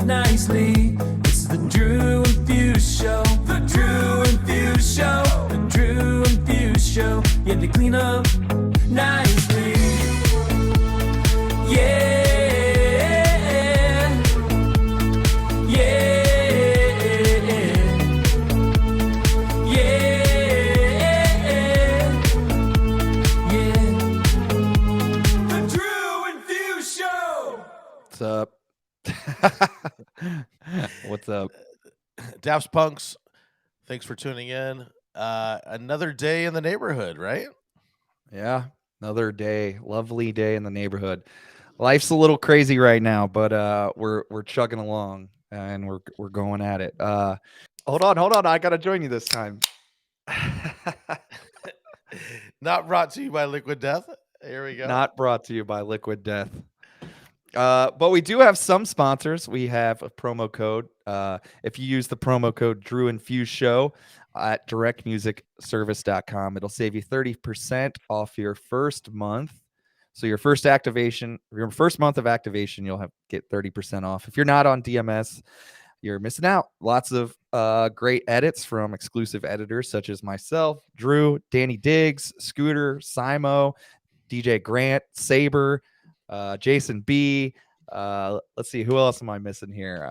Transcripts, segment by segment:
nicely. It's the Drew and Fuse Show. The Drew and Fuse Show. The Drew and Fuse Show. Yeah, they clean up nicely. Yeah. What's up? What's up? Daft Punks, thanks for tuning in. Another day in the neighborhood, right? Yeah, another day, lovely day in the neighborhood. Life's a little crazy right now, but we're chugging along and we're going at it. Hold on, I gotta join you this time. Not brought to you by Liquid Death. Here we go. Not brought to you by Liquid Death. But we do have some sponsors. We have a promo code. If you use the promo code Drew and Fuse Show at directmusicservice.com, it'll save you 30% off your first month. So your first month of activation, you'll get 30% off. If you're not on DMS, you're missing out. Lots of great edits from exclusive editors such as myself, Drew, Danny Diggs, Scooter, Simo, DJ Grant, Saber, Jason B. Let's see, who else am I missing here?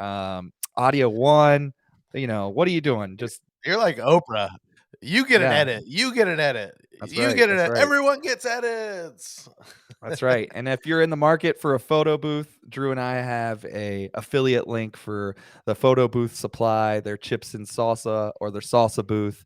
Audio One. You know, what are you doing? Just You're like Oprah. You get an edit. You get an edit. That's you right, get an that's edit. right. Everyone gets edits. That's right. And if you're in the market for a photo booth, Drew and I have a affiliate link for the photo booth supply, their chips and salsa or their salsa booth.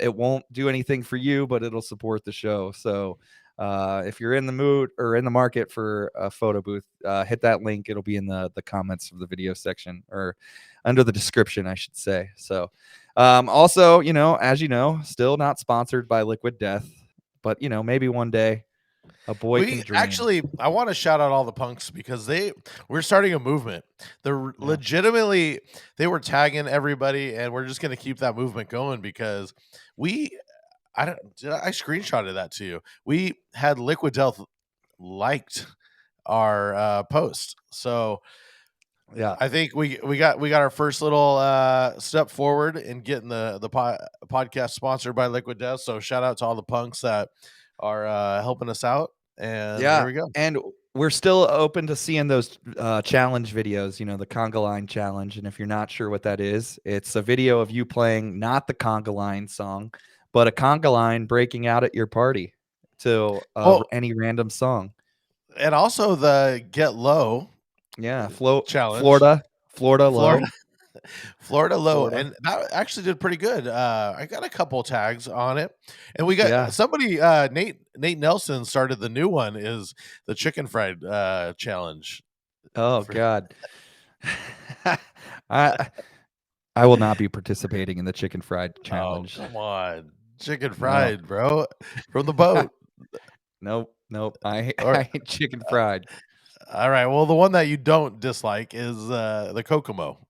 It won't do anything for you, but it'll support the show. So if you're in the mood or in the market for a photo booth, hit that link. It'll be in the comments of the video section or under the description, I should say. So also, you know, as you know, still not sponsored by Liquid Death, but you know, maybe one day a boy can dream. Actually, I want to shout out all the punks because we're starting a movement. They're legitimately, they were tagging everybody, and we're just going to keep that movement going because I screenshotted that to you. We had Liquid Death liked our post, so yeah, I think we got our first little step forward in getting the podcast sponsored by Liquid Death. So shout out to all the punks that are helping us out. And here we go. And we're still open to seeing those challenge videos, you know, the Conga line challenge. And if you're not sure what that is, it's a video of you playing not the Conga line song, but a Conga line breaking out at your party to any random song. And also the Get Low. Yeah, float challenge. Florida low. Florida low. And that actually did pretty good. I got a couple tags on it. And we got somebody, Nate Nelson started the new one, is the chicken fried challenge. Oh God. I will not be participating in the chicken fried challenge. Oh, come on. Chicken fried, bro. From the boat. Nope. I hate chicken fried. All right. Well, the one that you don't dislike is the Kokomo.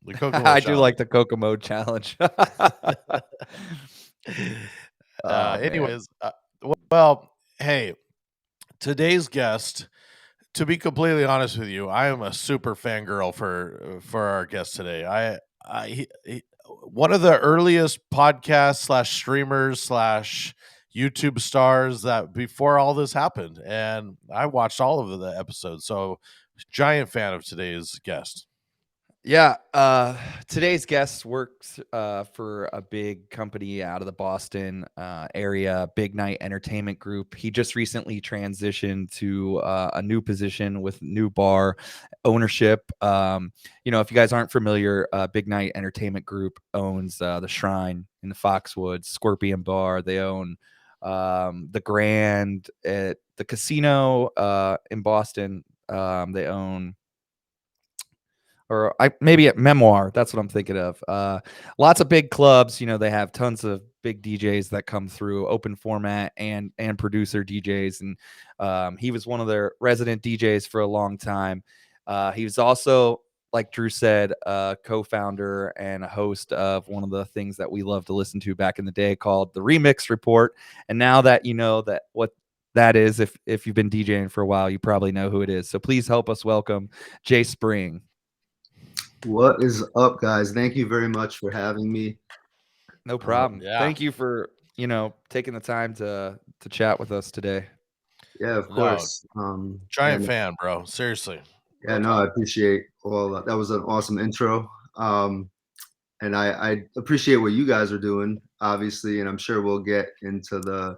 The Kokomo I do like the Kokomo challenge. Anyways, well, hey, today's guest, to be completely honest with you, I am a super fangirl for our guest today. He, one of the earliest podcast / streamers / YouTube stars that before all this happened, and I watched all of the episodes. So, giant fan of today's guest. Yeah, today's guest works for a big company out of the Boston area, Big Night Entertainment Group. He just recently transitioned to a new position with new bar ownership. You know, if you guys aren't familiar, Big Night Entertainment Group owns the Shrine in the Foxwoods, Scorpion Bar. They own the Grand at the casino in Boston. They own, or maybe at Memoir. That's what I'm thinking of. Lots of big clubs. You know, they have tons of big DJs that come through, open format and producer DJs. And he was one of their resident DJs for a long time. He was also, like Drew said, a co-founder and a host of one of the things that we loved to listen to back in the day called the Remix Report. And now that you know that what that is, if you've been DJing for a while, you probably know who it is. So please help us welcome Jay Spring. What is up, guys? Thank you very much for having me. No problem. Yeah. Thank you for, taking the time to chat with us today. Yeah, of No, course. giant fan, bro. Seriously. Yeah, Real no, I talk. appreciate all that. That was an awesome intro. And I appreciate what you guys are doing, obviously, and I'm sure we'll get into the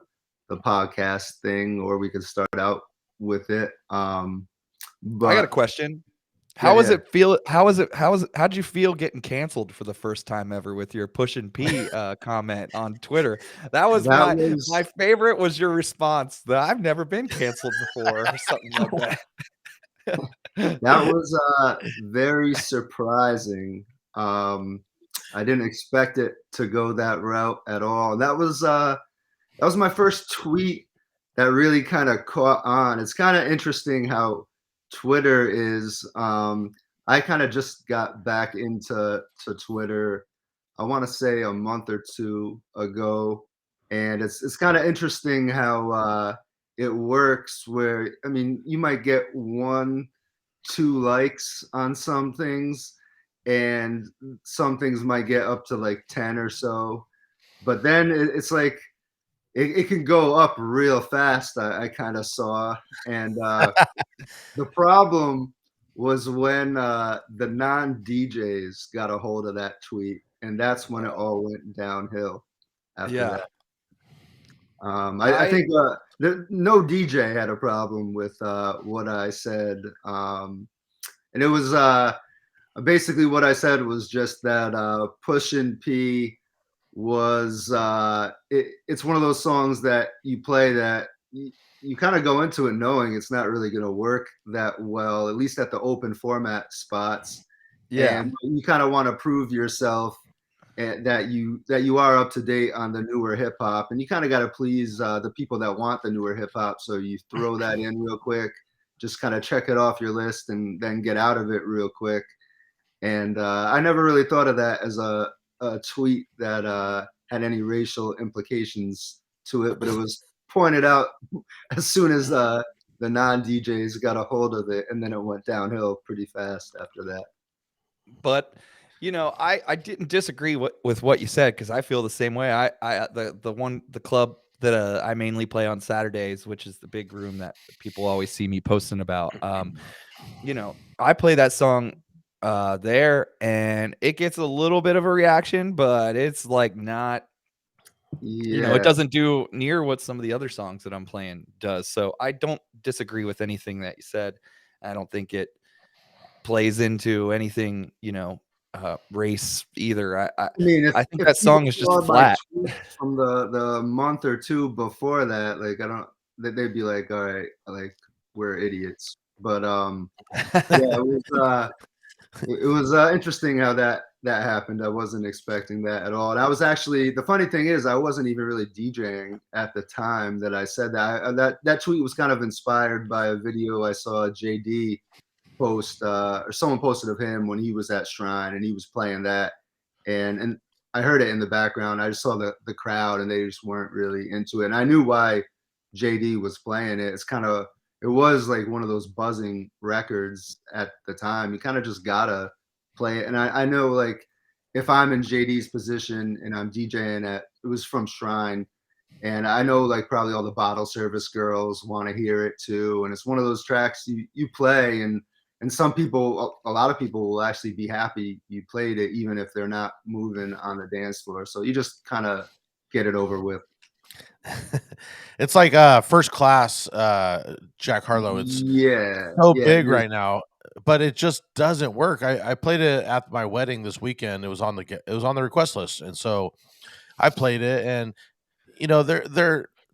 podcast thing, or we could start out with it. I got a But question. yeah, How was yeah. it feel? How'd you feel getting canceled for the first time ever with your Pushin' P comment on Twitter? That was That my was favorite was your response that I've never been canceled before or something like that that. was very surprising. I didn't expect it to go that route at all. That was my first tweet that really kind of caught on. It's kind of interesting how Twitter is. I kind of just got back into Twitter. I want to say a month or two ago, and it's kind of interesting how it works. Where I mean, you might get one, two likes on some things, and some things might get up to like 10 or so. But then it's like it can go up real fast. I kind of saw, and the problem was when the non DJs got a hold of that tweet, and that's when it all went downhill. After Yeah. that, I think no DJ had a problem with what I said, and it was basically what I said was just that Pushin' P was it's one of those songs that you play that you kind of go into it knowing it's not really going to work that well, at least at the open format spots, Yeah. and you kind of want to prove yourself and that you are up to date on the newer hip hop, and you kind of got to please the people that want the newer hip hop, so you throw that in real quick, just kind of check it off your list and then get out of it real quick. And I never really thought of that as a tweet that had any racial implications to it, but it was pointed out as soon as the non DJs got a hold of it, and then it went downhill pretty fast after that. But I didn't disagree with what you said because I feel the same way. The club that I mainly play on Saturdays, which is the big room that people always see me posting about. I play that song there, and it gets a little bit of a reaction, but it's like not. Yeah, It doesn't do near what some of the other songs that I'm playing does. So I don't disagree with anything that you said. I don't think it plays into anything, race either. I mean, I think if that people song is just saw my flat. tweets from the month or two before that, like I don't, they'd be like, all right, like we're idiots. But yeah, it was interesting how that happened. I wasn't expecting that at all. And I was actually the funny thing is I wasn't even really DJing at the time that I said that. That tweet was kind of inspired by a video I saw JD post or someone posted of him when he was at Shrine and he was playing that, and I heard it in the background. I just saw the crowd and they just weren't really into it. And I knew why JD was playing it. It was like one of those buzzing records at the time. You kind of just gotta play it. And I know like if I'm in JD's position and I'm DJing it was from Shrine. And I know like probably all the bottle service girls want to hear it too. And it's one of those tracks you play and some people, a lot of people will actually be happy you played it, even if they're not moving on the dance floor. So you just kind of get it over with. It's like First Class, Jack Harlow. It's Yeah, so yeah, big right now, but it just doesn't work. I played it at my wedding this weekend. It was on the request list, and so I played it, and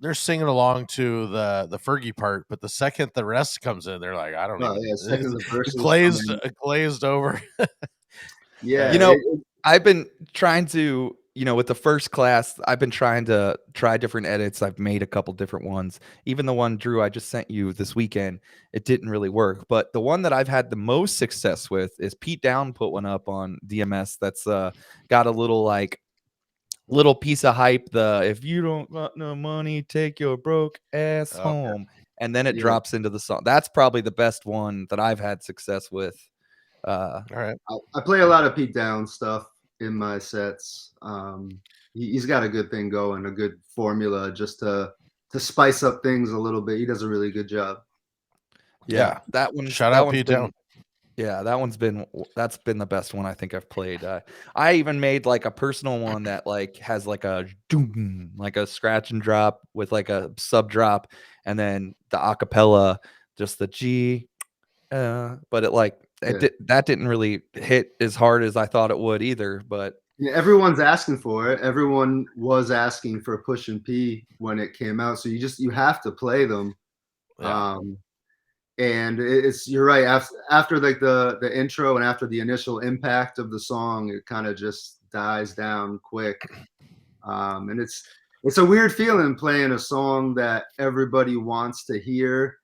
they're singing along to the Fergie part, but the second the rest comes in, they're like, I don't oh even yeah. Second the verses come glazed in. glazed over. Yeah, You know, I've been trying to, with the First Class, I've been trying to try different edits. I've made a couple different ones. Even the one, Drew, I just sent you this weekend, it didn't really work. But the one that I've had the most success with is Pete Down put one up on DMS that's got a little piece of hype. If you don't got no money, take your broke ass Okay. home. And then it Yeah. drops into the song. That's probably the best one that I've had success with Uh, All right. I play a lot of Pete Down stuff in my sets. He's got a good thing going, a good formula just to spice up things a little bit. He does a really good job. yeah, Yeah. that Shout that out one's Pete been Down. yeah, that's been the best one I think I've played. I even made like a personal one that like has like a doom, like a scratch and drop with like a sub drop, and then the acapella, just the G. But it like Yeah. that didn't really hit as hard as I thought it would either. But Yeah, everyone's asking for it. Everyone was asking for Push and P when it came out, so you have to play them. Yeah. And it's you're right. After like the intro and after the initial impact of the song, it kind of just dies down quick. And it's a weird feeling playing a song that everybody wants to hear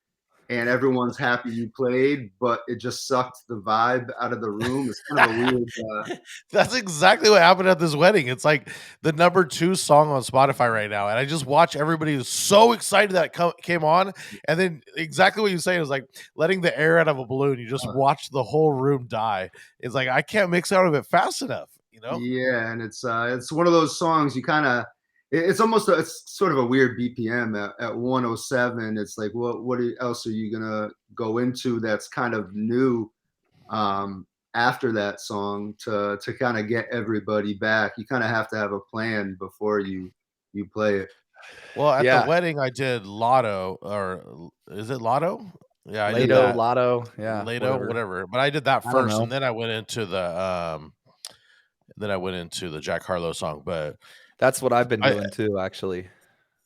and everyone's happy you played, but it just sucked the vibe out of the room. It's kind of a weird. That's exactly what happened at this wedding. It's like the number 2 song on Spotify right now, and I just watch everybody is so excited that came on, and then exactly what you say is like letting the air out of a balloon. You just watch the whole room die. It's like I can't mix out of it fast enough, you know? Yeah, and it's one of those songs you kind of. It's almost it's sort of a weird BPM at 107. It's like what else are you gonna go into that's kind of new after that song to kind of get everybody back? You kind of have to have a plan before you play it. Well, at the yeah, wedding I did Lotto, or is it Lotto? Yeah, I did Lato, that. Lotto, yeah, Lato, whatever. whatever. But I did that I don't first, know. and then I went into the Jack Harlow song. But That's what I've been I doing too, actually.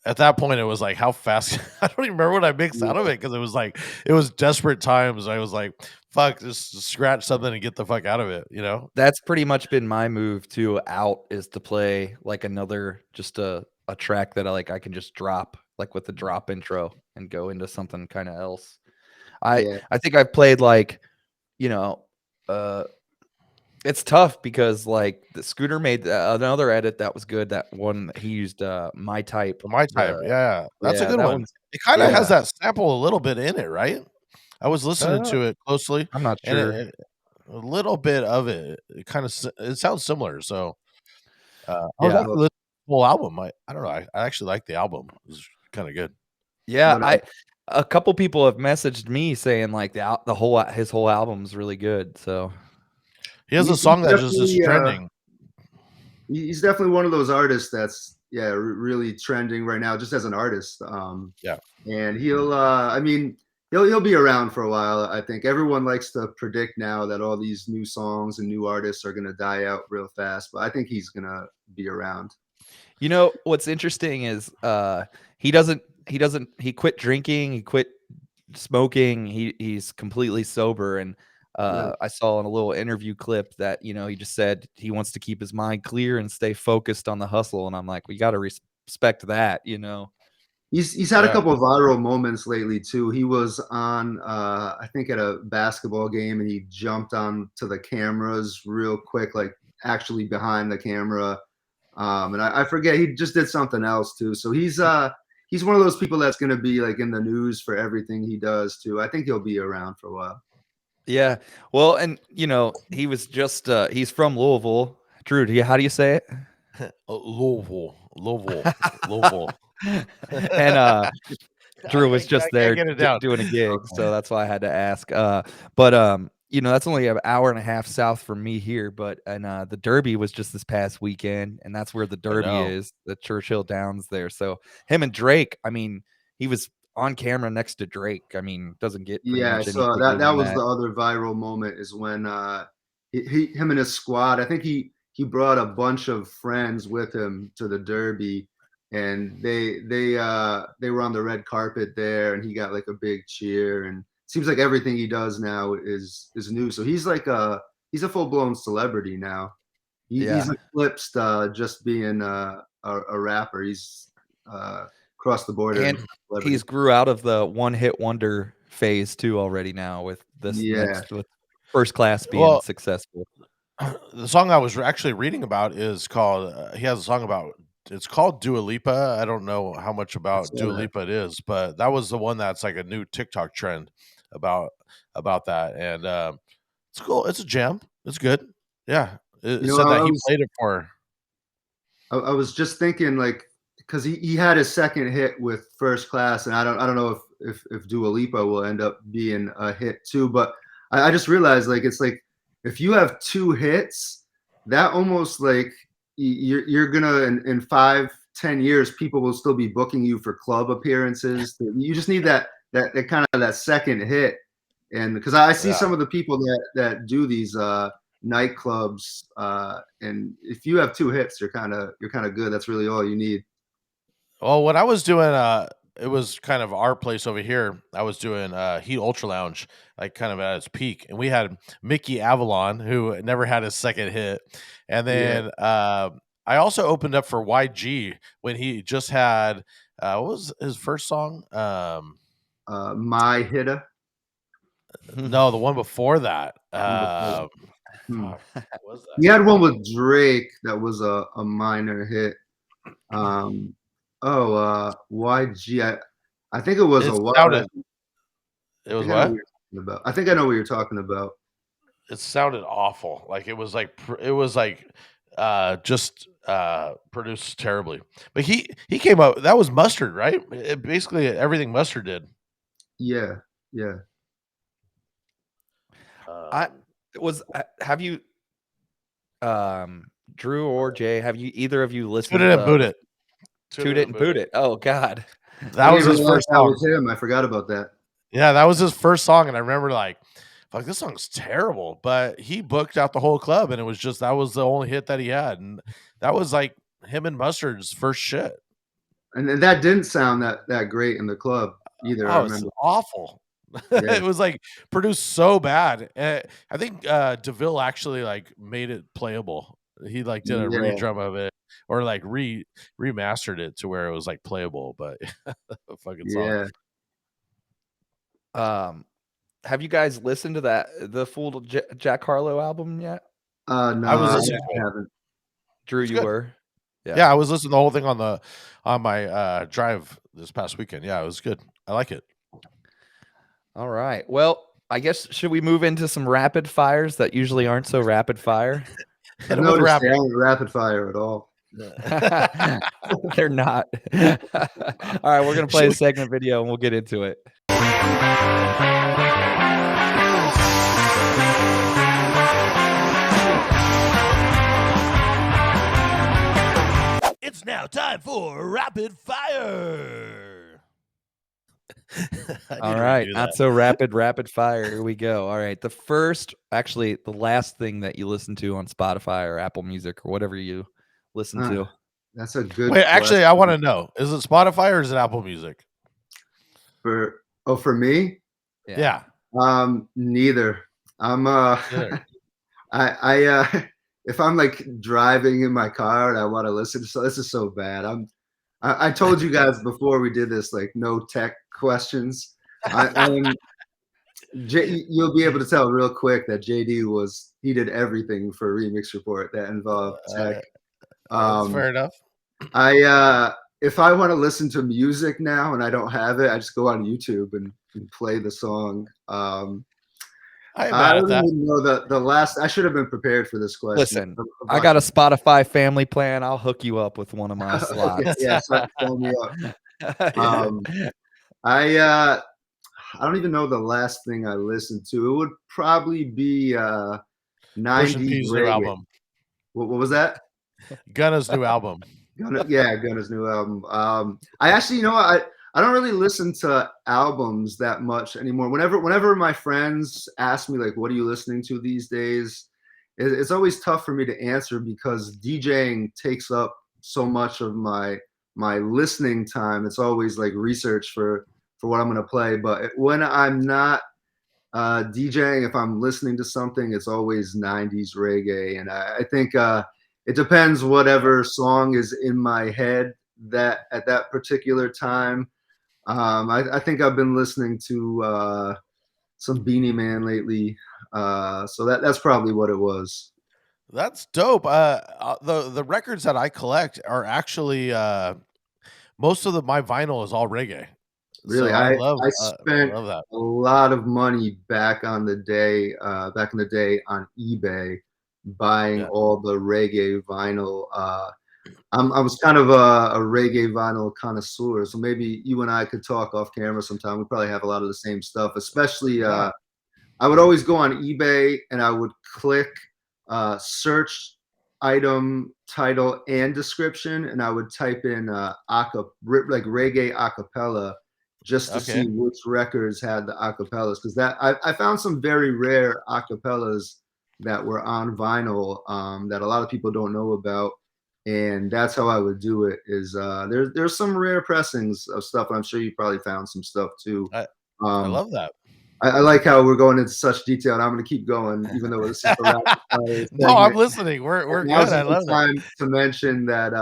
at that point it was like how fast I don't even remember what I mixed out of it, because it was like it was desperate times. I was like, fuck, just scratch something and get the fuck out of it, you know? That's pretty much been my move to out is to play like another just a track that I can just drop like with the drop intro and go into something kind of else. Yeah, I think I've played like, you know, uh it's tough because like the Scooter made another edit that was good. That one he used my type. My type, yeah, that's a Yeah, good that one. one's It kind of has yeah. that sample a little bit in it, right? I was listening Uh, to it closely, I'm not and sure. a little bit of it, it kind of it sounds similar. So I was Yeah. actually listening to the whole album. I don't know. I actually like the album. It was kind of good. Yeah, but I a couple people have messaged me saying like the whole his whole album's really good. So He has a he's song that just is definitely trending. he's definitely one of those artists that's really trending right now just as an artist. Yeah. And I mean he'll be around for a while. I think everyone likes to predict now that all these new songs and new artists are going to die out real fast, but I think he's going to be around. you know what's interesting is he quit drinking, he quit smoking, he's completely sober. And Good. I saw in a little interview clip that he just said he wants to keep his mind clear and stay focused on the hustle. And I'm like, we got to respect that. He's had a Yeah. couple of viral moments lately too. He was on I think at a basketball game and he jumped on to the cameras real quick, like actually behind the camera. And I forget he just did something else too. So he's one of those people that's gonna be like in the news for everything he does too. I think he'll be around for a while. Yeah. Well, and he was just he's from Louisville. Drew, how do you say it? Louisville. And Drew was I just can't there get it down. doing a gig, Okay. so that's why I had to ask. But that's only an hour and a half south from me here. But the Derby was just this past weekend, and that's where the I Derby know. is, the Churchill Downs there. So him and Drake, I mean, he was on camera next to Drake. I mean, doesn't get pretty Yeah, I much any saw that. bigger That than was that. the other viral moment is when him and his squad. I think he brought a bunch of friends with him to the Derby, and they were on the red carpet there, and he got like a big cheer. And it seems like everything he does now is new. So he's a full blown celebrity now. He's Yeah. eclipsed just being a rapper. He's uh, crossed the border And into celebrity. he's grew out of the one hit wonder phase too already now with this Yeah. next with First Class being Well, successful. the song I was actually reading about is called. He has a song about. It's called Dua Lipa. I don't know how much I about saw Dua that. Lipa it is, but that was the one that's like a new TikTok trend about about that. And It's cool. It's a jam. It's good. Yeah. It You know, said that he played it for. I was just thinking like because he had his second hit with First Class, and I don't know if Dua Lipa will end up being a hit too, but I just realized like it's like if you have two hits, that almost like you're gonna in 5-10 years people will still be booking you for club appearances. You just need that kind of that second hit, and because I see some of the people that do these nightclubs, and if you have two hits, you're kind of good. That's really all you need. Well, when I was doing it was kind of our place over here. I was doing Heat Ultra Lounge, like kind of at its peak, and we had Mickey Avalon, who never had his second hit, and then I also opened up for YG when he just had what was his first song? My Hitter. No, the one before that. Fuck, What was that? he had one with Drake that was a minor hit. YG. I think it was It a while. sounded. It was what? I think I know what you're talking about. It sounded awful. Like it was like just produced terribly. But he came up. That was Mustard, right? Basically everything Mustard did. Yeah. Have you, Drew or Jay, have you either of you listened Toot It to and Boot It? Toot It and Boot It? Oh God, That was his first song. That was him. I forgot about that. Yeah, that was his first song, and I remember like, fuck, this song's terrible. But he booked out the whole club, and it was just that was the only hit that he had, and that was like him and Mustard's first shit. And that didn't sound that great in the club either. I It's remember. awful. Yeah. It was like produced so bad. I think DeVille actually like made it playable. He like did a redrum of it or like remastered it to where it was like playable, but fucking song. have you guys listened to the full Jack Harlow album yet? No, I was listening to it. haven't. Drew, you were? Yeah, I was listening to the whole thing on my drive this past weekend. Yeah, it was good. I like it. All right. Well, I guess should we move into some rapid fires that usually aren't so rapid fire? I've noticed they aren't rapid fire at all. They're not. All right, we're gonna play a segment video and we'll get into it. It's now time for rapid fire. All right, not so rapid fire. Here we go. All right, the last thing that you listen to on Spotify or Apple Music or whatever you listen to. That's a good. Wait, actually, I want to know: is it Spotify or is it Apple Music? For me? Yeah. Neither. I'm if I'm like driving in my car and I want to listen, so this is so bad. I told you guys before we did this, like no tech questions. You'll be able to tell real quick that JD he did everything for Remix Report that involved tech. That's fair enough. If I want to listen to music now and I don't have it, I just go on YouTube and play the song. I don't even know the last. I should have been prepared for this question. Listen, I got a Spotify family plan. I'll hook you up with one of my slots. Yeah, sign me up. I don't even know the last thing I listened to. It would probably be 90s new album. What was that? Gunna's new album. Gunna's new album. I actually, I don't really listen to albums that much anymore. Whenever my friends ask me like, "What are you listening to these days?" It's always tough for me to answer because DJing takes up so much of my listening time. It's always like research for what I'm gonna play. But when I'm not DJing, if I'm listening to something, it's always 90s reggae, and I think it depends whatever song is in my head that at that particular time. I think I've been listening to some Beanie Man lately, so that's probably what it was. That's dope. The records that I collect are actually most of my vinyl is all reggae. Really, So I I spent love that. a lot of money back in the day on eBay buying Yeah. all the reggae vinyl. I was kind of a reggae vinyl connoisseur, so maybe you and I could talk off camera sometime. We probably have a lot of the same stuff, especially Yeah. I would always go on eBay and I would click search item title and description, and I would type in like reggae acapella just to Okay. see which records had the acapellas, because I found some very rare acapellas that were on vinyl that a lot of people don't know about, and that's how I would do it. Is there's some rare pressings of stuff, and I'm sure you probably found some stuff too. I Um, love that. I like how we're going into such detail, and I'm going to keep going, even though this is the rapid fire No, I'm segment. listening. We're Now's good. a I good love it. time to mention that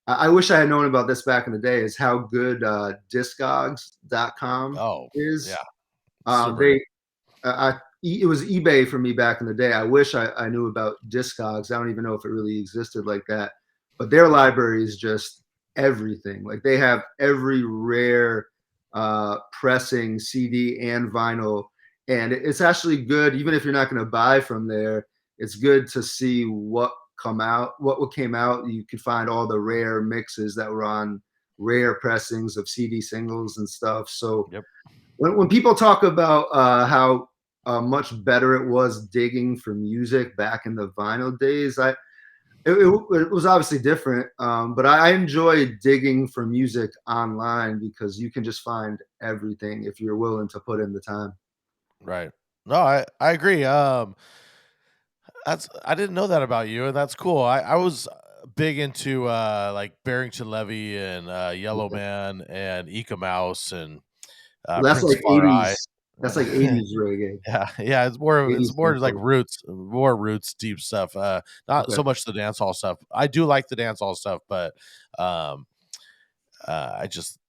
I wish I had known about this back in the day. Is how good Discogs.com Oh, is. yeah. Super good. They it was eBay for me back in the day. I wish I knew about Discogs. I don't even know if it really existed like that. But their library is just everything. Like they have every rare pressing CD and vinyl, and it's actually good. Even if you're not going to buy from there, it's good to see what came out. You could find all the rare mixes that were on rare pressings of CD singles and stuff. So Yep. when people talk about how much better it was digging for music back in the vinyl days, it was obviously different, but I enjoy digging for music online because you can just find everything if you're willing to put in the time. Right. No, I agree. I didn't know that about you, and that's cool. I was big into like Barrington Levy and Yellow Yeah. Man and Eka Mouse and Well, that's Prince like Far Eye. 80s. That's like 80s reggae. Yeah, yeah, it's 80s more like sample. more roots, deep stuff. Not Okay. so much the dance hall stuff. I do like the dance hall stuff, but um, I just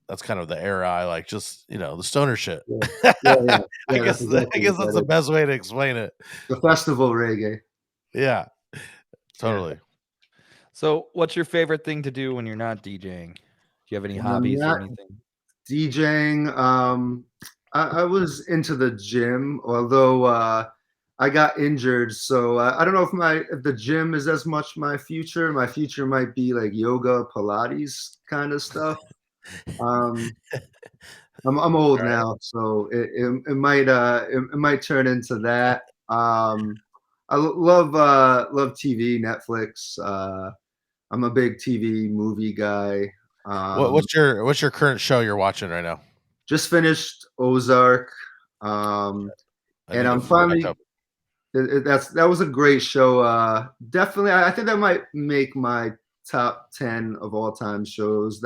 that's kind of the era I like. Just the stoner shit. Yeah. Yeah, yeah. I Yeah, that's guess I exactly guess what that's that the is. best way to explain it. The festival reggae. Yeah, Yeah. totally. So, what's your favorite thing to do when you're not DJing? Do you have any When I'm hobbies or not anything? DJing, I was into the gym, although I got injured. So I don't know if the gym is as much my future. My future might be like yoga, Pilates kind of stuff. Um, I'm old Right. now, so it might turn into that. Love TV, Netflix. I'm a big TV movie guy. Um, What's your current show you're watching right now? just finished Ozark, um, I and need to I'm catch finally. up. That was a great show. Definitely, I think that might make my top 10 of all time shows.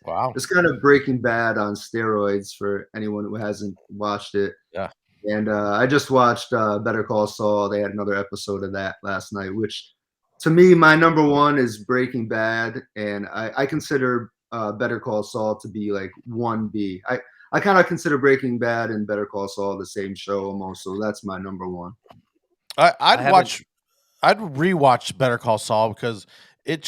Wow. It's kind of Breaking Bad on steroids for anyone who hasn't watched it. Yeah. And I just watched Better Call Saul. They had another episode of that last night, which to me, my number one is Breaking Bad, and I consider Better Call Saul to be like 1B. I kind of consider Breaking Bad and Better Call Saul the same show almost, so that's my number one. I, I I'd haven't. watch. I'd rewatch Better Call Saul because it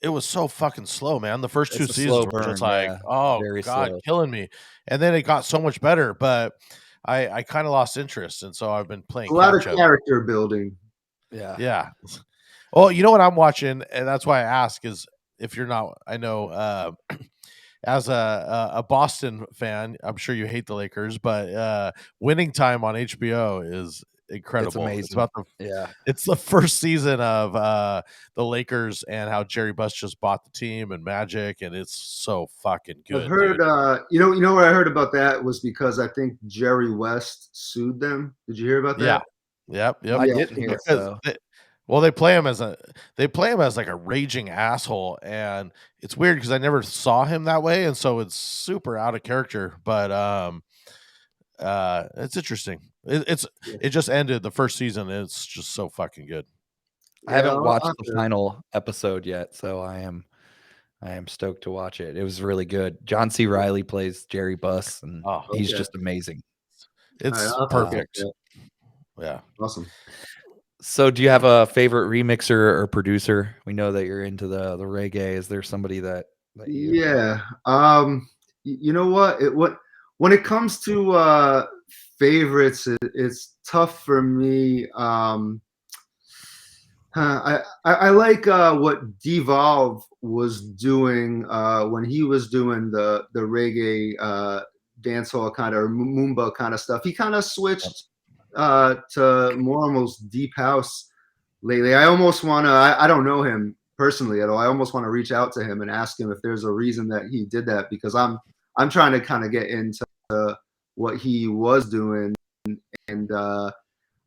was so fucking slow, man. The first two It's a slow seasons were just burn, like, yeah, oh very god, slow. killing me, and then it got so much better. But I kind of lost interest, and so I've been playing A lot of catch up. character building. Yeah. Yeah. Well, you know what I'm watching, and that's why I ask is if you're not. I know as a Boston fan, I'm sure you hate the Lakers, but Winning Time on HBO is It's incredible. amazing. Yeah. It's the first season of the Lakers and how Jerry Buss just bought the team and Magic, and it's so fucking I've good, heard, dude. you know where I heard about that was because I think Jerry West sued them. Did you hear about Yeah. that? Yep. I Yeah, didn't hear Because so. well, they play him as like a raging asshole, and it's weird because I never saw him that way, and so it's super out of character. But it's interesting. It just ended the first season. And it's just so fucking good. I yeah. haven't I'll watched have the to- final episode yet, so I am stoked to watch it. It was really good. John C. Riley plays Jerry Buss, and Oh, he's Okay. just amazing. All right, it's I'll have to watch perfect. that. Yeah. Awesome. So, do you have a favorite remixer or producer? We know that you're into the reggae. Is there somebody that you? Yeah. You know what when it comes to favorites, it's tough for me. I like what Devolve was doing when he was doing the reggae dancehall kind of Moomba kind of stuff. He kind of switched to more almost deep house lately. I almost want to. I don't know him personally at all. I almost want to reach out to him and ask him if there's a reason that he did that, because I'm trying to kind of get into what he was doing, and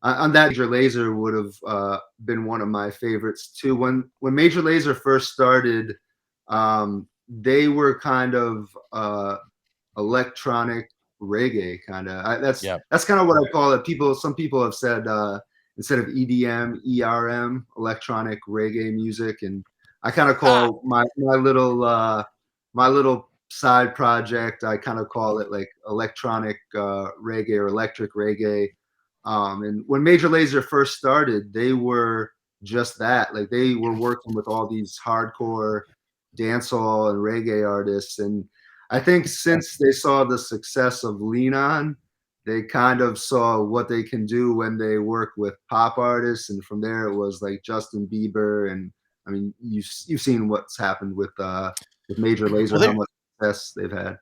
on that, Major Lazer would have been one of my favorites too. When Major Lazer first started, they were kind of electronic reggae kind of. That's kind of what I call it. Some people have said instead of EDM, ERM, electronic reggae music, and I kind of call my little side project. I kind of call it like electronic reggae or electric reggae. And when Major Lazer first started, they were just that. Like they were working with all these hardcore dancehall and reggae artists. And I think since they saw the success of Lean On, they kind of saw what they can do when they work with pop artists. And from there, it was like Justin Bieber. And I mean, you've seen what's happened with Major Lazer, how much success they've had.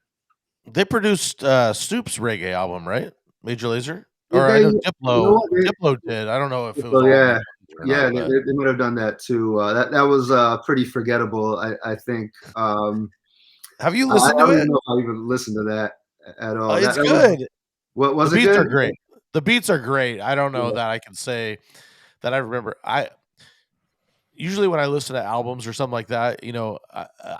They produced Snoop's reggae album, right? Major Lazer? Did Or I they? know You know Diplo. what? Diplo did. I don't know if it was Oh all yeah, Major or not, they might have done that too. That was pretty forgettable. I think. have you I listened to don't it? even know if I even listened to that at all. It's That good. what was The it beats are good? great. The beats are great. I don't know Yeah. that I can say that I remember. I usually when I listen to albums or something like that,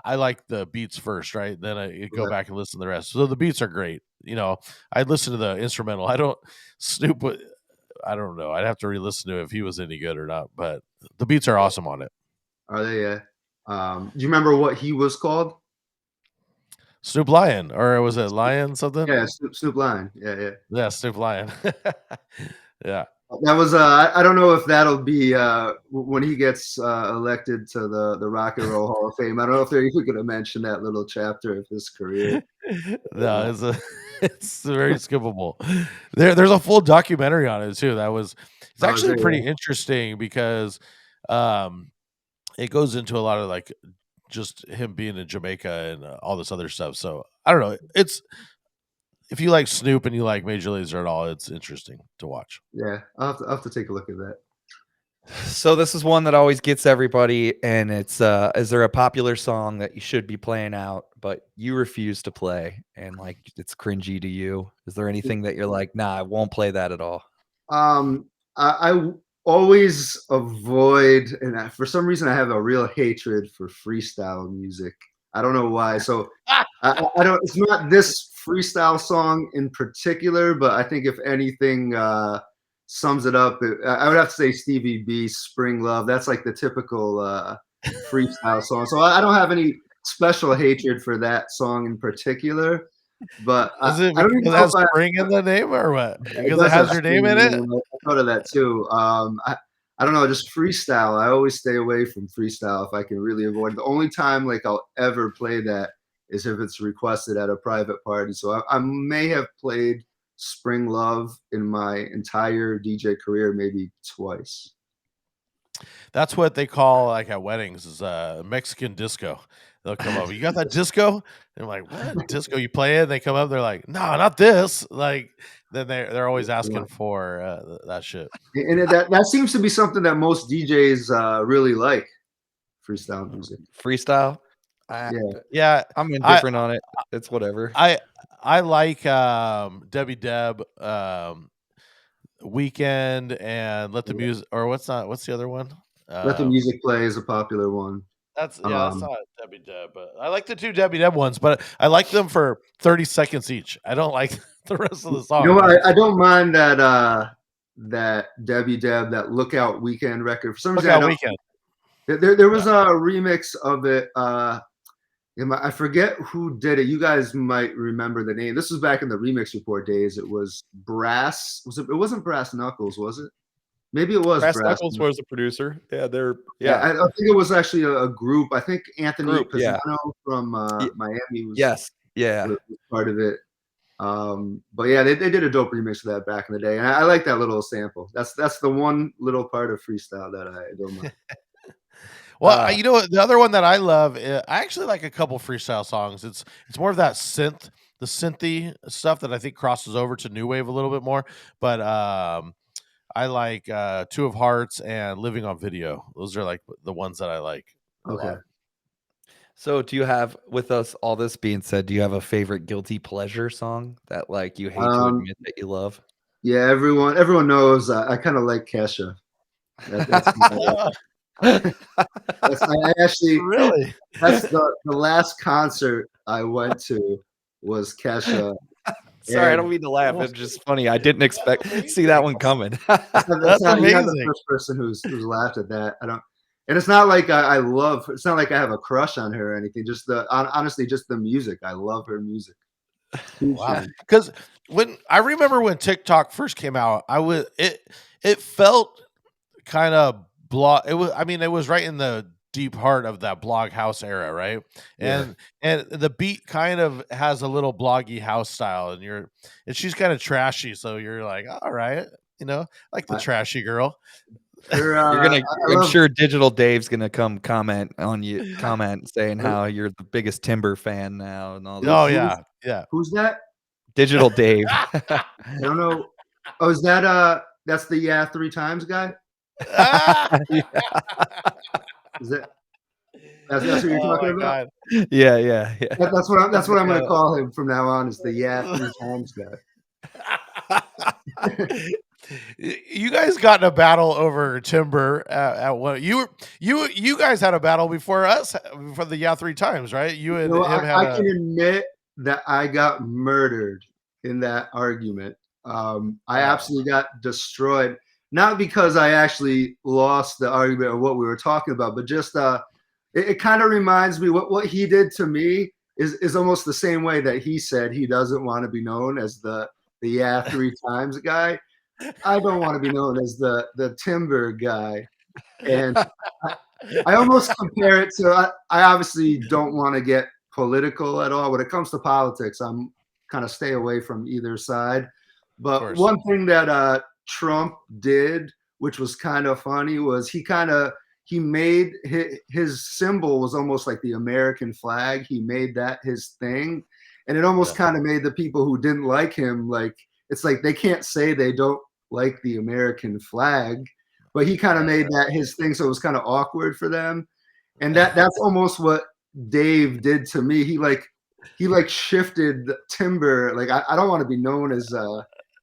I like the beats first, right? Then I go Yeah. back and listen to the rest. So the beats are great. I listen to the instrumental. I don't Snoop. I don't know. I'd have to re-listen to it if he was any good or not. But the beats are awesome on it. Are they? Yeah. Do you remember what he was called? Snoop Lion, or was it Lion something? Yeah, Snoop Lion. Yeah. Yeah, Snoop Lion. Yeah. That was I don't know if that'll be when he gets elected to the Rock and Roll Hall of Fame. I don't know if they're even going to mention that little chapter of his career. No, it's very skippable. There's a full documentary on it too. It's Oh, actually is it? pretty interesting because it goes into a lot of like just him being in Jamaica and all this other stuff. So I don't know. If you like Snoop and you like Major Lazer at all, it's interesting to watch. Yeah, I'll have to take a look at that. So this is one that always gets everybody, and it's is there a popular song that you should be playing out, but you refuse to play, and like it's cringy to you? Is there anything that you're like, nah, I won't play that at all? I always avoid, and for some reason I have a real hatred for freestyle music. I don't know why. So I don't. It's not this freestyle song in particular, but I think if anything sums it up, I would have to say Stevie B's "Spring Love." That's like the typical freestyle song. So I don't have any special hatred for that song in particular. But Is it I don't because even it know has if I. spring in the name or what? Because it Does has have your name in spring it? in it. I thought of that too. I don't know, just freestyle. I always stay away from freestyle if I can really avoid it. The only time like I'll ever play that is if it's requested at a private party. So I may have played Spring Love in my entire DJ career maybe twice. That's what they call like at weddings is Mexican disco. They'll come up. You got that disco? They're like, what disco? You play it? They come up. They're like, no, not this. Like, then they're always asking for that shit. And that seems to be something that most DJs really like, freestyle music. Freestyle? Yeah, I'm indifferent on it. It's whatever. I like Debbie Deb, Weekend, and Let the Music. Or what's the other one? Let the Music Play is a popular one. That's not Debbie Deb, but I like the two Debbie Deb ones, but I like them for 30 seconds each. I don't like the rest of the song. You know what? I don't mind that Debbie Deb, that Lookout Weekend record. For some reason, Lookout Weekend. There was a remix of it. I forget who did it. You guys might remember the name. This was back in the Remix Report days. It was Brass. It wasn't Brass Knuckles, was it? Maybe it was Brass Knuckles was the producer. Yeah, I think it was actually a group. I think Anthony Group, Pisano from Miami was. Yes. Yeah. was part of it. But yeah, they did a dope remix of that back in the day, and I like that little sample. That's the one little part of freestyle that I don't mind. Well, you know what? The other one that I love, I actually like a couple freestyle songs. It's more of that the synthy stuff that I think crosses over to new wave a little bit more. But I like Two of Hearts and Living on Video. Those are like the ones that I like a Okay. lot. So do you have, with us all this being said, do you have a favorite guilty pleasure song that like you hate to admit that you love? Yeah, everyone knows I kind of like Kesha. That's I actually Really? that's the last concert I went to was Kesha. Sorry, I And don't mean to laugh. It's just funny. I didn't expect amazing. see that one coming. that's That's not, you're not the amazing. first person who's laughed at that. I don't, and it's not like I love. It's not like I have a crush on her or anything. Just honestly, just the music. I love her music. Huge Wow. fan. Because when I remember when TikTok first came out, it felt kind of blog. It was right in the deep heart of that blog house era, right? Yeah. And the beat kind of has a little bloggy house style, and she's kind of trashy, so you're like, all right, like the I- trashy girl. Her, You're gonna I I'm love. sure Digital Dave's gonna come comment saying how you're the biggest Timber fan now and all this. Oh yeah, yeah. Who's that? Digital Dave. I don't know. Oh, is that that's the 3 times guy? Is that that's what you're Oh talking my about? God. Yeah. That's what I'm gonna Yeah. call him from now on. Is the 3 times guy? You guys got in a battle over Timber at what you guys had a battle before us for the 3 times, right? You and No, him had I can admit that I got murdered in that argument. I absolutely got destroyed. Not because I actually lost the argument or what we were talking about, but just it kind of reminds me what he did to me is almost the same way that he said he doesn't want to be known as the 3 times guy. I don't want to be known as the Timber guy. And I almost compare it to I obviously don't want to get political at all. When it comes to politics, I'm kind of stay away from either side. But course. one thing that Trump did, which was kind of funny, was he made his symbol was almost like the American flag. He made that his thing. And it almost kind of made the people who didn't like him like it's like they can't say they don't like the American flag, but he kind of made that his thing, so it was kind of awkward for them. And that's almost what Dave did to me. He shifted the Timber. Like I don't want to be known as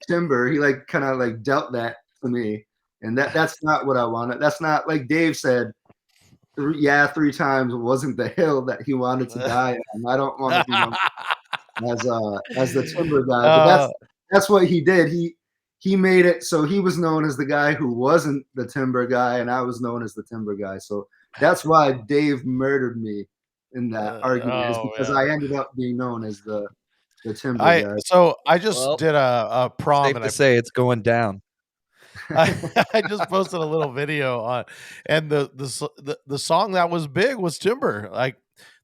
Timber. He like kind of like dealt that to me, and that's not what I wanted. That's not like Dave said. 3 times wasn't the hill that he wanted to die on. I don't want to be known as the Timber guy, but that's what he did. He made it so he was known as the guy who wasn't the Timber guy, and I was known as the Timber guy. So that's why Dave murdered me in that argument, is because I ended up being known as the Timber guy. So I just Well, did a prom, Safe and to say it's going down. I just posted a little video on, and the song that was big was Timber. Like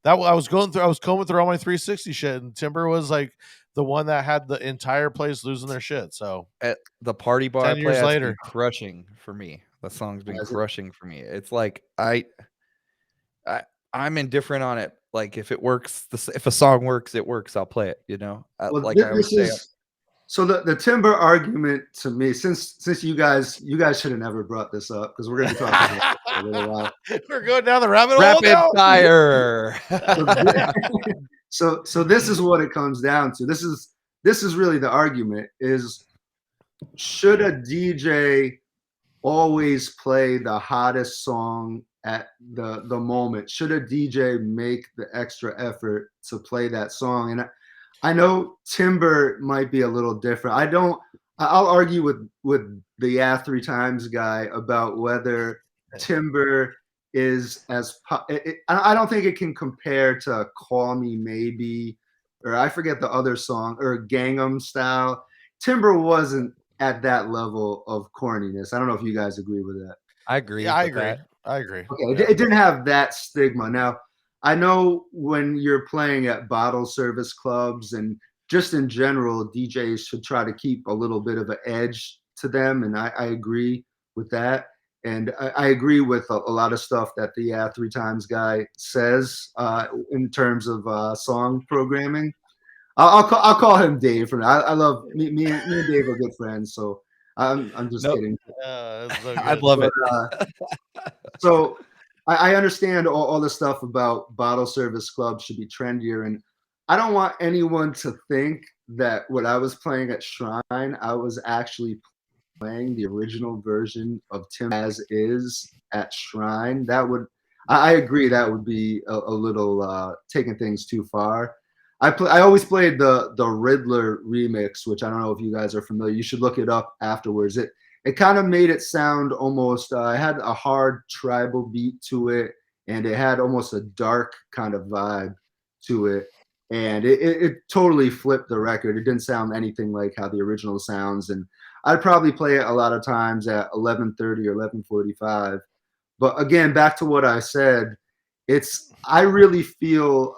that, I was combing through all my 360 shit, and Timber was like the one that had the entire place losing their shit. So At the party bar I 10 play, years that's later. been crushing for me. The song's been Has it? crushing for me. It's like I'm indifferent on it. Like if it works, if a song works, it works. I'll play it. Well, Like I always say. So the Timber argument to me, since you guys should have never brought this up, because we're going to be talking about it for a little while. We're going down the rabbit hole Rapid now? fire. So this is what it comes down to. This is really the argument: is should a DJ always play the hottest song at the moment? Should a DJ make the extra effort to play that song? And I know Timber might be a little different. I'll argue with the 3 times guy about whether Timber is I don't think it can compare to Call Me Maybe, or I forget the other song, or Gangnam Style. Timber wasn't at that level of corniness. I don't know if you guys agree with that. I agree. Yeah, I with agree. that. I agree. Okay, it didn't have that stigma. Now, I know when you're playing at bottle service clubs and just in general, DJs should try to keep a little bit of an edge to them, and I agree with that. And I agree with a lot of stuff that the Three Times guy says in terms of song programming. I'll call him Dave for now. I love me and Dave are good friends, so I'm just Nope. kidding. That's so I good. love But it. so I understand all the stuff about bottle service clubs should be trendier, and I don't want anyone to think that what I was playing at Shrine, I was actually playing the original version of Tim As Is at Shrine. I agree that would be a little taking things too far. I always played the Riddler remix, which I don't know if you guys are familiar. You should look it up afterwards. It kind of made it sound almost it had a hard tribal beat to it, and it had almost a dark kind of vibe to it, and it totally flipped the record. It didn't sound anything like how the original sounds, and I'd probably play it a lot of times at 11:30 or 11:45. But again, back to what I said, I really feel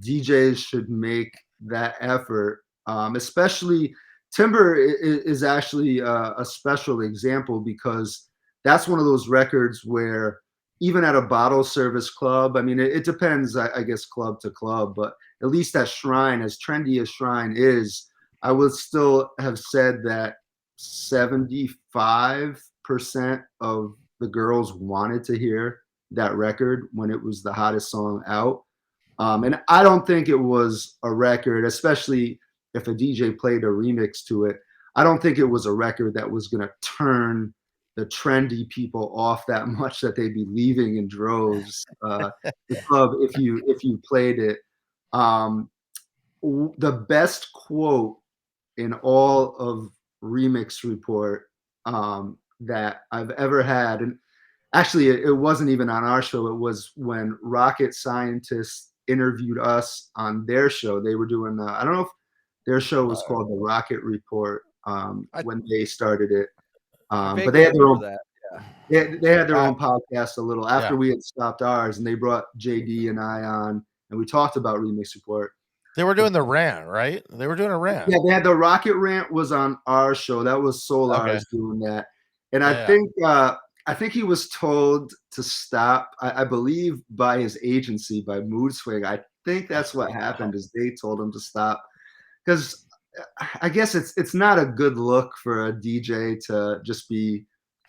DJs should make that effort, especially Timber is actually a special example because that's one of those records where even at a bottle service club, I mean, it depends, I guess, club to club, but at least at Shrine, as trendy as Shrine is, I would still have said that 75% of the girls wanted to hear that record when it was the hottest song out. And I don't think it was a record, especially if a DJ played a remix to it. I don't think it was a record that was going to turn the trendy people off that much that they'd be leaving in droves the club if you played it. Um, the best quote in all of Remix Report that I've ever had, and actually it wasn't even on our show. It was when Rocket Scientists interviewed us on their show. They were doing I don't know if their show was called the Rocket Report when they started it, I but vaguely remember that. Yeah. they had their own podcast a little after Yeah. we had stopped ours, and they brought JD and I on, and we talked about Remix Report. They were doing the rant, right? They were doing a rant. Yeah, they had the Rocket Rant was on our show. That was Solar's doing that, and Yeah. I think he was told to stop. I believe by his agency, by Mood Swing. I think that's what happened. Is they told him to stop because I guess it's not a good look for a DJ to just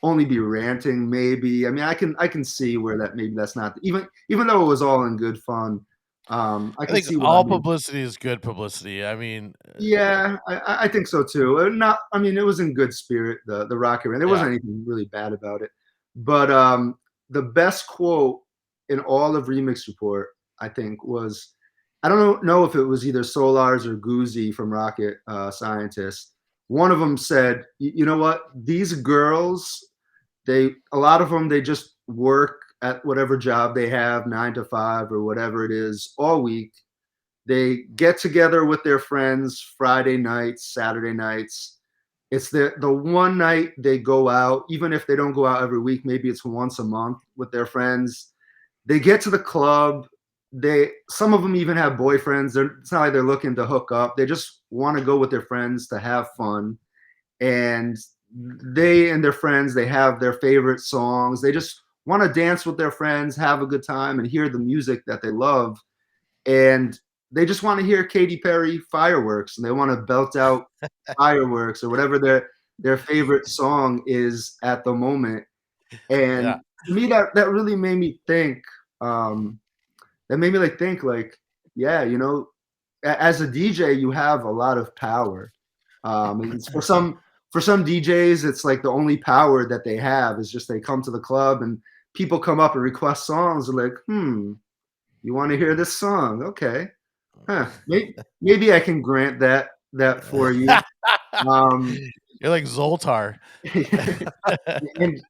only be ranting. Maybe I mean I can see where that maybe that's not even though it was all in good fun. I I can think see all why. publicity is good publicity. I mean, Yeah, I think so too. Not, I mean, it was in good spirit. The Rocket Man. There wasn't anything really bad about it. But the best quote in all of Remix Report, I think, was I don't know if it was either Solars or Goozy from Rocket Scientist. One of them said, "You know what? These girls, a lot of them, they just work at whatever job they have, 9 to 5 or whatever it is, all week. They get together with their friends Friday nights, Saturday nights. It's the one night they go out, even if they don't go out every week, maybe it's once a month with their friends. They get to the club. Some of them even have boyfriends. It's not like they're looking to hook up. They just want to go with their friends to have fun. And they and their friends, they have their favorite songs. They just want to dance with their friends, have a good time, and hear the music that they love. And they just want to hear Katy Perry fireworks, and they want to belt out fireworks or whatever their favorite song is at the moment. And Yeah. to me, that really made me think. That made me think yeah, as a DJ, you have a lot of power. And for some DJs, it's like the only power that they have is just they come to the club and people come up and request songs and like, you want to hear this song? Okay. Huh. Maybe I can grant that for you. You're like Zoltar. And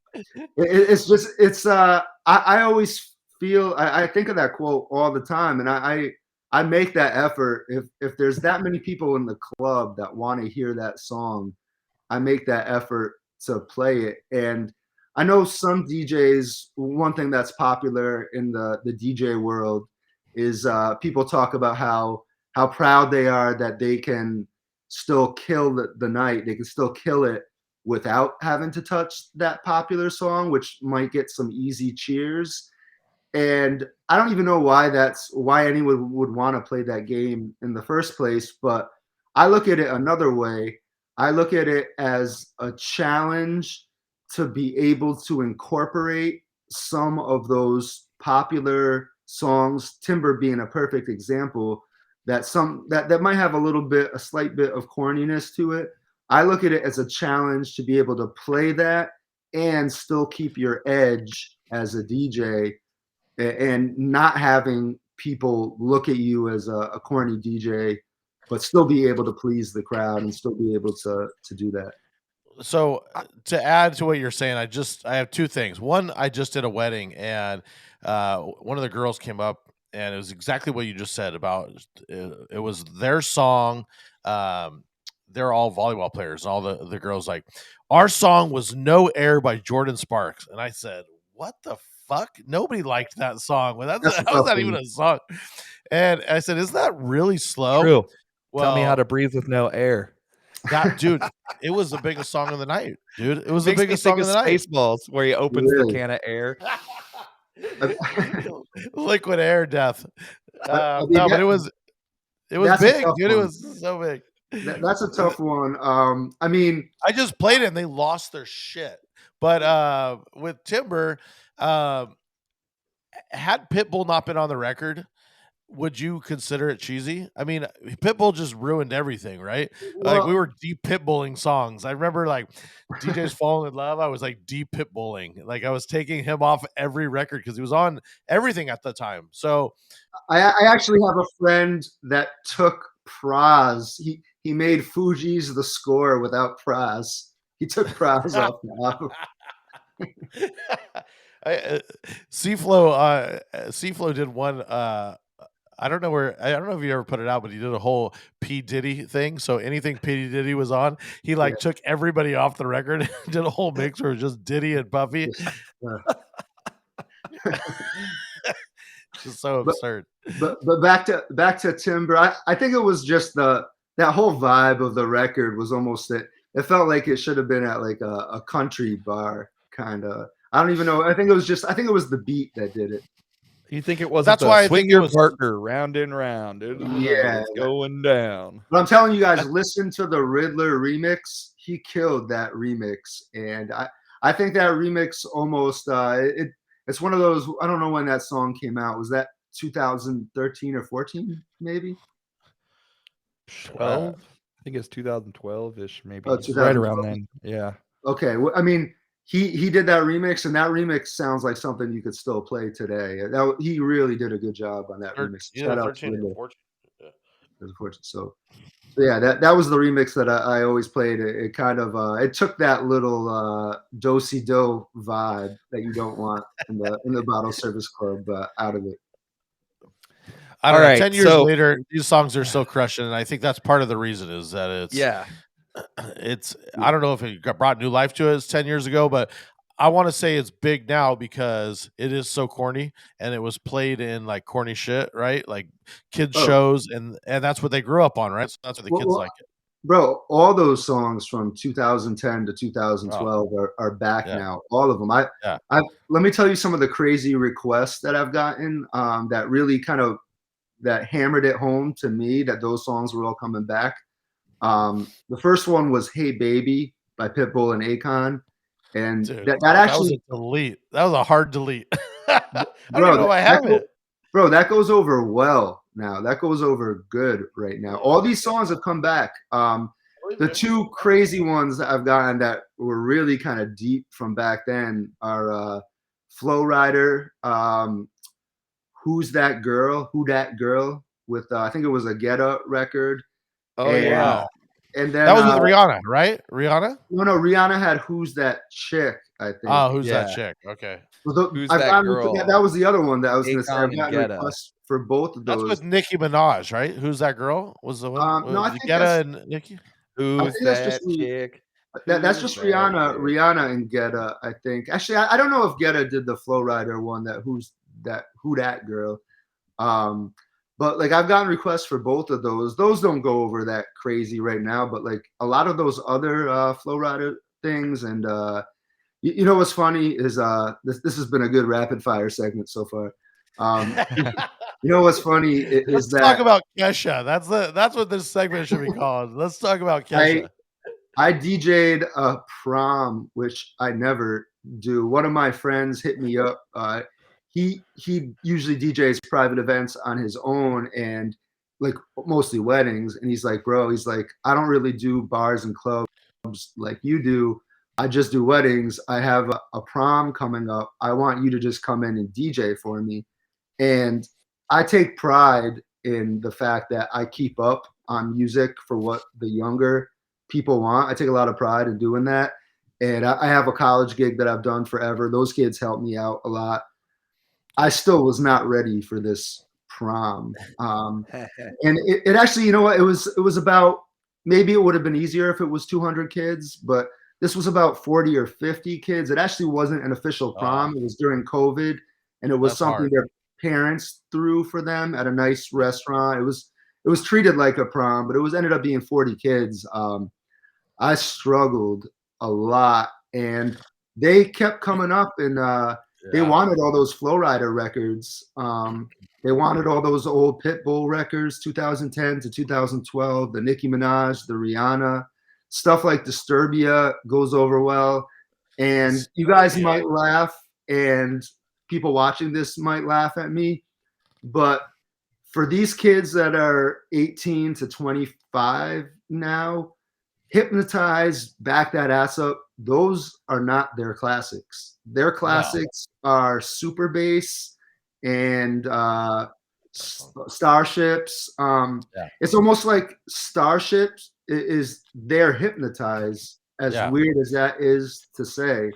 it's just I always feel I think of that quote all the time, and I make that effort if there's that many people in the club that want to hear that song, I make that effort to play it. And I know some DJs, one thing that's popular in the DJ world is people talk about how proud they are that they can still kill the night. They can still kill it without having to touch that popular song, which might get some easy cheers. And I don't even know why anyone would want to play that game in the first place. But I look at it another way. I look at it as a challenge to be able to incorporate some of those popular songs, Timber being a perfect example, that might have a slight bit of corniness to it. I look at it as a challenge to be able to play that and still keep your edge as a DJ, and not having people look at you as a corny DJ, but still be able to please the crowd and still be able to do that. So to add to what you're saying, I have two things. One, I just did a wedding, and one of the girls came up, and it was exactly what you just said about it was their song. They're all volleyball players, and all the girls like, our song was "No Air" by Jordan Sparks, and I said, what the fuck? Nobody liked that song. Well, That's a how is tough that even one. a song? And I said, isn't that really slow? True. Well, Tell me how to breathe with no air. that dude, it was the biggest song of the night, dude. It was the Makes me biggest think song of of the night. Spaceballs, where he opens Really? the can of air. Liquid air death. I mean, No, but it was that's a big, tough dude. It one. was so big. That's a tough one. I mean, I just played it and they lost their shit. But with Timber, had Pitbull not been on the record, would you consider it cheesy? I mean, Pitbull just ruined everything, right? Like we well, were deep pitbulling songs. I remember like DJ's Falling in Love. I was like deep pitbulling. Like I was taking him off every record because he was on everything at the time. So I actually have a friend that took Praz. He made Fuji's The Score without Praz. He took Praz off the album. C-Flow did one. I don't know if you ever put it out, but he did a whole P Diddy thing. So anything P Diddy was on, he like took everybody off the record and did a whole mix where it was just Diddy and Puffy. Just so absurd. But back to Timber. I think it was just that whole vibe of the record was almost it. It felt like it should have been at like a country bar kind of. I don't even know. I think it was the beat that did it. You think it was? That's why I swing think your it was partner round and round. It's going down. But I'm telling you guys, listen to the Riddler remix. He killed that remix, and I think that remix almost it's one of those. I don't know when that song came out. Was that 2013 or 14? Maybe 12. I think it's 2012-ish, maybe. Oh, Right around then. Yeah. Okay. Well, I mean, he did that remix, and that remix sounds like something you could still play today. He really did a good job on that remix. Shout out to 13 or 14. Yeah. So yeah, that was the remix that I always played. It kind of it took that little do-si-do vibe that you don't want in the bottle service club out of it. I don't know. 10 years later, these songs are still crushing, and I think that's part of the reason is that it's I don't know if it brought new life to us 10 years ago, but I want to say it's big now because it is so corny and it was played in like corny shit, right? Like kids shows, and that's what they grew up on, right? So that's what the kids like it. Bro, all those songs from 2010 to 2012 are back now. All of them. Let me tell you some of the crazy requests that I've gotten that really kind of that hammered it home to me that those songs were all coming back. The first one was "Hey Baby" by Pitbull and Akon, and dude, that actually was a delete. That was a hard delete. I don't even know if I have it. Bro, that goes over well now. That goes over good right now. All these songs have come back. The two crazy ones that I've gotten that were really kind of deep from back then are Flow Rider, Who's That Girl? Who That Girl? With I think it was a Getta record. Oh, yeah. And then that was with Rihanna, right? Rihanna? No, Rihanna had Who's That Chick, I think. Oh, Who's That Chick? Okay. Who's That Girl? That was the other one that I was going to say. I've gotten requests for both of those. That's with Nicki Minaj, right? Who's That Girl? Was the one? No, I think Getta and Nicki? Who's That Chick? That's just Rihanna and Getta, I think. Actually, I don't know if Getta did the Flow Rider one, Who That Girl. But like I've gotten requests for both of those. Those don't go over that crazy right now, but like a lot of those other Flow Rider things. And you know what's funny is this has been a good rapid fire segment so far. You know what's funny is Let's talk about Kesha. That's what this segment should be called. Let's talk about Kesha. I DJ'd a prom, which I never do. One of my friends hit me up. He usually DJs private events on his own and like mostly weddings. And he's like, bro, he's like, I don't really do bars and clubs like you do. I just do weddings. I have a prom coming up. I want you to just come in and DJ for me. And I take pride in the fact that I keep up on music for what the younger people want. I take a lot of pride in doing that. And I have a college gig that I've done forever. Those kids helped me out a lot. I still was not ready for this prom. And it actually, you know what, it was about, maybe it would have been easier if it was 200 kids, but this was about 40 or 50 kids. It actually wasn't an official prom. It was during COVID, and it was something their parents threw for them at a nice restaurant. It was treated like a prom, but it ended up being 40 kids. I struggled a lot, and they kept coming up, and they wanted all those Flow Rider records. They wanted all those old Pitbull records, 2010 to 2012, the Nicki Minaj, the Rihanna, stuff like Disturbia goes over well. And you guys might laugh, and people watching this might laugh at me, but for these kids that are 18 to 25 now, Hypnotize, Back That Ass Up, those are not their classics. Their classics are Super Bass and Starships. It's almost like Starships is their Hypnotize, as weird as that is to say.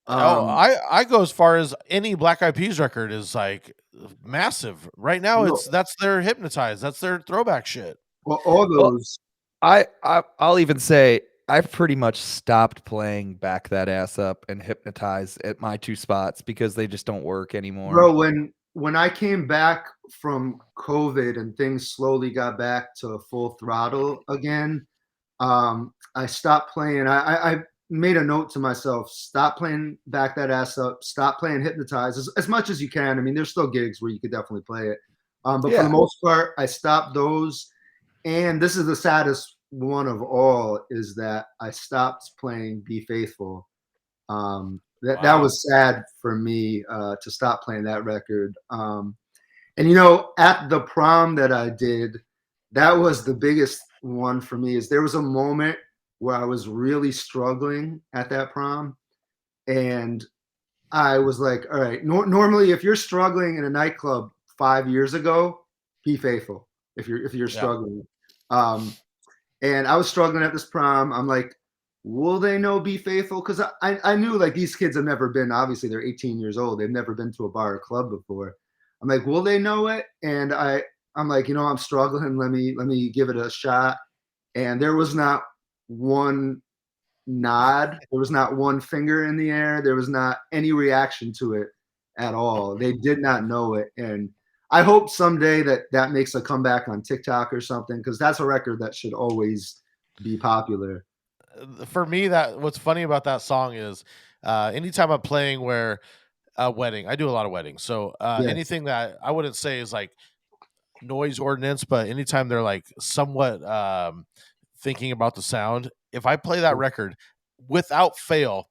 I go as far as any Black Eyed Peas record is like massive. Right now, that's their Hypnotize. That's their throwback shit. Well, all those. I'll even say I've pretty much stopped playing Back That Ass Up and Hypnotize at my two spots because they just don't work anymore. Bro, when I came back from COVID and things slowly got back to full throttle again, I stopped playing. I made a note to myself, stop playing Back That Ass Up, stop playing Hypnotize as much as you can. I mean, there's still gigs where you could definitely play it. But for the most part, I stopped those. And this is the saddest one of all, is that I stopped playing Be Faithful. That was sad for me to stop playing that record. And, you know, at the prom that I did, that was the biggest one for me. Is there was a moment where I was really struggling at that prom. And I was like, all right, normally if you're struggling in a nightclub 5 years ago, Be Faithful if you're struggling. And I was struggling at this prom. I'm like, will they know Be Faithful? Because I knew like these kids have never been, obviously they're 18 years old. They've never been to a bar or club before. I'm like, will they know it? And I'm like, you know, I'm struggling. Let me give it a shot. And there was not one nod. There was not one finger in the air. There was not any reaction to it at all. They did not know it. And I hope someday that makes a comeback on TikTok or something, because that's a record that should always be popular. For me, what's funny about that song is anytime I'm playing where a wedding, I do a lot of weddings. So anything that I wouldn't say is like noise ordinance, but anytime they're like somewhat thinking about the sound, if I play that record without fail,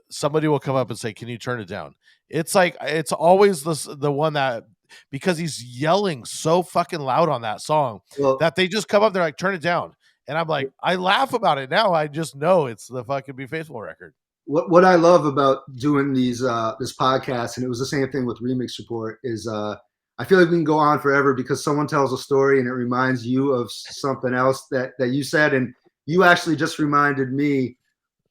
somebody will come up and say, can you turn it down? It's like, it's always the one that, because he's yelling so fucking loud on that song that they just come up, they're like, turn it down. And I'm like, I laugh about it now. I just know it's the fucking Be Faithful record. What I love about doing these this podcast, and it was the same thing with Remix Report, is I feel like we can go on forever because someone tells a story and it reminds you of something else that you said, and you actually just reminded me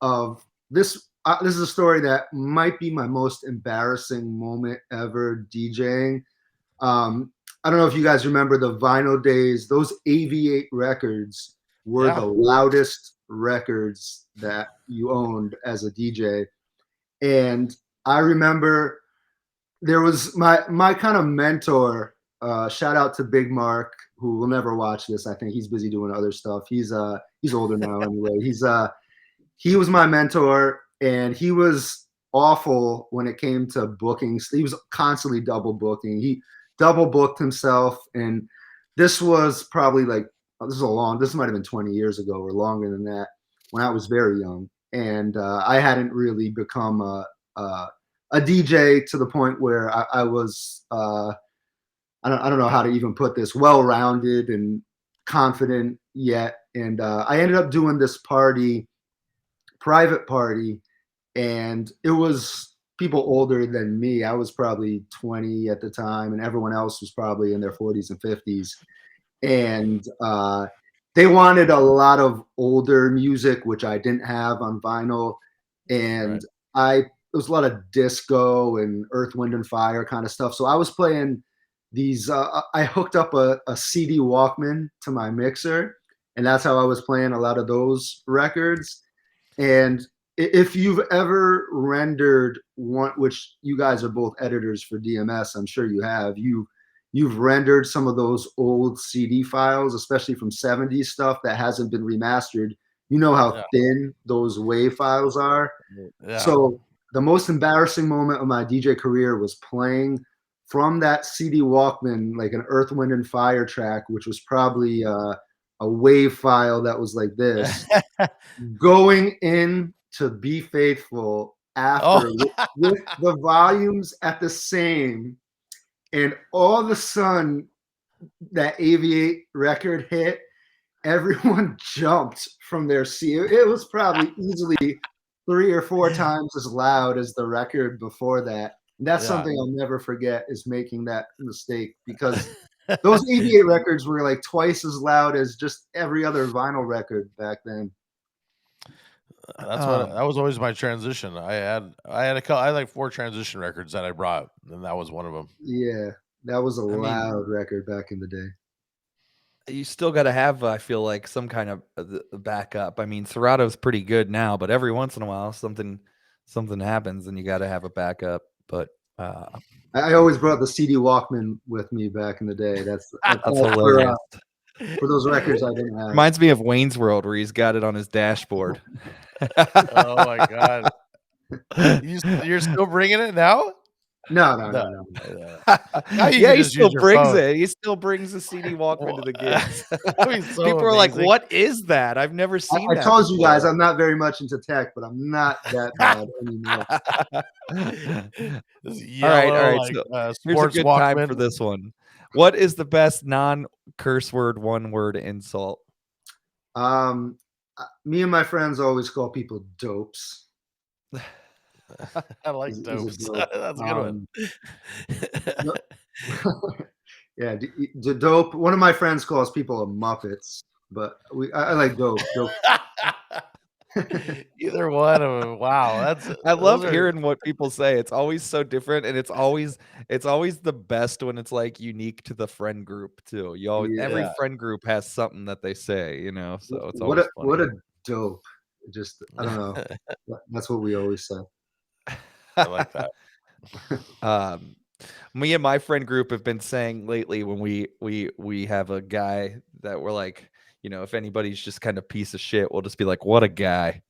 of this. This is a story that might be my most embarrassing moment ever DJing. I don't know if you guys remember the vinyl days. Those AV8 records were the loudest records that you owned as a DJ. And I remember there was my kind of mentor shout out to Big Mark, who will never watch this. I think he's busy doing other stuff. He's older now anyway. He was my mentor, and he was awful when it came to bookings. He was constantly double booking. He double booked himself, and this was probably like this might have been 20 years ago or longer than that, when I was very young, and I hadn't really become a DJ to the point where I was I don't know how to even put this, well-rounded and confident yet. And I ended up doing this private party, and it was people older than me. I was probably 20 at the time, and everyone else was probably in their 40s and 50s. And they wanted a lot of older music, which I didn't have on vinyl. And it was a lot of disco and Earth, Wind, and Fire kind of stuff. So I was playing these. I hooked up a CD Walkman to my mixer, and that's how I was playing a lot of those records. And if you've ever rendered one, which you guys are both editors for DMS, I'm sure you have, you've rendered some of those old CD files, especially from 70s stuff that hasn't been remastered. You know how thin those WAV files are. Yeah. So the most embarrassing moment of my DJ career was playing from that CD Walkman, like an Earth, Wind, and Fire track, which was probably a WAV file that was like this, going in to Be Faithful after with the volumes at the same, and all of a sudden that Aviate record hit, everyone jumped from their seat. It was probably easily 3 or 4 times as loud as the record before that. And that's something I'll never forget, is making that mistake, because those Aviate records were like twice as loud as just every other vinyl record back then. That was always my transition. I had like 4 transition records that I brought, and that was one of them. Yeah, that was a loud record back in the day. You still got to have, I feel like, some kind of backup. I mean, Serato's pretty good now, but every once in a while something happens and you got to have a backup. But I always brought the CD Walkman with me back in the day. That's hilarious. For those records I didn't have. Reminds me of Wayne's World, where he's got it on his dashboard. Oh my god! You're still bringing it now? No. Yeah, he still brings it. He still brings the CD Walkman to the gigs. People are like, "What is that? I've never seen that." I told you guys I'm not very much into tech, but I'm not that bad anymore. All right. Here's a good time for this one. What is the best non-curse word, one-word insult? Me and my friends always call people dopes. I like dopes. That's a good one. Yeah, the dope. One of my friends calls people Muppets, but I like dope. Either one of them. Wow, I love hearing what people say. It's always so different, and it's always the best when it's like unique to the friend group too. Every friend group has something that they say, you know. So it's always funny. What a dope. Just I don't know. That's what we always say. I like that. Me and my friend group have been saying lately, when we have a guy that we're like, you know, if anybody's just kind of piece of shit, we'll just be like, what a guy.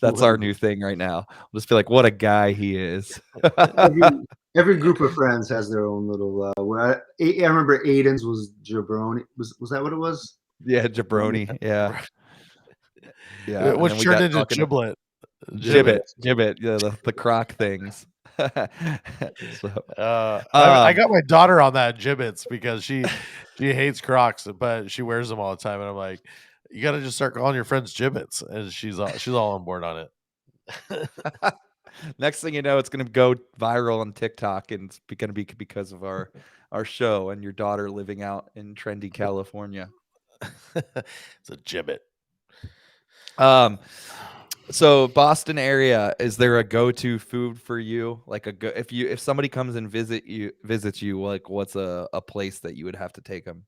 That's our new thing right now. We'll just be like, what a guy he is. Every group of friends has their own little I remember Aiden's was jabroni. Was that what it was? Yeah, jabroni. Yeah. Yeah. Which turned into giblet. Gibbet. Yeah, the croc things. I got my daughter on that gibbets because she hates Crocs, but she wears them all the time, and I'm like, you got to just start calling your friends gibbets, and she's all on board on it. Next thing you know, it's going to go viral on TikTok, and it's going to be because of our show and your daughter living out in trendy California. It's a gibbet. So Boston area, is there a go-to food for you? Like if somebody comes and visits you, like what's a place that you would have to take them?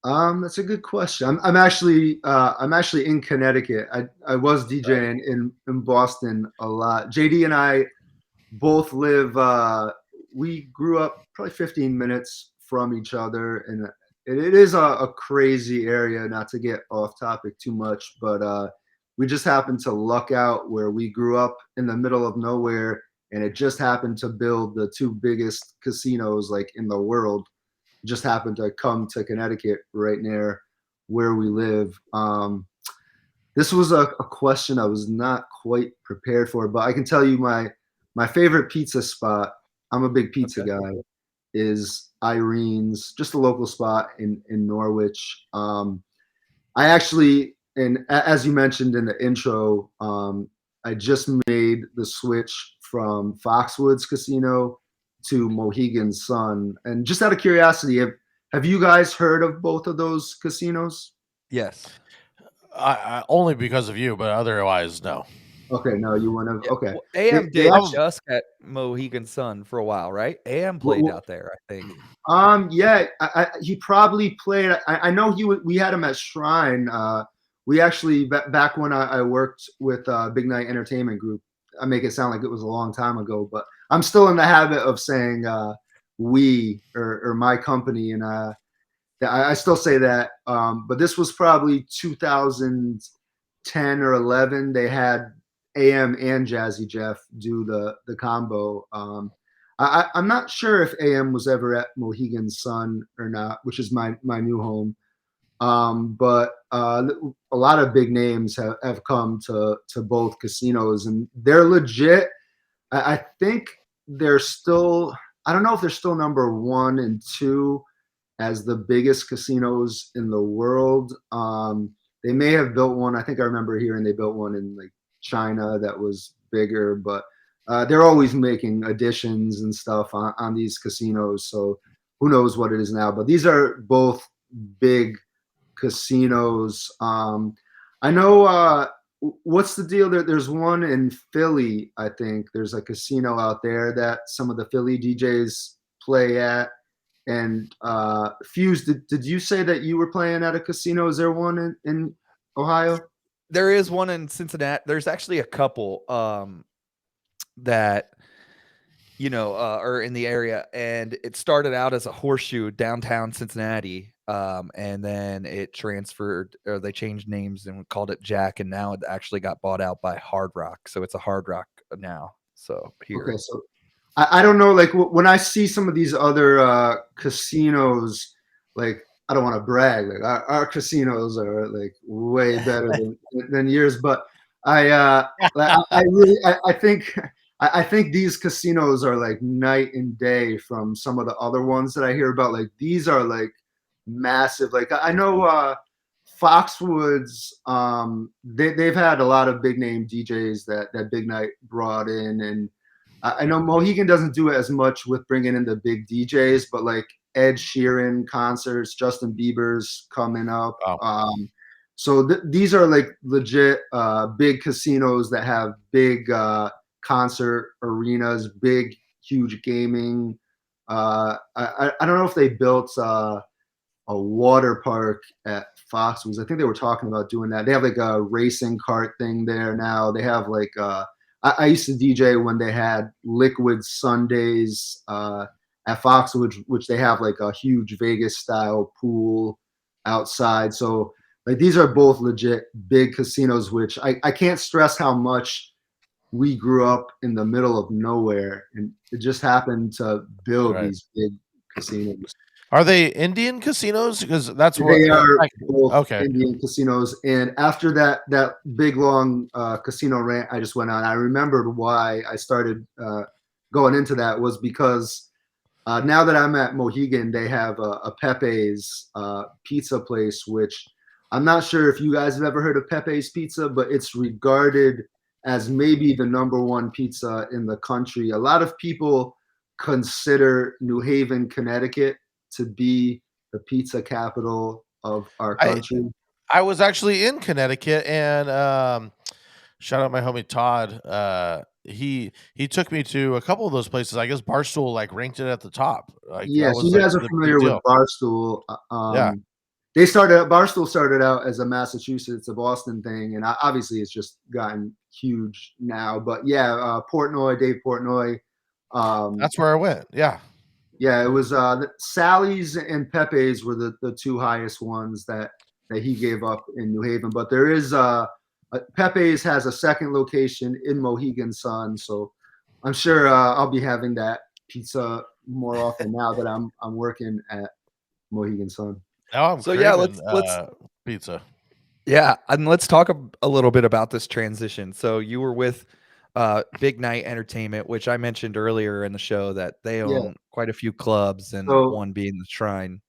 That's a good question. I'm actually in Connecticut. I was DJing in Boston a lot. JD and I both live. We grew up probably 15 minutes from each other, and it is a crazy area. Not to get off topic too much, but we just happened to luck out where we grew up in the middle of nowhere, and it just happened to build the two biggest casinos like in the world. Just happened to come to Connecticut right near where we live. This was a question I was not quite prepared for, but I can tell you my favorite pizza spot. I'm a big pizza guy. Is Irene's, just a local spot in Norwich. I actually, and as you mentioned in the intro, I just made the switch from Foxwoods Casino to Mohegan Sun. And just out of curiosity, have you guys heard of both of those casinos? Yes. I only because of you, but otherwise, no. Okay, no, you want to. Yeah, Okay, well, AM They did actually- just at Mohegan Sun for a while, right? AM played out there, I think. Yeah, he probably played. I know we had him at Shrine. We actually back when I worked with Big Night Entertainment Group. I make it sound like it was a long time ago, but I'm still in the habit of saying we or my company, and I still say that. But this was probably 2010 or 11. They had AM and Jazzy Jeff do the combo. I'm not sure if AM was ever at Mohegan Sun or not, which is my new home. But a lot of big names have come to both casinos, and they're legit. I think they're still. I don't know if they're still number 1 and 2 as the biggest casinos in the world. They may have built one. I think I remember hearing they built one in like China that was bigger, but they're always making additions and stuff on these casinos. So who knows what it is now? But these are both big casinos. I know. What's the deal? There's one in Philly. I think there's a casino out there that some of the Philly DJs play at. And Fuse, did you say that you were playing at a casino? Is there one in Ohio? There is one in Cincinnati. There's actually a couple that are in the area, and it started out as a Horseshoe downtown Cincinnati, and then it transferred, or they changed names and called it Jack, and now it actually got bought out by Hard Rock, so it's a Hard Rock now. So here, okay, so I don't know, like when I see some of these other casinos, like I don't want to brag, like our casinos are like way better than yours, but I think these casinos are like night and day from some of the other ones that I hear about. Like these are like massive. Like I know Foxwoods, they've had a lot of big name DJs that Big Night brought in, and I know Mohegan doesn't do it as much with bringing in the big DJs, but like Ed Sheeran concerts, Justin Bieber's coming up. Wow. So these are like legit big casinos that have big concert arenas, big, huge gaming. I don't know if they built a water park at Foxwoods. I think they were talking about doing that. They have like a racing cart thing there now. They have like I used to DJ when they had Liquid Sundays at Foxwoods, which they have like a huge Vegas style pool outside. So like these are both legit big casinos, which I can't stress how much we grew up in the middle of nowhere, and it just happened to build these big casinos. Are they Indian casinos? Because that's what They are both okay. Indian casinos. And after that big long casino rant I just went on, I remembered why I started going into that was because now that I'm at Mohegan, they have a Pepe's pizza place, which I'm not sure if you guys have ever heard of Pepe's Pizza, but it's regarded as maybe the #1 pizza in the country. A lot of people consider New Haven, Connecticut to be the pizza capital of our country. I was actually in Connecticut, and shout out my homie Todd. He took me to a couple of those places. I guess Barstool like ranked it at the top. Like, yeah, so you guys are familiar with Barstool. Yeah. Barstool started out as a Massachusetts, a Boston thing, and obviously it's just gotten huge now. But yeah, Portnoy, Dave Portnoy. That's where I went. Yeah. Yeah, it was Sally's and Pepe's were the two highest ones that he gave up in New Haven. But there is Pepe's has a second location in Mohegan Sun, so I'm sure I'll be having that pizza more often now that I'm working at Mohegan Sun. Now I'm So yeah, craving let's pizza. yeah, and let's talk a little bit about this transition. So you were with Big Night Entertainment, which I mentioned earlier in the show that they Yeah. own quite a few clubs, and So one being the Shrine.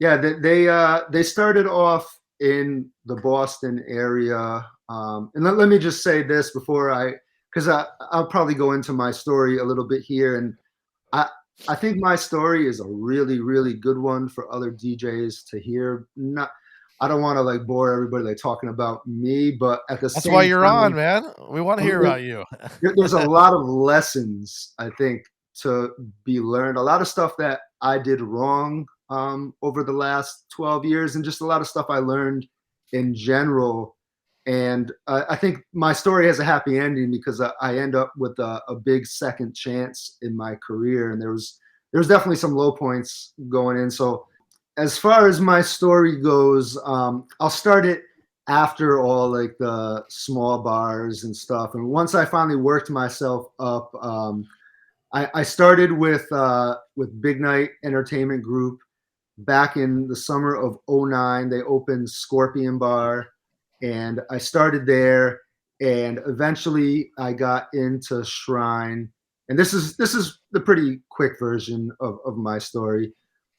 yeah, they started off in the Boston area, and let me just say this before because I'll probably go into my story a little bit here, and I I think my story is a really really good one for other DJs to hear. Not I don't want to like bore everybody like talking about me, but at the That's why same you're on, time, man. We want to hear about you. there's a lot of lessons I think to be learned. A lot of stuff that I did wrong over the last 12 years, and just a lot of stuff I learned in general. And I think my story has a happy ending because I end up with a big second chance in my career, and there was definitely some low points going in. So as far as my story goes, I'll start it after all like the small bars and stuff. And once I finally worked myself up, I started with Big Night Entertainment Group back in the summer of '09. They opened Scorpion Bar, and I started there. And eventually, I got into Shrine. And this is the pretty quick version of my story.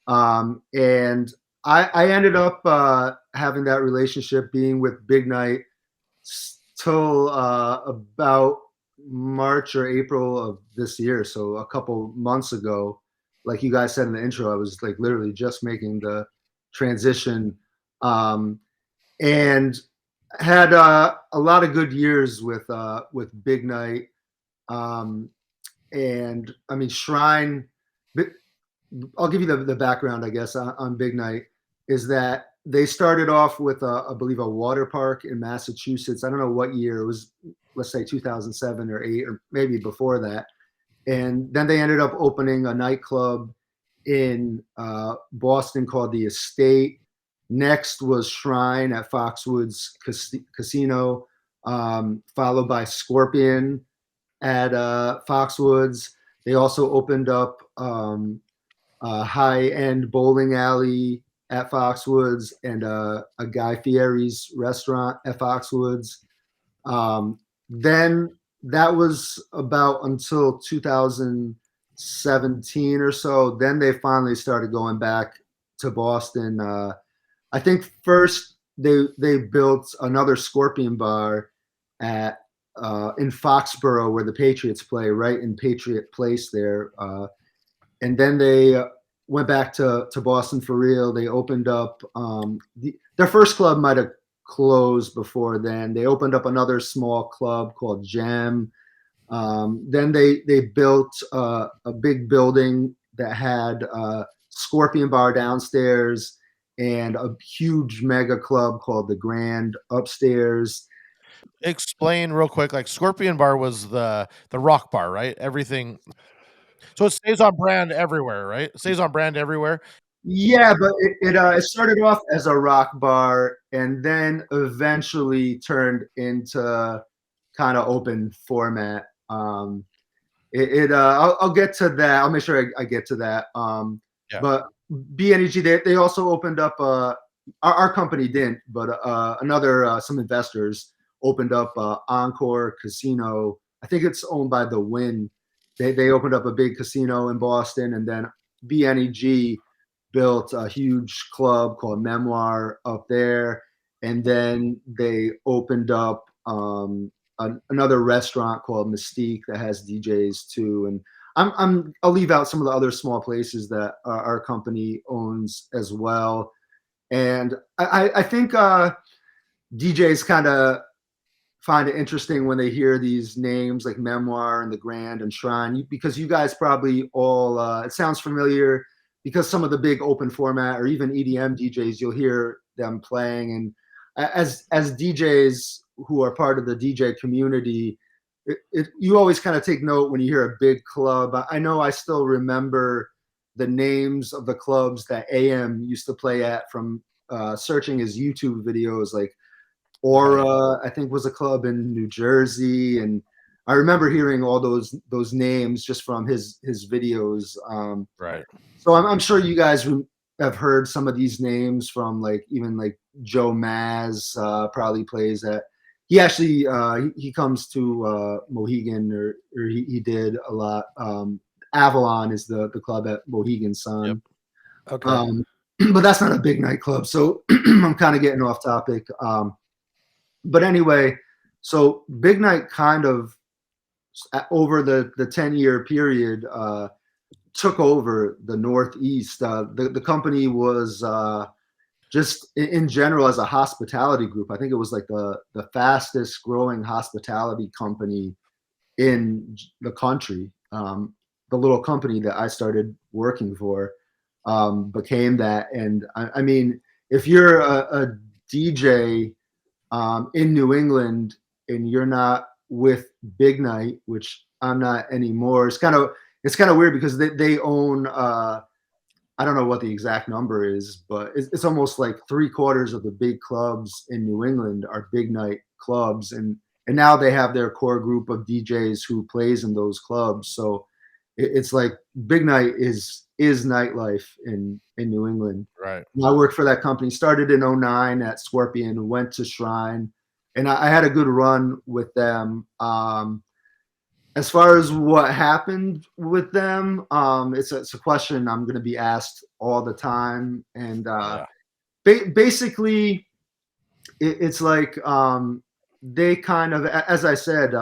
And I ended up having that relationship being with Big Night till about March or April of this year. So a couple months ago, like you guys said in the intro, I was like literally just making the transition, and had a lot of good years with Big Night. And I mean Shrine. I'll give you the background, I guess, on Big Night. Is that they started off with, I believe, a water park in Massachusetts. I don't know what year it was. Let's say 2007 or 8, or maybe before that. And then they ended up opening a nightclub in Boston called the Estate. Next was Shrine at Foxwoods Casino, followed by Scorpion at Foxwoods. They also opened up a high-end bowling alley at Foxwoods and a Guy Fieri's restaurant at Foxwoods. Then that was about until 2017 or so. Then they finally started going back to Boston. I think first they built another Scorpion bar at in Foxborough where the Patriots play, right in Patriot Place there. And then they went back to Boston for real. They opened up their first club might have closed before then. They opened up another small club called Jam. Then they built a big building that had Scorpion Bar downstairs and a huge mega club called the Grand upstairs. Explain real quick. Like Scorpion Bar was the rock bar, right? Everything. So it stays on brand everywhere, right? It stays on brand everywhere. Yeah, but it started off as a rock bar and then eventually turned into kind of open format. I'll get to that. I'll make sure I get to that. Yeah. But BNEG they also opened up our company didn't, but another some investors opened up Encore Casino. I think it's owned by the Wynn. They opened up a big casino in Boston, and then BNEG built a huge club called Memoir up there, and then they opened up another restaurant called Mystique that has DJs too. And I'll leave out some of the other small places that our company owns as well. And I think DJs kind of find it interesting when they hear these names like Memoir and the Grand and Shrine, because you guys probably all it sounds familiar because some of the big open format or even EDM DJs, you'll hear them playing. And as DJs who are part of the DJ community, you always kind of take note when you hear a big club. I know I still remember the names of the clubs that AM used to play at from searching his YouTube videos, like Aura, I think was a club in New Jersey, and I remember hearing all those names just from his videos. Right. So I'm sure you guys have heard some of these names from like even like Joe Maz probably plays at. He actually he comes to Mohegan, or he did a lot. Avalon is the club at Mohegan Sun. Yep. Okay. But that's not a big nightclub, so I'm kind of getting off topic. But anyway, so Big Night kind of over the 10-year period took over the Northeast. The company was just in general as a hospitality group. I think it was like the fastest growing hospitality company in the country. The little company that I started working for became that. And I mean, if you're a DJ in New England and you're not with Big Night, which I'm not anymore, it's kind of weird because they own I don't know what the exact number is, but it's almost like 3/4 of the big clubs in New England are Big Night clubs, and now they have their core group of DJs who plays in those clubs. So it's like Big Night is nightlife in New England. Right. And I worked for that company. Started in 2009 at Scorpion, went to Shrine, and I had a good run with them. As far as what happened with them, it's a question I'm going to be asked all the time, and basically, it's like they kind of, as I said,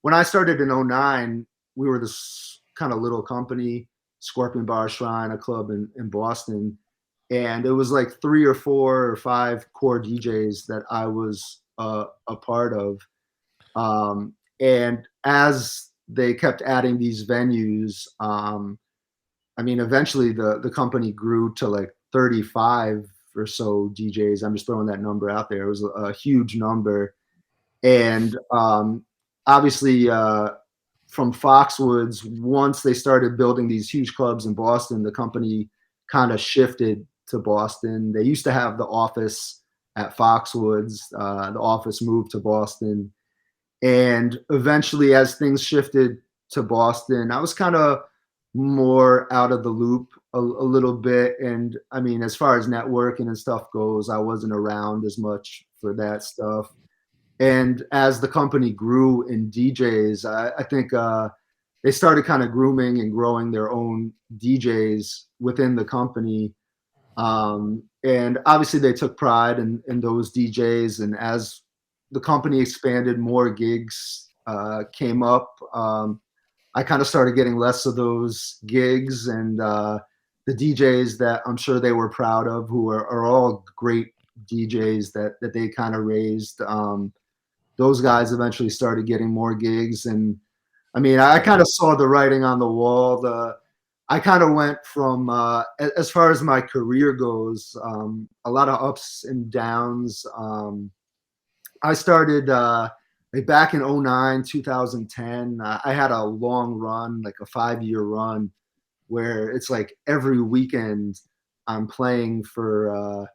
when I started in 2009, we were this kind of little company, Scorpion Bar Shrine, a club in Boston, and it was like 3 or 4 or 5 core DJs that I was a part of. And as they kept adding these venues, I mean, eventually the company grew to like 35 or so DJs. I'm just throwing that number out there. It was a huge number. And obviously, from Foxwoods, once they started building these huge clubs in Boston, the company kind of shifted to Boston. They used to have the office at Foxwoods. The office moved to Boston. And eventually, as things shifted to Boston, I was kind of more out of the loop a little bit. And I mean, as far as networking and stuff goes, I wasn't around as much for that stuff. And as the company grew in DJs, I think they started kind of grooming and growing their own DJs within the company. And obviously, they took pride in those DJs. And as the company expanded, more gigs came up. I kind of started getting less of those gigs, and the DJs that I'm sure they were proud of, who are all great DJs that they kind of raised. Those guys eventually started getting more gigs, and I mean, I kind of saw the writing on the wall. I kind of went from, as far as my career goes, a lot of ups and downs. I started like back in 2009, 2010. I had a long run, like a 5-year run, where it's like every weekend I'm playing for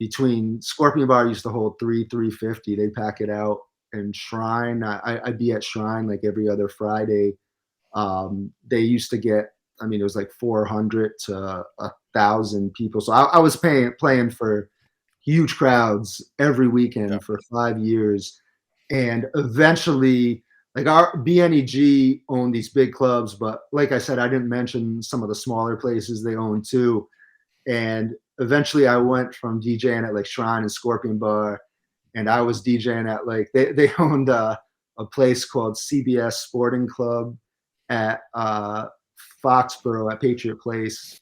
between Scorpion Bar used to hold 350. They pack it out, and Shrine, I'd be at Shrine like every other Friday. They used to get, I mean, it was like 400 to 1,000 people. So I was playing for huge crowds every weekend for 5 years. And eventually, like our BNEG owned these big clubs, but like I said, I didn't mention some of the smaller places they own too. And eventually I went from DJing at like Shrine and Scorpion Bar, and I was DJing at like, they owned a place called CBS Sporting Club at Foxborough at Patriot Place.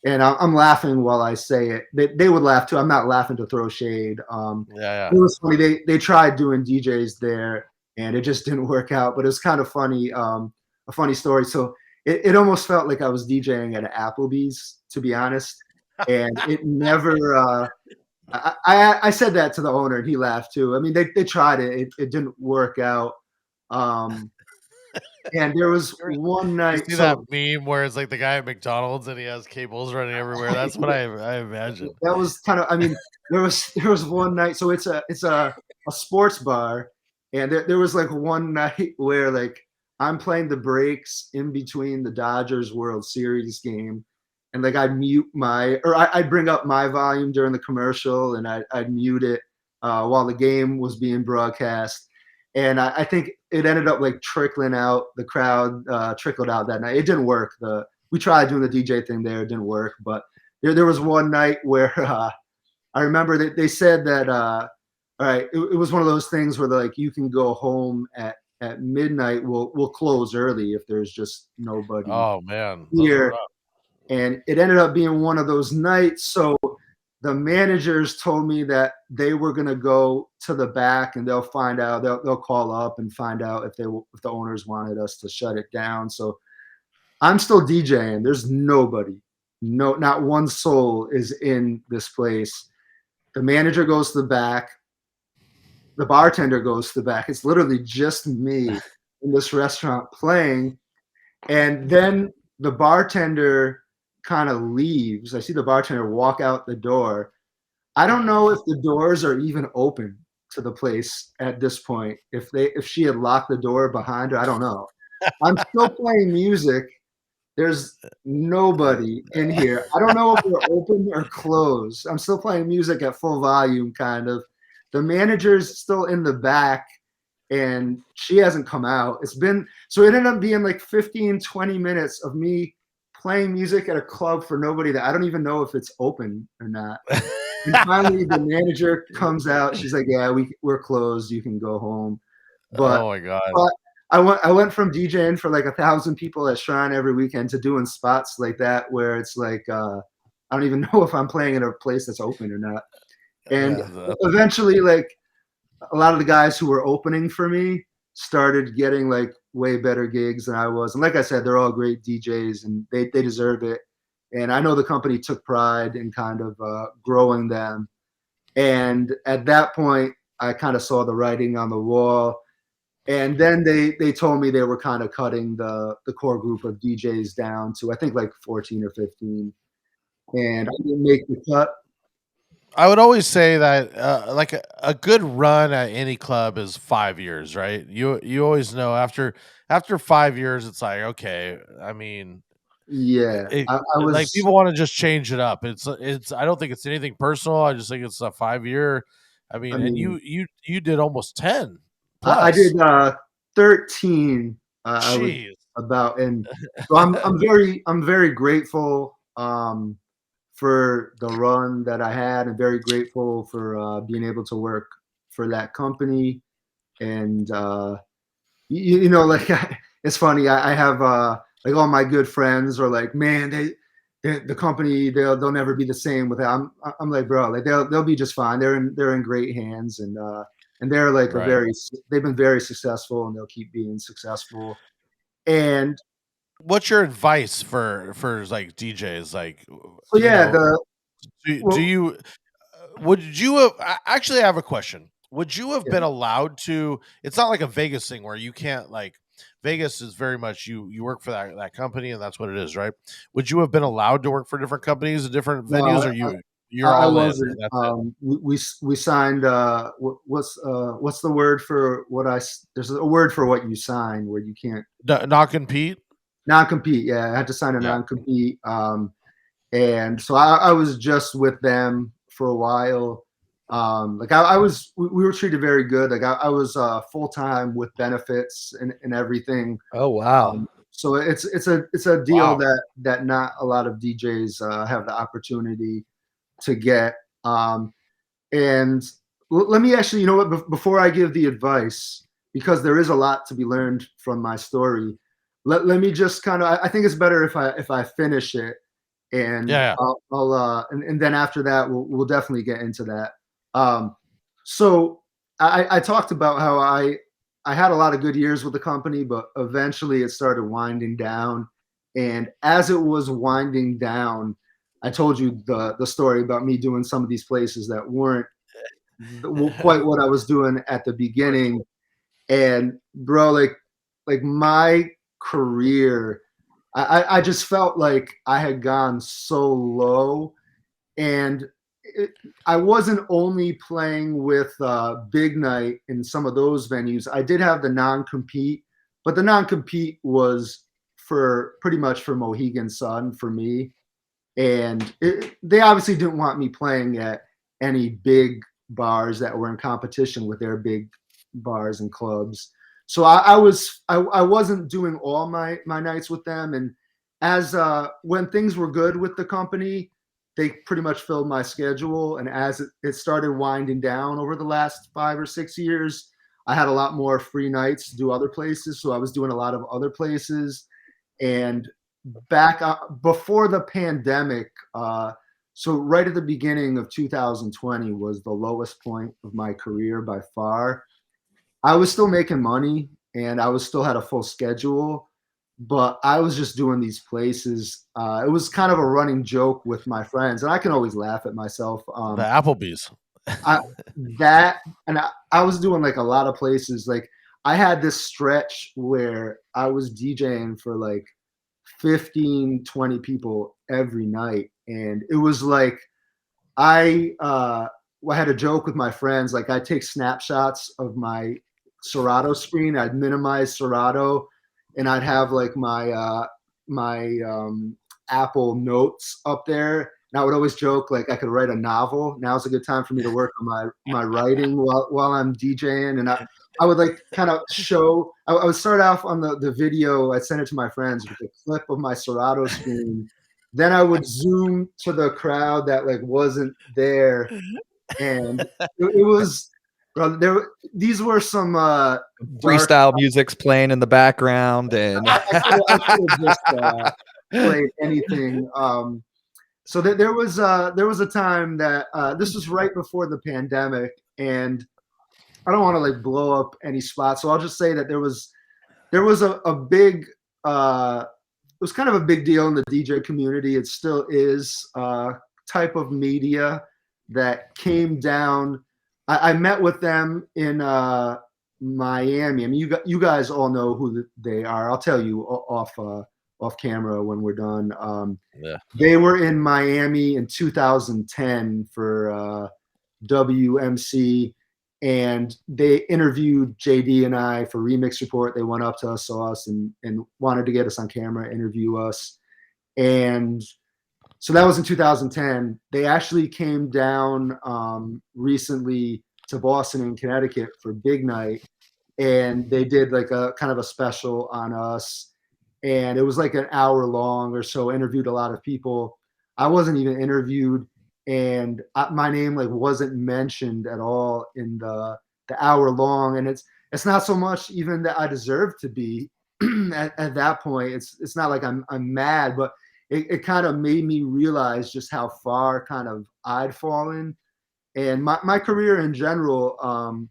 And I'm laughing while I say it. They would laugh too. I'm not laughing to throw shade. It was funny. They tried doing DJs there, and it just didn't work out. But it was kind of funny, a funny story. So it almost felt like I was DJing at Applebee's, to be honest. And it never. I said that to the owner, and he laughed too. I mean, they tried it. It didn't work out. And there was one You night. see that meme where it's like the guy at McDonald's and he has cables running everywhere? That's what I imagine. That was kind of. I mean, there was one night. So it's a sports bar, and there was like one night where like I'm playing the breaks in between the Dodgers World Series game, and like I'd bring up my volume during the commercial, and I'd mute it while the game was being broadcast. And I think it ended up like trickling out. The crowd trickled out that night. It didn't work. We tried doing the DJ thing there. It didn't work. But there was one night where I remember that they said that all right, it was one of those things where they're like, you can go home at midnight. We'll close early if there's just nobody Oh man, those are here. rough. And it ended up being one of those nights. So the managers told me that they were going to go to the back and they'll find out. They'll call up and find out if the owners wanted us to shut it down. So I'm still DJing. There's nobody. No, not one soul is in this place. The manager goes to the back. The bartender goes to the back. It's literally just me in this restaurant playing. And then the bartender kind of leaves. I see the bartender walk out the door. I don't know if the doors are even open to the place at this point. If she had locked the door behind her, I don't know. I'm still playing music. There's nobody in here. I don't know if we're open or closed. I'm still playing music at full volume, kind of. The manager's still in the back, and she hasn't come out. So it ended up being like 15, 20 minutes of me playing music at a club for nobody that I don't even know if it's open or not. And finally, the manager comes out. She's like, "Yeah, we're closed. You can go home." But, Oh my god. but I went from DJing for like 1,000 people at Shrine every weekend to doing spots like that where it's like I don't even know if I'm playing in a place that's open or not. And eventually, like a lot of the guys who were opening for me started getting like way better gigs than I was. And like I said, they're all great DJs and they deserve it. And I know the company took pride in kind of growing them. And at that point, I kind of saw the writing on the wall. And then they told me they were kind of cutting the core group of DJs down to, I think, like 14 or 15. And I didn't make the cut. I would always say that like a good run at any club is 5 years, right? You always know after 5 years, it's like, okay. I mean, Yeah, I like was. people want to just change it up. It's I don't think it's anything personal. I just think it's a 5 year. I mean, and you did almost 10 plus. I did 13. I was Jeez. about, and so I'm very grateful for the run that I had, and very grateful for being able to work for that company. And you know, like it's funny. I have like all my good friends are like, man, the company they'll never be the same without. I'm like, bro, like they'll be just fine. They're in great hands, and they're like Right. they've been very successful, and they'll keep being successful. And What's your advice for like DJs? Like, so you yeah, know, do well, you would you have actually I have a question. Would you have yeah. been allowed to? It's not like a Vegas thing where you can't like Vegas is very much you work for that company and that's what it is, right? Would you have been allowed to work for different companies and different No, venues, or you're I all in wasn't. and that's it? We signed. What's the word for what there's a word for what you sign where you can't Not compete. non-compete. Yeah, I had to sign a Yeah. non-compete. And so I was just with them for a while. Like we were treated very good. Like I was full time with benefits and everything. Oh wow. So it's a deal Wow. that not a lot of DJs have the opportunity to get. And let me actually, you know what, before I give the advice, because there is a lot to be learned from my story. Let me just kind of. I think it's better if I finish it, and Yeah. I'll and then after that we'll definitely get into that. So I talked about how I had a lot of good years with the company, but eventually it started winding down. And as it was winding down, I told you the story about me doing some of these places that weren't quite what I was doing at the beginning. And bro, like like my career, I just felt like I had gone so low, and I wasn't only playing with Big Night in some of those venues. I did have the non-compete, but the non-compete was for pretty much for Mohegan Sun for me. And they obviously didn't want me playing at any big bars that were in competition with their big bars and clubs. So I wasn't doing all my nights with them. And as when things were good with the company, they pretty much filled my schedule. And as it started winding down over the last 5 or 6 years, I had a lot more free nights to do other places. So I was doing a lot of other places. And back before the pandemic, so right at the beginning of 2020 was the lowest point of my career by far. I was still making money and I was still had a full schedule, but I was just doing these places. It was kind of a running joke with my friends, and I can always laugh at myself. The Applebee's. I was doing like a lot of places. Like I had this stretch where I was DJing for like 15, 20 people every night. And it was like, I had a joke with my friends. Like I'd take snapshots of my Serato screen. I'd minimize Serato and I'd have like my Apple Notes up there. And I would always joke like I could write a novel. Now's a good time for me to work on my writing while I'm DJing. And I would like kind of show, I would start off on the video. I'd send it to my friends with a clip of my Serato screen. Then I would zoom to the crowd that like wasn't there. And it was, these were some freestyle music's playing in the background, and I could have just played anything. So there was a time that this was right before the pandemic, and I don't want to like blow up any spots, so I'll just say that there was a big it was kind of a big deal in the DJ community. It still is type of media that came down. I met with them in Miami. I mean, you guys all know who they are. I'll tell you off camera when we're done. Yeah. They were in Miami in 2010 for WMC, and they interviewed JD and I for Remix Report. They went up to us, saw us, and wanted to get us on camera, interview us. And so that was in 2010. They actually came down recently to Boston and Connecticut for Big Night, and they did like a kind of a special on us. And it was like an hour long or so, interviewed a lot of people. I wasn't even interviewed, and my name like wasn't mentioned at all in the hour long. And it's not so much even that I deserve to be at that point. It's not like I'm mad, but it kind of made me realize just how far kind of I'd fallen. And my career in general,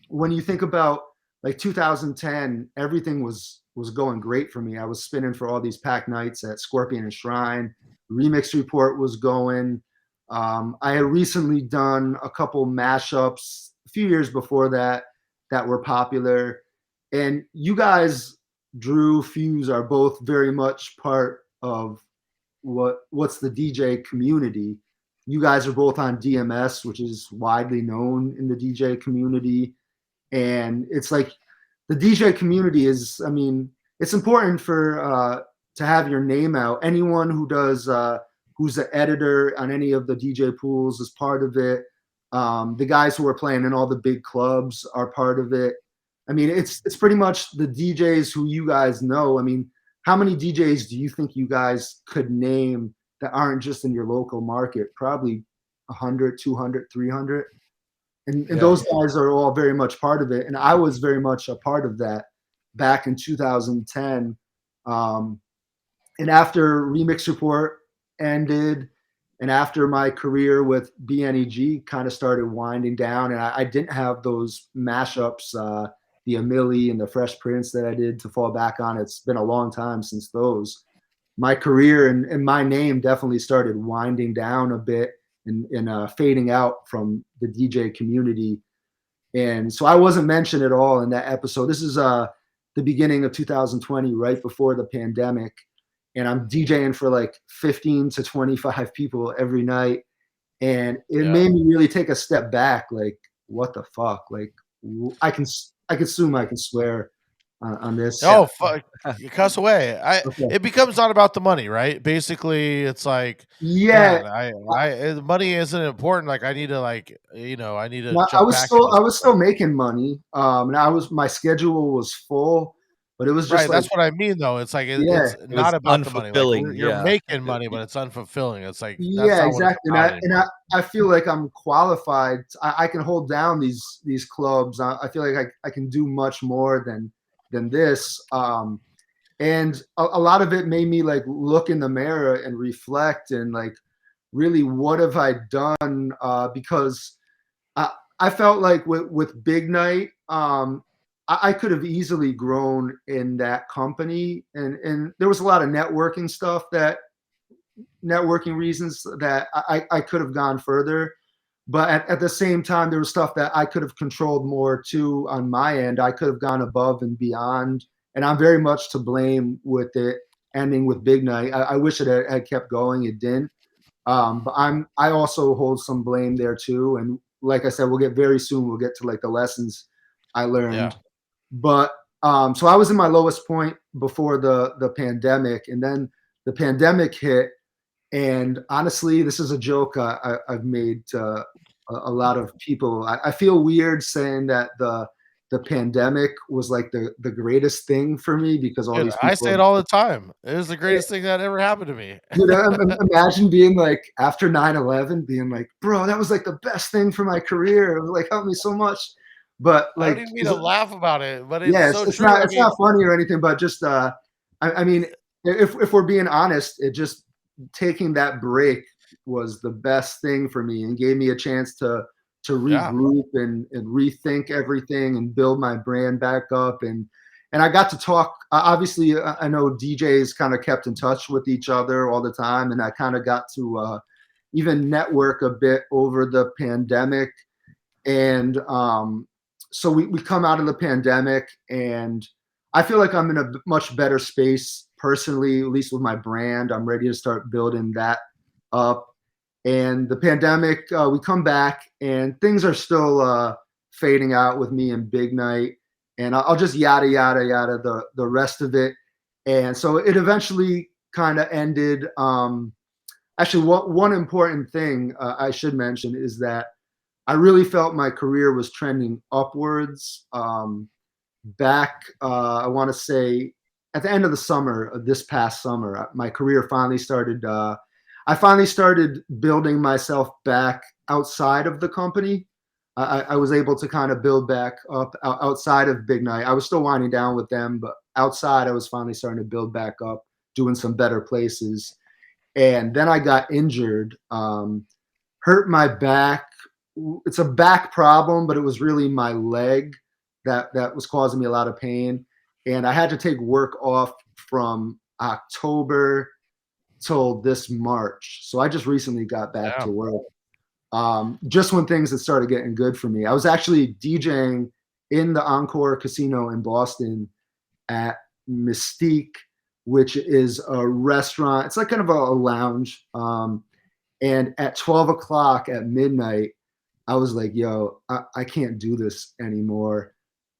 when you think about like 2010, everything was going great for me. I was spinning for all these packed nights at Scorpion and Shrine. Remix Report was going. I had recently done a couple mashups a few years before that were popular. And you guys, Drew, Fuse, are both very much part of what's the DJ community. You guys are both on DMS, which is widely known in the DJ community. And it's like the DJ community is, I mean, it's important for to have your name out. Anyone who does who's the editor on any of the DJ pools is part of it. The guys who are playing in all the big clubs are part of it. I mean, it's pretty much the DJs who you guys know. I mean, how many DJs do you think you guys could name that aren't just in your local market? Probably 100, 200, 300. And those guys are all very much part of it. And I was very much a part of that back in 2010. And after Remix Report ended, and after my career with BNEG kind of started winding down, and I didn't have those mashups, the Amili and the Fresh Prince that I did to fall back on. It's been a long time since those. My career and my name definitely started winding down a bit and fading out from the DJ community. And so I wasn't mentioned at all in that episode. This is the beginning of 2020, right before the pandemic, and I'm DJing for like 15 to 25 people every night, and it made me really take a step back. Like, what the fuck? Like, I can assume I can swear on this. Oh fuck! You cuss away. Okay. It becomes not about the money, right? Basically, it's like, Yeah. man, money isn't important. Like, I need to, like, I need to No, jump back. I was still making money. And my schedule was full, but it was just Right. like, That's what I mean, though. It's like yeah, it's It was not about the money. Like, unfulfilling. you're Yeah. making money, but it's unfulfilling. It's like that's yeah, not what it's exactly. about And I feel like I'm qualified. I can hold down these clubs. I feel like I can do much more than this. And a lot of it made me like look in the mirror and reflect and like, really, what have I done? Because I felt like with Big Night, I could have easily grown in that company, and there was a lot of networking reasons that I could have gone further. But at the same time, there was stuff that I could have controlled more too on my end. I could have gone above and beyond, and I'm very much to blame with it ending with Big Night. I wish it had kept going. It didn't. But I also hold some blame there too. And like I said, we'll get to like the lessons I learned. Yeah. But so I was in my lowest point before the pandemic, and then the pandemic hit. And honestly, this is a joke I've made to a lot of people. I feel weird saying that the pandemic was like the greatest thing for me, because all Dude, these people, I say it all the time. It was the greatest thing that ever happened to me. imagine being like, after 9/11, being like, bro, that was like the best thing for my career. It was like, helped me so much. But I like, don't even mean to laugh about it, but it's yeah, so it's true. not I mean, not funny or anything, but just I mean, if we're being honest, it just, taking that break was the best thing for me and gave me a chance to Yeah. regroup and rethink everything and build my brand back up. And I got to talk. Obviously, I know DJs kind of kept in touch with each other all the time, and I kind of got to even network a bit over the pandemic. And so we come out of the pandemic, and I feel like I'm in a much better space personally, at least with my brand. I'm ready to start building that up. And the pandemic, we come back, and things are still fading out with me and Big Night. And I'll just yada the rest of it. And so it eventually kind of ended. Actually, one important thing I should mention is that I really felt my career was trending upwards. Back, I want to say, at the end of the summer, this past summer, my career finally started. I finally started building myself back outside of the company. I was able to kind of build back up outside of Big Night. I was still winding down with them, but outside, I was finally starting to build back up, doing some better places. And then I got injured, hurt my back. It's a back problem, but it was really my leg that was causing me a lot of pain. And I had to take work off from October till this March. So I just recently got back to work. Just when things had started getting good for me. I was actually DJing in the Encore Casino in Boston at Mystique, which is a restaurant. It's like kind of a lounge. And at 12 o'clock at midnight, I was like, yo, I can't do this anymore.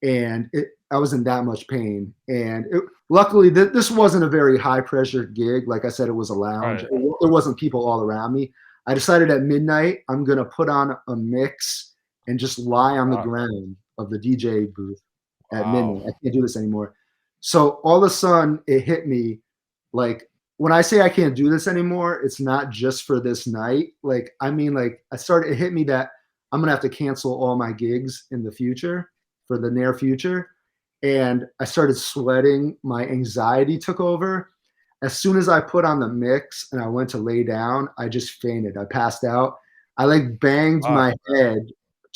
And I was in that much pain. And luckily, this wasn't a very high pressure gig. Like I said, it was a lounge. Right. There wasn't people all around me. I decided at midnight, I'm going to put on a mix and just lie on the ground of the DJ booth at midnight. I can't do this anymore. So all of a sudden, it hit me, like, when I say I can't do this anymore, it's not just for this night. Like, I mean, like, it hit me that I'm going to have to cancel all my gigs in the future, for the near future. And I started sweating. My anxiety took over. As soon as I put on the mix and I went to lay down, I just fainted. I passed out. I like banged my head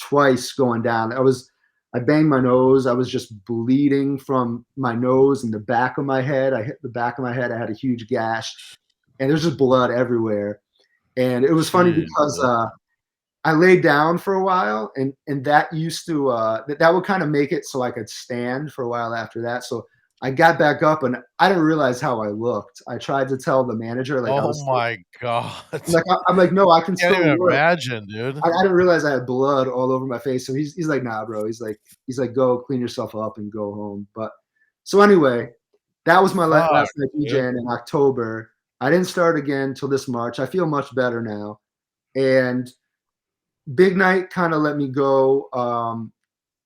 twice going down. I banged my nose. I was just bleeding from my nose and the back of my head. I hit the back of my head. I had a huge gash, and there's just blood everywhere. And it was funny because I laid down for a while, and that used to that would kind of make it so I could stand for a while after that. So I got back up, and I didn't realize how I looked. I tried to tell the manager like I Oh was my god! I'm like, no, I can Can't still even work. imagine, dude. I didn't realize I had blood all over my face. So he's like, nah, bro. He's like, go clean yourself up and go home. But so anyway, that was my Fuck, last night dude. DJing in October. I didn't start again till this March. I feel much better now. And Big Night kind of let me go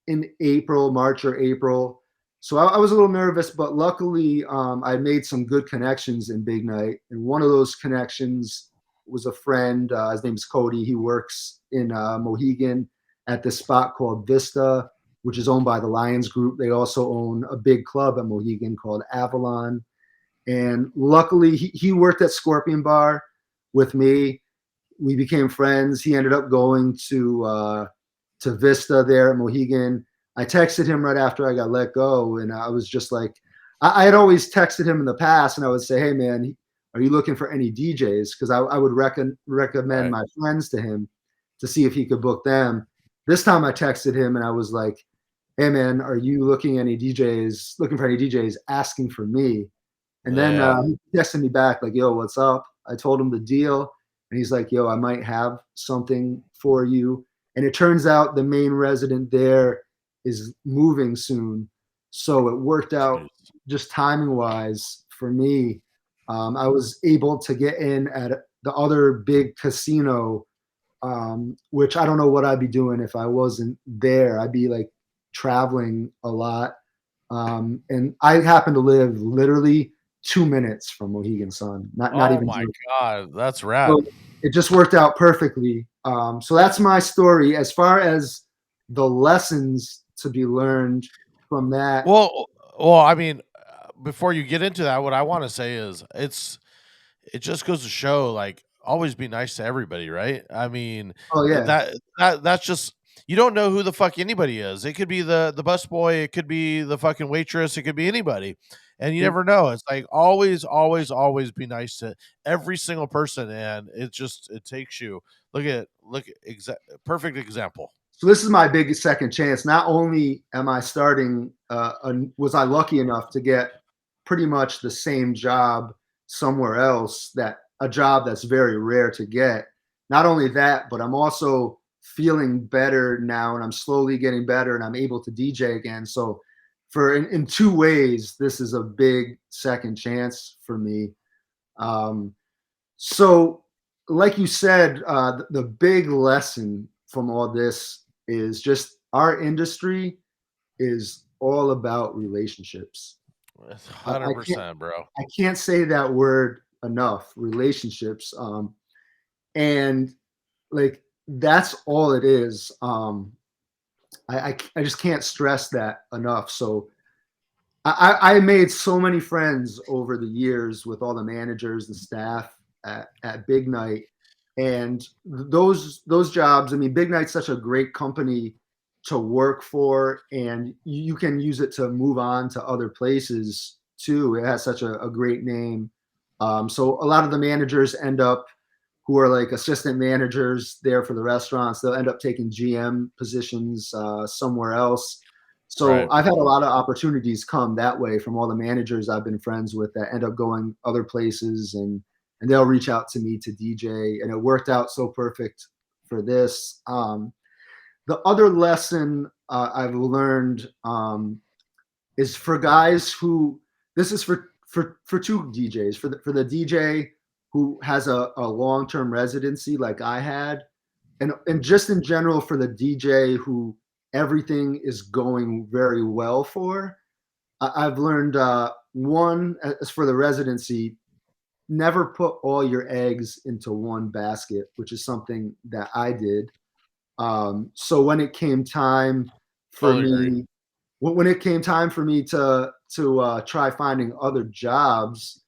in March or April. So I was a little nervous, but luckily I made some good connections in Big Night. And one of those connections was a friend. His name's Cody. He works in Mohegan at this spot called Vista, which is owned by the Lions Group. They also own a big club at Mohegan called Avalon. And luckily, he worked at Scorpion Bar with me. We became friends. He ended up going to Vista there at Mohegan. I texted him right after I got let go, and I was just like, I had always texted him in the past, and I would say, "Hey, man, are you looking for any DJs?" Because I would recommend my friends to him to see if he could book them. This time, I texted him, and I was like, "Hey, man, are you looking for any DJs asking for me?" And then he texted me back like, "Yo, what's up?" I told him the deal, and he's like, "Yo, I might have something for you." And it turns out the main resident there is moving soon, so it worked out just timing wise for me. I was able to get in at the other big casino, which I don't know what I'd be doing if I wasn't there. I'd be like traveling a lot, and I happen to live literally 2 minutes from Mohegan Sun. Not Oh even. my god, that's rad. So it just worked out perfectly. So that's my story. As far as the lessons to be learned from that. Well, I mean, before you get into that, what I want to say is it just goes to show, like, always be nice to everybody, right? I mean, Oh yeah. that's just, you don't know who the fuck anybody is. It could be the busboy, it could be the fucking waitress, it could be anybody, and you never know. It's like always be nice to every single person, and it takes you. Perfect example. So this is my big second chance. Not only am I starting, was I lucky enough to get pretty much the same job somewhere else, that a job that's very rare to get. Not only that, but I'm also feeling better now, and I'm slowly getting better, and I'm able to DJ again. So in two ways, this is a big second chance for me. So like you said, the big lesson from all this is just our industry is all about relationships. 100%, bro. I can't say that word enough, relationships. And like, that's all it is. I just can't stress that enough. So I made so many friends over the years with all the managers, the staff at Big Night, and those jobs. I mean, Big Night's such a great company to work for, and you can use it to move on to other places too. It has such a great name. So a lot of the managers end up, who are like assistant managers there for the restaurants, they'll end up taking GM positions somewhere else. So Right. I've had a lot of opportunities come that way from all the managers I've been friends with that end up going other places, and they'll reach out to me to DJ, and it worked out so perfect for this. The other lesson I've learned is for guys who, this is for two DJs, for the DJ who has a long-term residency like I had, and just in general for the DJ who everything is going very well for. I've learned one, as for the residency, never put all your eggs into one basket, which is something that I did. So when it came time for me, when it came time for me to try finding other jobs,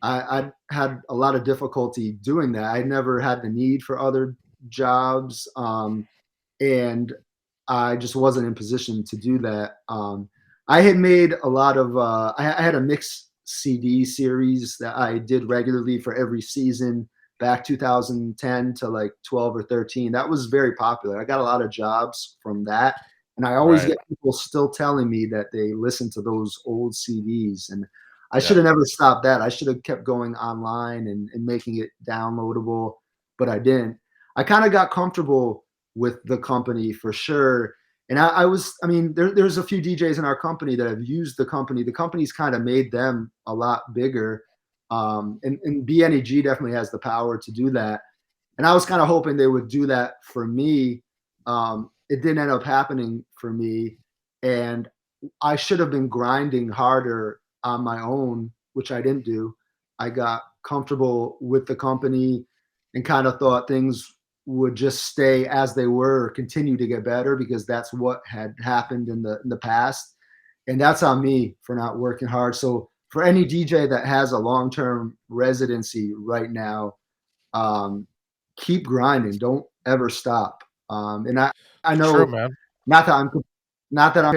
I had a lot of difficulty doing that. I never had the need for other jobs, and I just wasn't in position to do that. I had made a lot of, I had a mix CD series that I did regularly for every season back 2010 to like 12 or 13. That was very popular. I got a lot of jobs from that. And I always Right. get people still telling me that they listen to those old CDs. And I Yeah. should have never stopped that. I should have kept going online and making it downloadable, but I didn't. I kind of got comfortable with the company for sure. And I mean, there's a few DJs in our company that have used the company. The company's kind of made them a lot bigger. And BNEG definitely has the power to do that. And I was kind of hoping they would do that for me. It didn't end up happening for me. And I should have been grinding harder on my own, which I didn't do. I got comfortable with the company and kind of thought things would just stay as they were or continue to get better because that's what had happened in the past. And that's on me for not working hard. So for any DJ that has a long-term residency right now, keep grinding. Don't ever stop. And I True, know man. not that I'm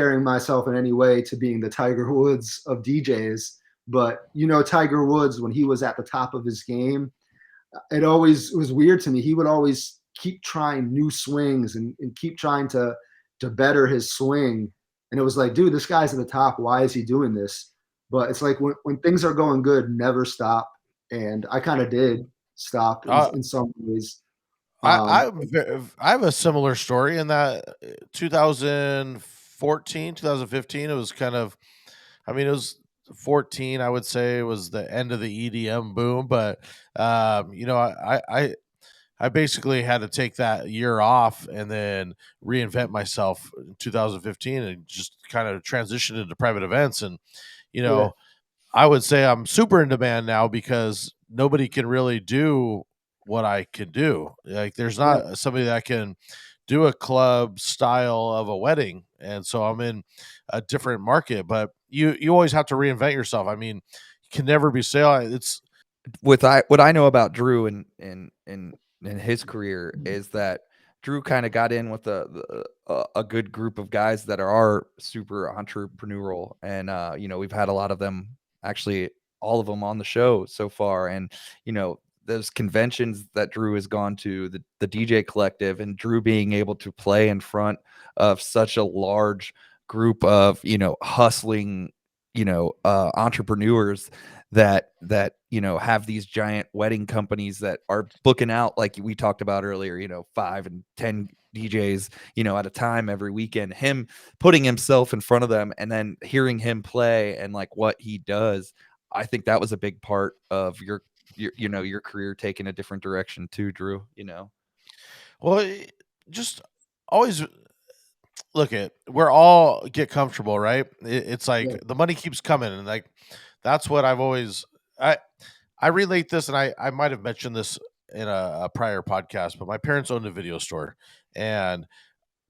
comparing myself in any way to being the Tiger Woods of DJs, but Tiger Woods, when he was at the top of his game, it was weird to me. He would always keep trying new swings and keep trying to better his swing. And it was like, dude, this guy's at the top. Why is he doing this? But it's like when things are going good, never stop. And I kind of did stop in some ways. I have a similar story in that 2014, 2015, it was kind of, I mean, it was 14, I would say, was the end of the EDM boom, but I basically had to take that year off and then reinvent myself in 2015 and just kind of transition into private events. And Yeah. I would say I'm super in demand now because nobody can really do what I can do. Like there's not somebody that can do a club style of a wedding. And so I'm in a different market, but you always have to reinvent yourself. I mean, you can never be sale. It's What I know about Drew and his career is that Drew kind of got in with a good group of guys that are super entrepreneurial, and we've had a lot of them, actually all of them on the show so far, and those conventions that Drew has gone to, the DJ Collective, and Drew being able to play in front of such a large group of hustling entrepreneurs that have these giant wedding companies that are booking out, like we talked about earlier, 5 and 10 DJs at a time every weekend. Him putting himself in front of them and then hearing him play and like what he does, I think that was a big part of your career taking a different direction too, Drew. well, just always look at, we're all get comfortable, right? It's like Yeah. the money keeps coming, and like that's what I've always I relate this, and I might have mentioned this in a prior podcast, but my parents owned a video store, and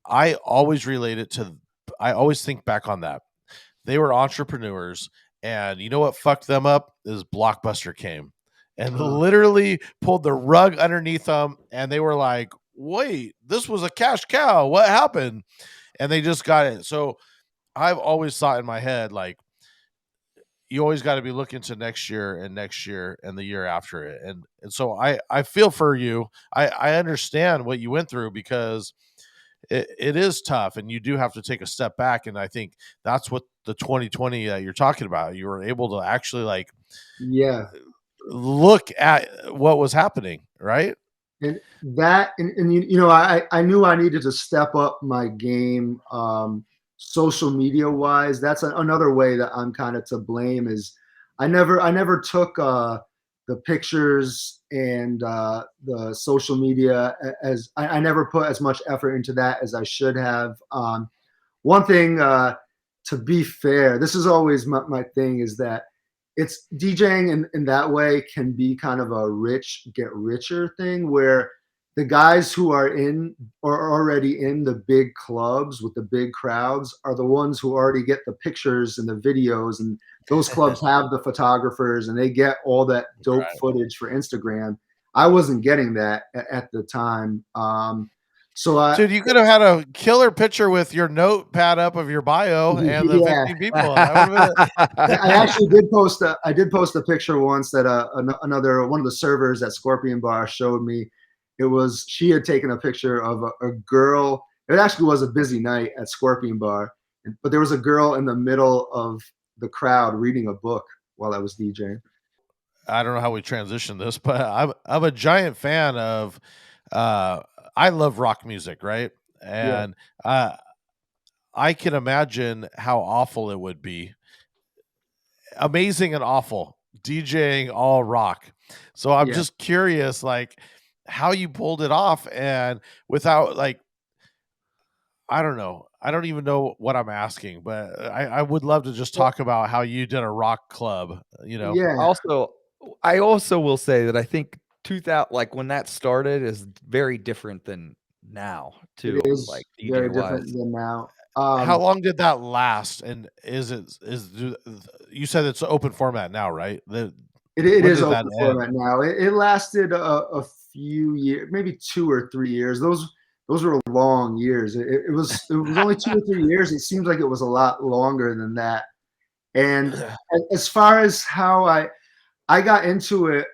I always relate it to, I always think back on that. They were entrepreneurs, and you know what fucked them up is Blockbuster came and literally pulled the rug underneath them, and they were like, "Wait, this was a cash cow. What happened?" And they just got it. So I've always thought in my head, like, you always got to be looking to next year and next year and the year after it. And so I feel for you. I understand what you went through because it is tough, and you do have to take a step back. And I think that's what the 2020 that you're talking about, you were able to actually like Yeah. look at what was happening, right? And that, I knew I needed to step up my game, social media wise. That's another way that I'm kind of to blame is I never took the pictures and the social media as I never put as much effort into that as I should have. One thing, to be fair, this is always my thing is that it's DJing in that way can be kind of a rich get richer thing where the guys who are already in the big clubs with the big crowds are the ones who already get the pictures and the videos, and those clubs have the photographers and they get all that dope Right. footage for Instagram. I wasn't getting that at the time. So Dude, you could have had a killer picture with your notepad up of your bio and the yeah. 15 people. That would have been I actually did post a picture once that another one of the servers at Scorpion Bar showed me. It was she had taken a picture of a girl. It actually was a busy night at Scorpion Bar, but there was a girl in the middle of the crowd reading a book while I was DJing. I don't know how we transitioned this, but I'm a giant fan of I love rock music, right? And I can imagine how awful it would be. Amazing and awful DJing all rock. So I'm just curious, like, how you pulled it off and without, like, I don't know. I don't even know what I'm asking, but I would love to just talk about how you did a rock club, you know? Yeah. I also will say that I think 2000, like when that started, is very different than now too. It is Like very DJ different wise. than now. How long did that last? And you said it's open format now, right? It when is did that open end? format now. It lasted a few years, maybe 2 or 3 years. Those were long years. It was only 2 or 3 years. It seems like it was a lot longer than that. And as far as how I got into it,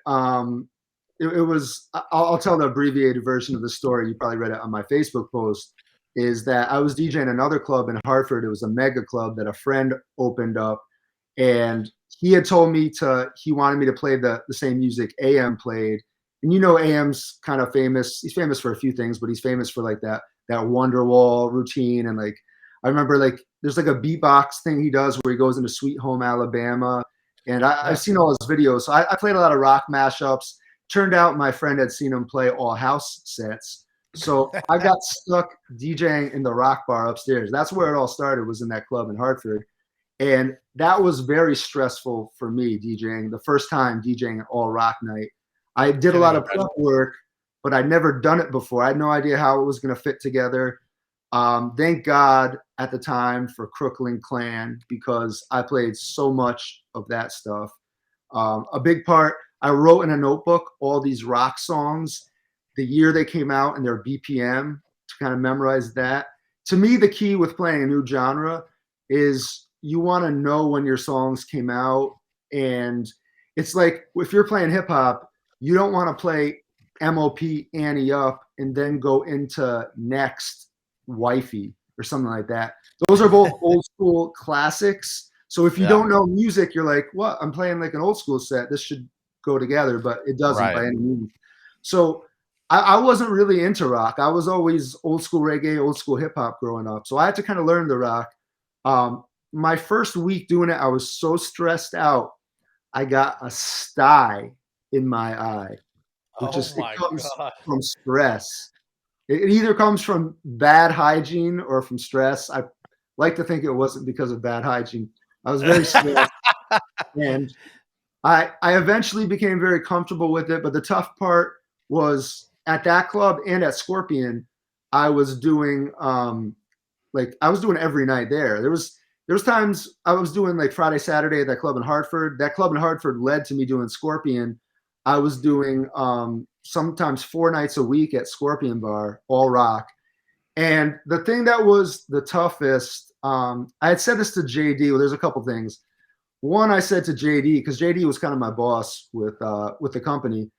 it was I'll tell the abbreviated version of the story. You probably read it on my Facebook post. Is that I was DJing another club in Hartford. It was a mega club that a friend opened up, and he had told me he wanted me to play the same music AM played. And AM's kind of famous. He's famous for a few things, but he's famous for like that Wonderwall routine. And like, I remember like, there's like a beatbox thing he does where he goes into Sweet Home Alabama. And I've seen all his videos. So I played a lot of rock mashups. Turned out my friend had seen him play all house sets. So I got stuck DJing in the rock bar upstairs. That's where it all started, was in that club in Hartford. And that was very stressful for me, DJing. The first time DJing an all rock night. I did a lot of prep work, but I'd never done it before. I had no idea how it was going to fit together. Thank God at the time for Crooklyn Clan, because I played so much of that stuff. A big part, I wrote in a notebook all these rock songs, the year they came out and their BPM, to kind of memorize that. To me, the key with playing a new genre is you want to know when your songs came out. And it's like, if you're playing hip hop, you don't want to play MOP Annie Up and then go into Next Wifey or something like that. Those are both old school classics. So if you don't know music, you're like, what? I'm playing like an old school set. This should go together, but it doesn't by any means. So I wasn't really into rock. I was always old school reggae, old school hip hop growing up. So I had to kind of learn the rock. My first week doing it, I was so stressed out. I got a sty in my eye, which it comes from stress. It either comes from bad hygiene or from stress. I like to think it wasn't because of bad hygiene. I was very stressed, and I eventually became very comfortable with it. But the tough part was at that club and at Scorpion, I was doing I was doing every night there. There was times I was doing like Friday, Saturday at that club in Hartford. That club in Hartford led to me doing Scorpion. I was doing sometimes 4 nights a week at Scorpion Bar, all rock. And the thing that was the toughest, I had said this to JD. Well, there's a couple things. One, I said to JD, because JD was kind of my boss with the company.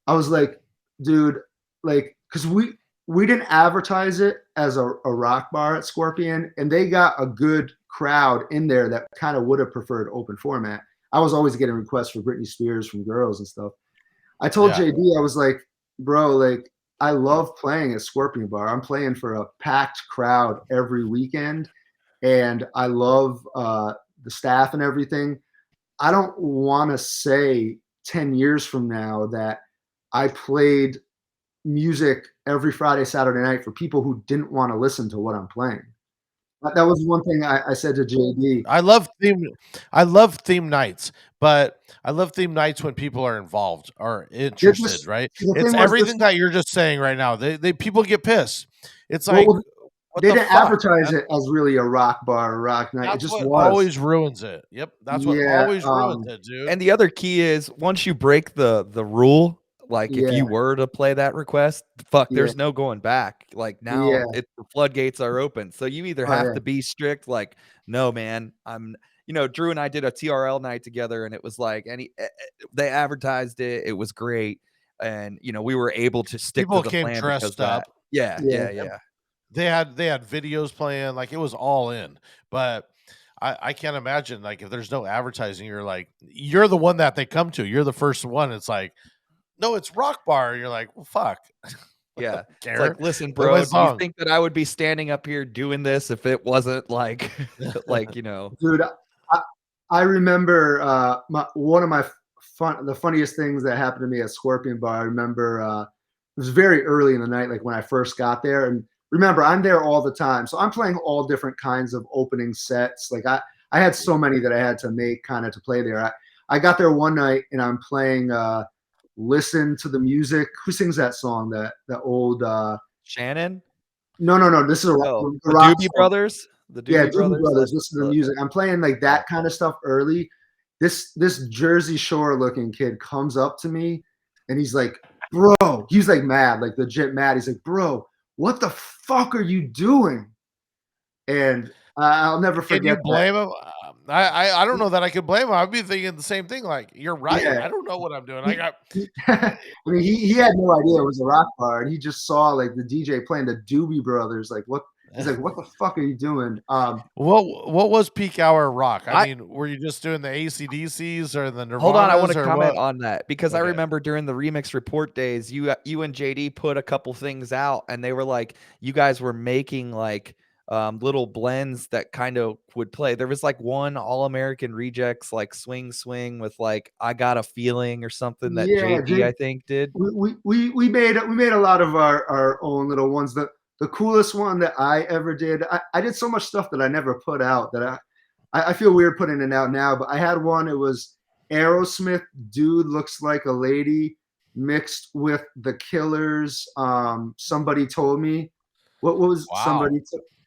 I was like, dude, like, because we didn't advertise it as a rock bar at Scorpion, and they got a good crowd in there that kind of would have preferred open format. I was always getting requests for Britney Spears from girls and stuff. I told JD, I was like, bro, like, I love playing at Scorpion Bar. I'm playing for a packed crowd every weekend, and I love the staff and everything. I don't want to say 10 years from now that I played music every Friday, Saturday night for people who didn't want to listen to what I'm playing. That was one thing I said to JD. I love theme nights, but I love theme nights when people are involved or interested, right? It's everything that you're just saying right now. They people get pissed. It's like, they didn't advertise it as really a rock bar or rock night. That's it just what was. always ruins it. Yep, that's what always ruins it, dude. And the other key is, once you break the rule, Like if Yeah, you were to play that request, fuck, yeah, there's no going back. Like yeah. now the floodgates are open. So you either Oh have yeah. to be strict, like, no, man, Drew and I did a TRL night together and it was like, they advertised it. It was great. And, we were able to stick to People the came plan because dressed up. that, yeah, Yeah. yeah, yeah. They had videos playing, like it was all in. But I can't imagine, like, if there's no advertising, you're the one that they come to. You're the first one. It's like, no, it's Rock Bar. You're like, well, fuck. Yeah. It's Care. like, listen, Play my bro, do you song. think that I would be standing up here doing this if it wasn't like, like, Dude, I remember one of my the funniest things that happened to me at Scorpion Bar. I remember it was very early in the night, like when I first got there. And remember, I'm there all the time, so I'm playing all different kinds of opening sets. Like I had so many that I had to make kind of to play there. I got there one night and I'm playing "Listen to the Music." Who sings that song? The old Shannon? no. This is a Oh, a the rock Doobie song. Brothers? The Yeah, Doobie Doobie Brothers? Brothers. Listen to the music. I'm playing like Yeah. that kind of stuff early. This Jersey Shore looking kid comes up to me and he's like, bro, he's like mad, like legit mad. He's like, bro, what the fuck are you doing? And I'll never Can you forget that. blame him? I don't know that I could blame him. I'd be thinking the same thing. Like, you're right. Yeah. I don't know what I'm doing. I mean, he had no idea it was a rock bar, and he just saw like the DJ playing the Doobie Brothers. Like, what? He's like, what the fuck are you doing? What was peak hour rock? I mean, were you just doing the AC/DCs or the Nirvanas? Hold on, I want to or comment what? on that because I Okay. remember during the Remix Report days, you and JD put a couple things out, and they were like, you guys were making like little blends that kind of would play. There was like one All American Rejects like swing with like I Got a Feeling or something that Yeah, JD I think did. we made a lot of our own little ones. The coolest one that I ever did, I did so much stuff that I never put out that I feel weird putting it out now, but I had one. It was Aerosmith, Dude Looks Like a Lady, mixed with The Killers. Somebody Told Me. What was Wow. somebody?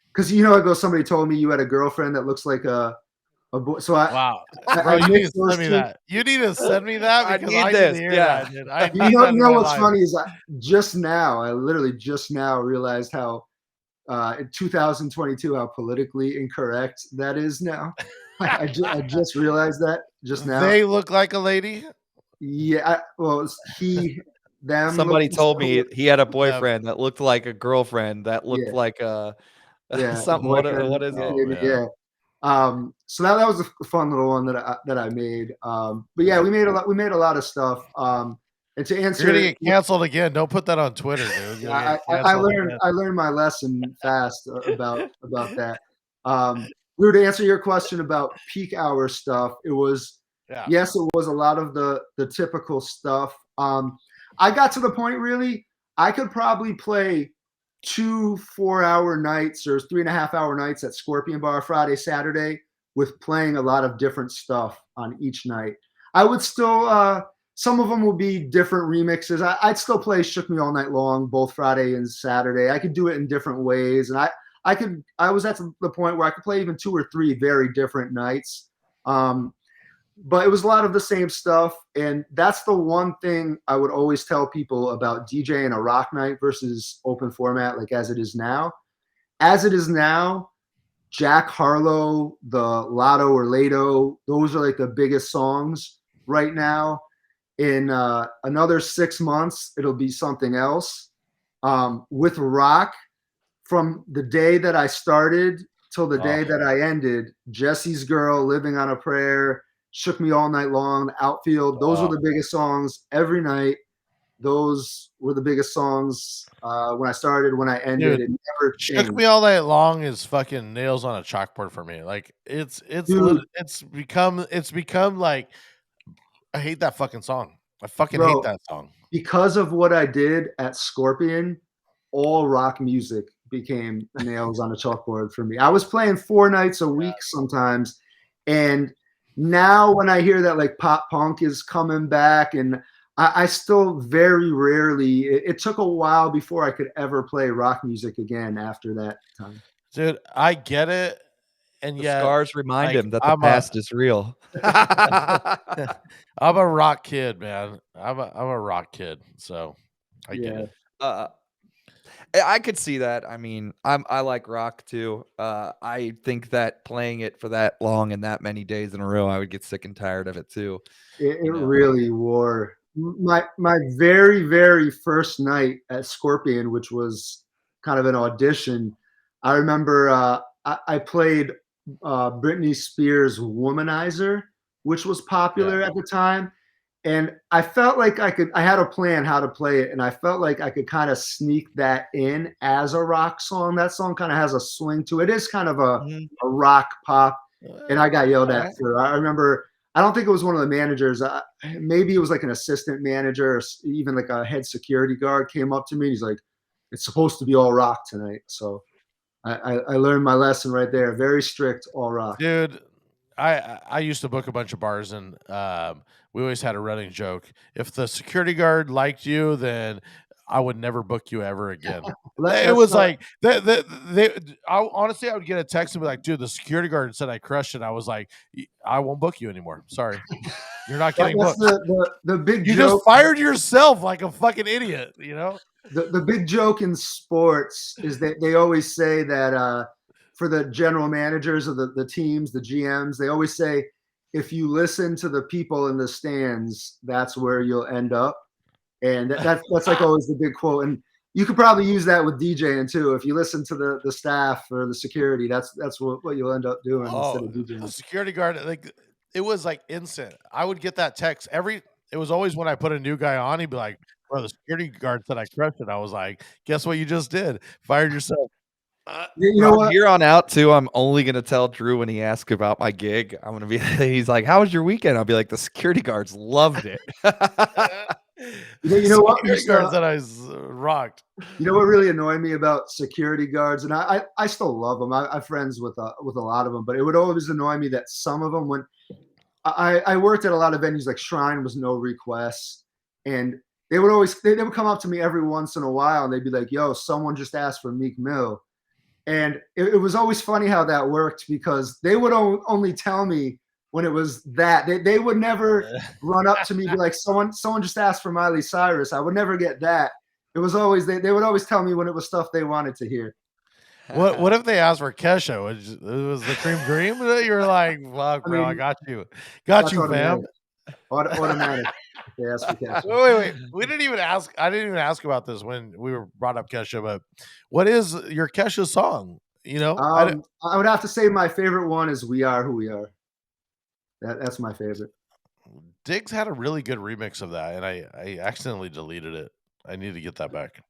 Because it goes. Somebody told me you had a girlfriend that looks like a boy. So Wow. Bro, I you need mixed to those send me two. that. You need to send me that I because need I this, need to hear yeah. that, dude. I You need know, that in my what's life. funny is I literally just now realized how in 2022 how politically incorrect that is now. I just realized that just now. They look like a lady. Yeah, well, it's them. Somebody told me he had a Them. boyfriend that looked like a girlfriend that looked Yeah. like something. Boyfriend, What is it? Oh, maybe, man. yeah. So that was a fun little one that I made. But yeah, we made a lot of stuff. And to answer, You're gonna get canceled again. Don't put that on Twitter, dude. You'll get I canceled learned again. I learned my lesson fast about that. Drew, to answer your question about peak hour stuff, it was yes, it was a lot of the typical stuff. I got to the point really I could probably play 2 4-hour nights or 3.5-hour nights at Scorpion Bar Friday, Saturday with playing a lot of different stuff on each night. I would still some of them will be different remixes. I'd still play Shook Me All Night Long both Friday and Saturday. I could do it in different ways, and I was at the point where I could play even 2 or 3 very different nights. But it was a lot of the same stuff, and that's the one thing I would always tell people about DJing a rock night versus open format, like as it is now. As it is now, Jack Harlow, the Lotto or Lato, those are like the biggest songs right now. In another 6 months, it'll be something else. With rock, from the day that I started till the day that I ended, Jesse's Girl, Living on a Prayer, Shook Me All Night Long, Outfield, those were the biggest songs every night. Those were the biggest songs when I started, when I ended. Dude, it never changed. Shook Me All Night Long is fucking nails on a chalkboard for me. Like it's become like I hate that fucking song. I fucking hate that song. Because of what I did at Scorpion, all rock music became nails on a chalkboard for me. I was playing 4 nights a week sometimes, and now when I hear that like pop punk is coming back, and I still very rarely, it took a while before I could ever play rock music again after that time. Dude, I get it. and The yet scars remind like him that the I'm past is real. I'm a rock kid, man. I'm a rock kid, so I get Yeah. it. uh, I could see that. I mean, I like rock too. I think that playing it for that long and that many days in a row, I would get sick and tired of it too. It You know? really wore my very, very first night at Scorpion, which was kind of an audition. I remember I played Britney Spears' Womanizer, which was popular at the time. And I felt like I had a plan how to play it, and I felt like I could kind of sneak that in as a rock song. That song kind of has a swing to it. It is kind of a rock pop, and I got yelled at for. I remember, I don't think it was one of the managers. Maybe it was like an assistant manager, or even like a head security guard came up to me. He's like, "It's supposed to be all rock tonight." So I learned my lesson right there. Very strict, all rock. Dude, I used to book a bunch of bars, and we always had a running joke. If the security guard liked you, then I would never book you ever again. It was like honestly, I would get a text and be like, "Dude, the security guard said I crushed it." I was like, "I won't book you anymore. Sorry, you're not getting That's booked. the big You joke. just fired yourself like a fucking idiot." You know? The big joke in sports is that they always say that for the general managers of the teams, the GMs, they always say, if you listen to the people in the stands, that's where you'll end up. And that's like always the big quote. And you could probably use that with DJing too. If you listen to the staff or the security, that's what you'll end up doing instead of The DJing. security guard, like it was like instant. I would get that text it was always when I put a new guy on, he'd be like, "Bro, the security guard said I crushed it." I was like, "Guess what you just did? Fired yourself." You know From what? here on out too, I'm only gonna tell Drew when he asks about my gig. I'm gonna be. He's like, "How was your weekend?" I'll be like, "The security guards loved it." You know what? Security guard said rocked. You know what really annoyed me about security guards, and I still love them. I'm friends with a lot of them, but it would always annoy me that some of them, when I worked at a lot of venues like Shrine, was no requests, and they would always they would come up to me every once in a while, and they'd be like, "Yo, someone just asked for Meek Mill," and it was always funny how that worked, because they would only tell me when it was that. They would never run up to me and be like, someone just asked for Miley Cyrus. I would never get that. It was always they would always tell me when it was stuff they wanted to hear. What if they asked for Kesha? Was the cream dream? You were like, "Fuck, bro, I mean, got you, that's fam." automatic. If they ask for Kesha. Wait. We didn't even ask. I didn't even ask about this when we were brought up Kesha. But what is your Kesha song? You know, I would have to say my favorite one is "We Are Who We Are." That's my favorite. Diggs had a really good remix of that, and I accidentally deleted it. I need to get that back.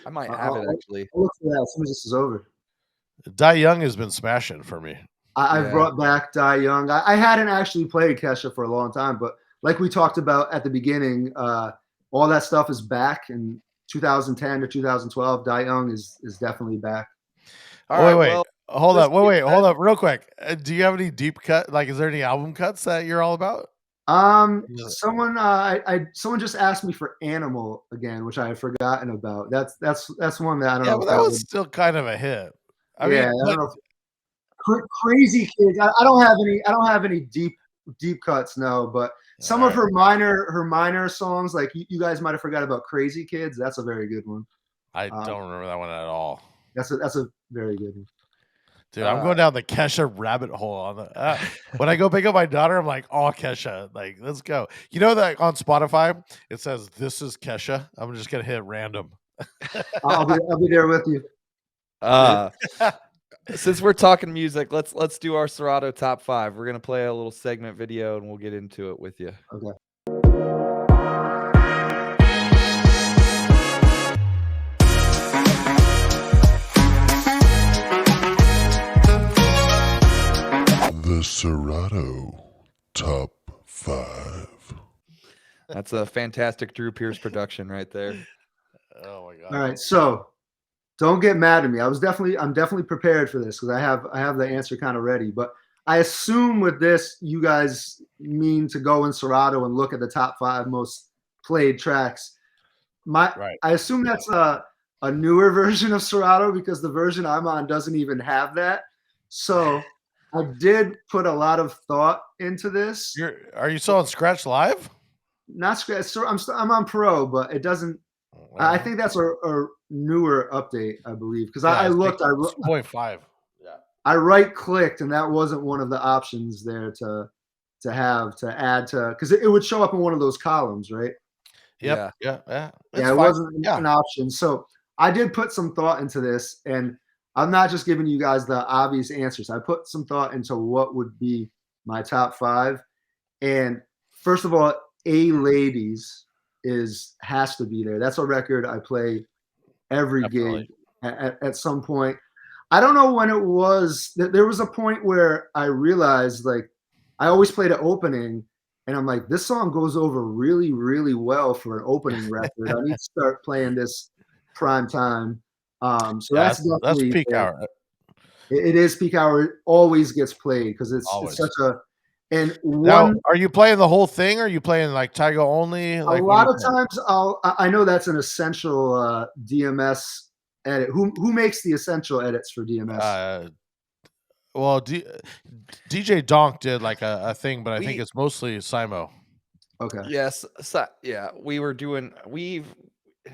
I might have it actually. I'll look for that as soon as this is over. Die Young has been smashing for me. I've brought back Die Young. I hadn't actually played Kesha for a long time, but like we talked about at the beginning, all that stuff is back in 2010 to 2012. Die Young is definitely back. Wait. Hold up. Hold up real quick. Do you have any deep cut? Like, is there any album cuts that you're all about? Someone just asked me for Animal again, which I had forgotten about. That's one that I don't know. But that was still kind of a hit. I mean, I don't know. Crazy Kids. I don't have any deep cuts, no. But some of her minor songs, like you guys might have forgot about Crazy Kids. That's a very good one. I don't remember that one at all. That's a very good one. Dude, I'm going down the Kesha rabbit hole on the. When I go pick up my daughter, I'm like, "Oh, Kesha, like, let's go." You know that on Spotify it says "This is Kesha." I'm just gonna hit random. I'll be there with you. Since we're talking music, let's do our Serato Top 5. We're gonna play a little segment video and we'll get into it with you. Okay. The Serato Top 5. That's a fantastic Drew Pierce production right there. Oh my god! All right, so don't get mad at me. I'm definitely prepared for this because I have the answer kind of ready. But I assume with this, you guys mean to go in Serato and look at the top 5 most played tracks. I assume that's a newer version of Serato, because the version I'm on doesn't even have that. So I did put a lot of thought into this. Are you still on Scratch Live? Not Scratch. So I'm on Pro, but it doesn't. I think that's a newer update, I believe, because I looked. I 2.5. Yeah. I right clicked, and that wasn't one of the options there to add to, because it would show up in one of those columns, right? Yep. Yeah. Yeah, it wasn't an option. So I did put some thought into this, and I'm not just giving you guys the obvious answers. I put some thought into what would be my top 5. And first of all, A Ladies has to be there. That's a record I play every gig at some point. I don't know when it was. There was a point where I realized, like, I always played an opening, and I'm like, this song goes over really, really well for an opening record. I need to start playing this prime time. So that's definitely peak there. hour. It is peak hour. It always gets played because it's such a. And now, are you playing the whole thing, or are you playing like Tyga only? Like, a lot of times, I know that's an essential DMS edit. Who makes the essential edits for DMS? Well, DJ Donk did like a thing, but I think it's mostly Simo. Okay. Yes. So, yeah, we've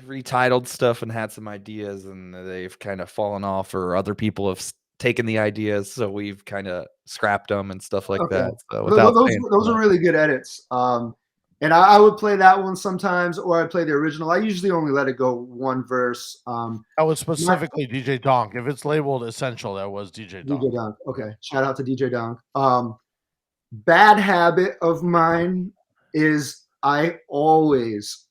retitled stuff and had some ideas, and they've kind of fallen off, or other people have taken the ideas, so we've kind of scrapped them and stuff like that. So those are really good edits. And I would play that one sometimes, or I play the original. I usually only let it go one verse. That was specifically DJ Donk. If it's labeled essential, that was DJ Donk. DJ Donk. Okay. Shout out to DJ Donk. Bad habit of mine is I always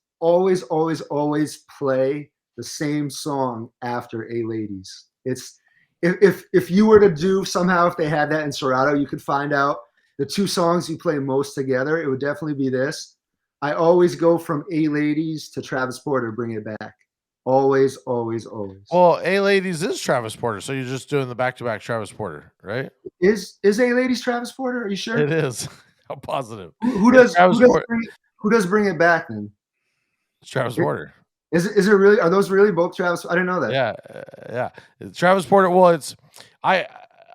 play the same song after A Ladies. It's if you were to do somehow, if they had that in Serato, you could find out the 2 songs you play most together. It would definitely be this. I always go from A Ladies to Travis Porter, Bring It Back. Always. Well, A Ladies is Travis Porter, so you're just doing the back-to-back Travis Porter, right? Is A Ladies Travis Porter? Are you sure? It is. I'm positive. Who does Bring It Back then? It's Travis Porter. Is it really? Are those really both Travis? I didn't know that. Yeah. Travis Porter. Well, it's I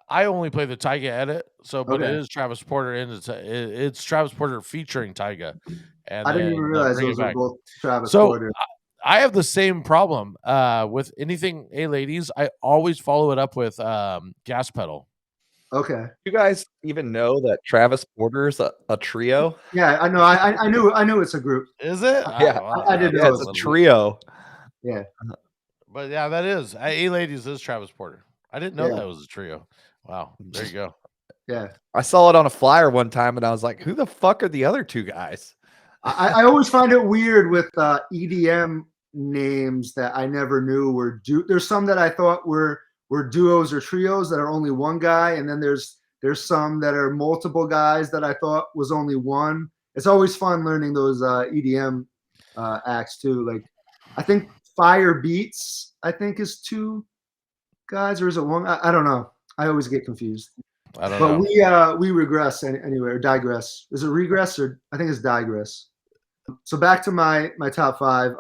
only play the Tyga edit, so but it is Travis Porter, and it's Travis Porter featuring Tyga. And I didn't even realize those were both Travis Porter. I have the same problem with anything A Ladies. I always follow it up with Gas Pedal. Okay. You guys even know that Travis Porter's a trio? Yeah, I know. I knew it's a group. Is it? Yeah, I didn't know it's a trio. Yeah. But yeah, that is A Ladies is Travis Porter. I didn't know that was a trio. Wow. There you go. Yeah. I saw it on a flyer one time, and I was like, who the fuck are the other 2 guys? I always find it weird with EDM names that I never knew were there's some that I thought were duos or trios that are only one guy, and then there's some that are multiple guys that I thought was only one. It's always fun learning those EDM acts too. Like, I think Fire Beats, I think, is 2 guys, or is it one? I don't know. I always get confused. I don't know. But we regress anyway, or digress. Is it regress, or I think it's digress? So back to my top 5.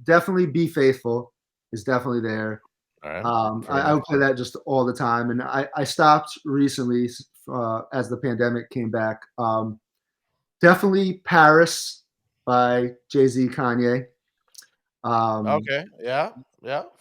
Definitely Be Faithful is definitely there. All right. I would play that just all the time, and I stopped recently as the pandemic came back. Definitely Paris by Jay-Z, Kanye. Okay. Yeah.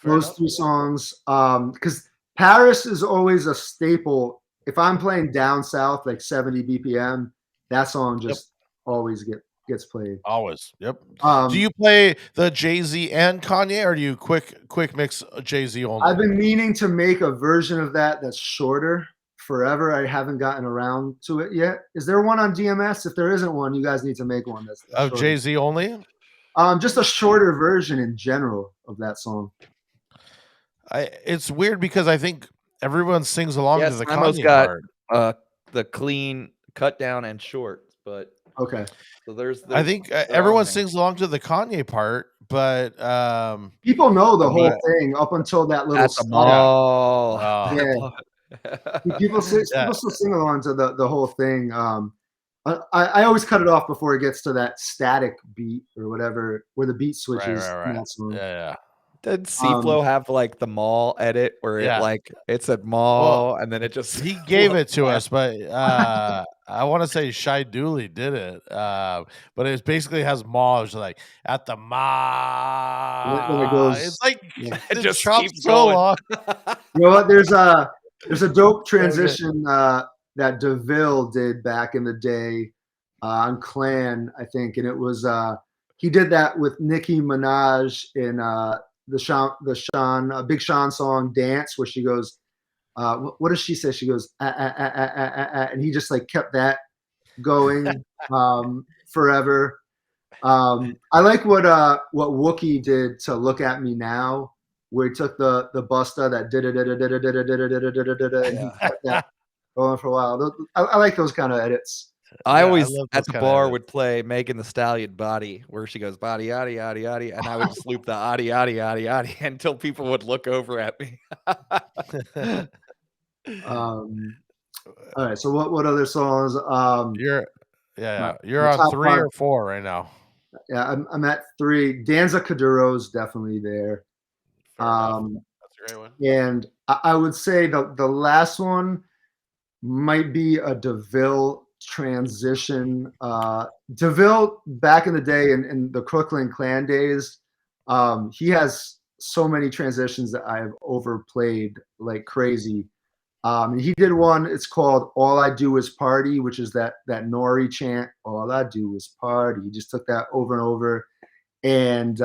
Those 3 songs, because Paris is always a staple. If I'm playing down south, like 70 BPM, that song just always gets played. Always. Yep. Do you play the Jay-Z and Kanye, or do you quick mix Jay-Z only? I've been meaning to make a version of that that's shorter forever. I haven't gotten around to it yet. Is there one on DMS? If there isn't one, you guys need to make one that's of Jay-Z only. Just a shorter version in general of that song. It's weird because I think everyone sings along to the Kanye part. The clean cut down and short, but okay. So there's I think everyone sings along to the Kanye part, but people know the whole thing up until that little at the mall. Yeah. People still sing along to the whole thing. I always cut it off before it gets to that static beat or whatever, where the beat switches. Right. Yeah. Did C-Flow have like the mall edit where it like it said mall and then it just he gave it to us, but I want to say Shy Dooley did it. But it basically has mall. It's like at the When it mall. goes, It's like it just chops keeps so going. long. You know what? There's a dope transition that DeVille did back in the day on Clan, I think, and it was he did that with Nicki Minaj in the Big Sean song "Dance," where she goes, what does she say? She goes, and he just like kept that going forever. I like what Wookie did to "Look at Me Now," where he took the Busta that did it and he kept that going for a while. I like those kind of edits. I always love at those the kinda bar edits. would play Megan Thee Stallion Body, where she goes body yaddy yaddy yaddy, and I would just loop the yaddy yaddy yaddy yaddy until people would look over at me. All right, so what other songs? You're my on top 3 five. or 4 right now. Yeah, I'm at 3. Danza Kuduro's definitely there. Fair enough. That's a great one. And I would say the last one might be a DeVille transition. DeVille back in the day in the Crooklyn Clan days, he has so many transitions that I have overplayed like crazy. He did one. It's called "All I Do Is Party," which is that Nori chant. All I do is party. He just took that over and over, and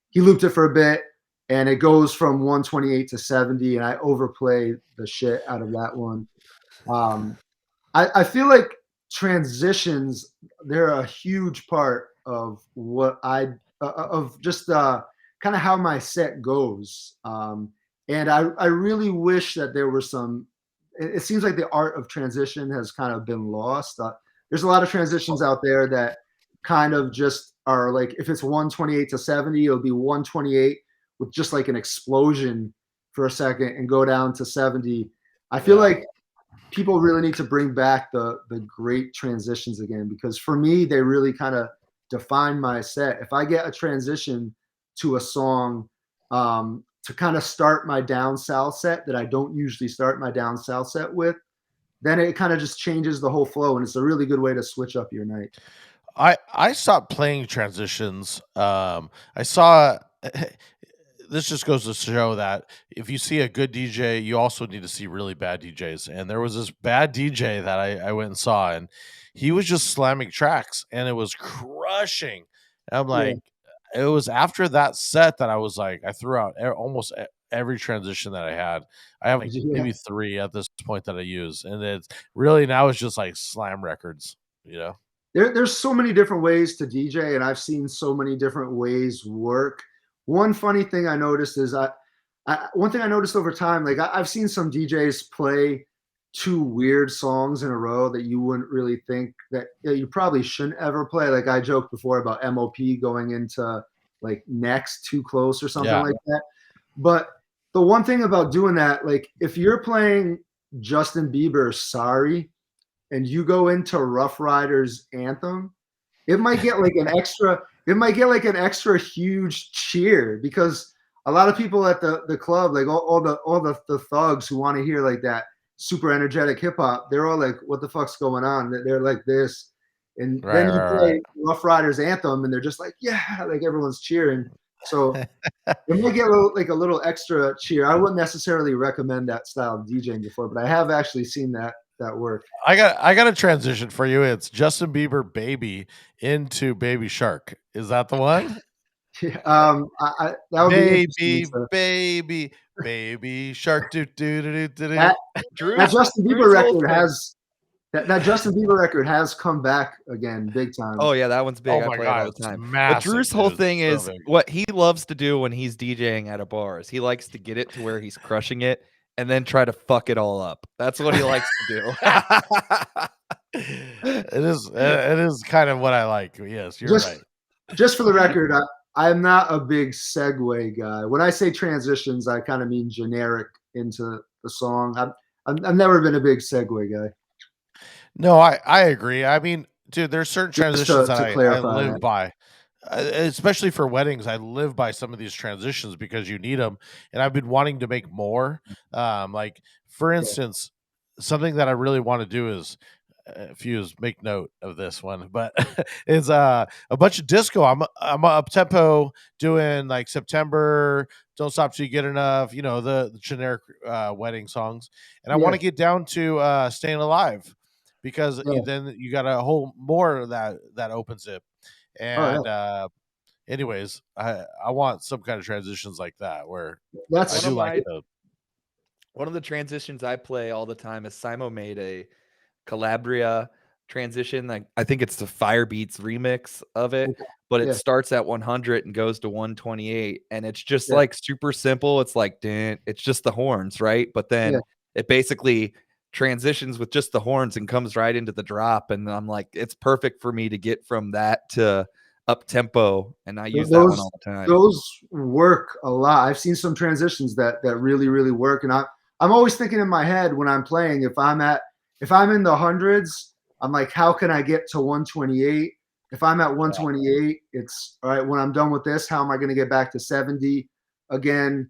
he looped it for a bit, and it goes from 128 to 70, and I overplay the shit out of that one. I feel like transitions, they're a huge part of what of just kind of how my set goes. And I really wish that there were some, it seems like the art of transition has kind of been lost. There's a lot of transitions out there that kind of just are like, if it's 128 to 70, it'll be 128 with just like an explosion for a second and go down to 70. I feel like people really need to bring back the great transitions again, because for me, they really kind of define my set. If I get a transition to a song to kind of start my down south set that I don't usually start my down south set with, then it kind of just changes the whole flow, and it's a really good way to switch up your night. I stopped playing transitions. I saw this just goes to show that if you see a good DJ, you also need to see really bad DJs. And there was this bad DJ that I went and saw, and he was just slamming tracks, and it was crushing. And I'm like, it was after that set that I was like, I threw out almost every transition that I had. I have like maybe 3 at this point that I use, and it's really now it's just like slam records, you know. There's so many different ways to DJ, and I've seen so many different ways work. One funny thing I noticed is one thing I noticed over time, like I've seen some DJs play 2 weird songs in a row that you wouldn't really think that you probably shouldn't ever play. Like I joked before about MOP going into like Next Too Close or something like that. But the one thing about doing that, like if you're playing Justin Bieber's Sorry and you go into Rough Riders Anthem, it might get like an extra huge cheer, because a lot of people at the club, like all the thugs who want to hear like that super energetic hip hop, they're all like, what the fuck's going on? They're like this. And then you play Rough Riders Anthem and they're just like, yeah, like everyone's cheering. So it might get a little extra cheer. I wouldn't necessarily recommend that style of DJing before, but I have actually seen that work. I got a transition for you. It's Justin Bieber Baby into Baby Shark. Is that the one? That would be baby shark. That Justin Bieber record has that Justin Bieber record has come back again big time. Oh yeah, that one's big. I play it all the time. But Drew's whole thing is what he loves to do when he's DJing at a bar is he likes to get it to where he's crushing it and then try to fuck it all up. That's what he likes to do. It is kind of what I like. Yes, you're right. Just for the record, I'm not a big segue guy. When I say transitions, I kind of mean generic into the song. I've never been a big segue guy. No, I agree. I mean, dude, there's certain transitions that I live by. especially for weddings, I live by some of these transitions because you need them, and I've been wanting to make more. Like for instance, something that I really want to do is, Fuse, make note of this one, but is a bunch of disco. I'm up tempo doing like September, Don't Stop Till You Get Enough, the generic wedding songs, and I want Yeah. to get down to Staying Alive, because Yeah. then you got a whole more of that opens it. Oh yeah. And anyways, I want some kind of transitions like that where I That's do like the One of the transitions I play all the time is Simo made a Calabria transition. Like I think it's the Firebeats remix of it, but it Yeah. starts at 100 and goes to 128, and it's just Yeah. like super simple. It's like it's just the horns, right? But then Yeah. it basically transitions with just the horns and comes right into the drop, and I'm like, it's perfect for me to get from that to up tempo, and I use that one all the time. Those work a lot. I've seen some transitions that really really work, and I'm always thinking in my head when I'm playing, if I'm in the hundreds, I'm like, how can I get to 128? If I'm at 128, it's all right. When I'm done with this, how am I going to get back to 70 again?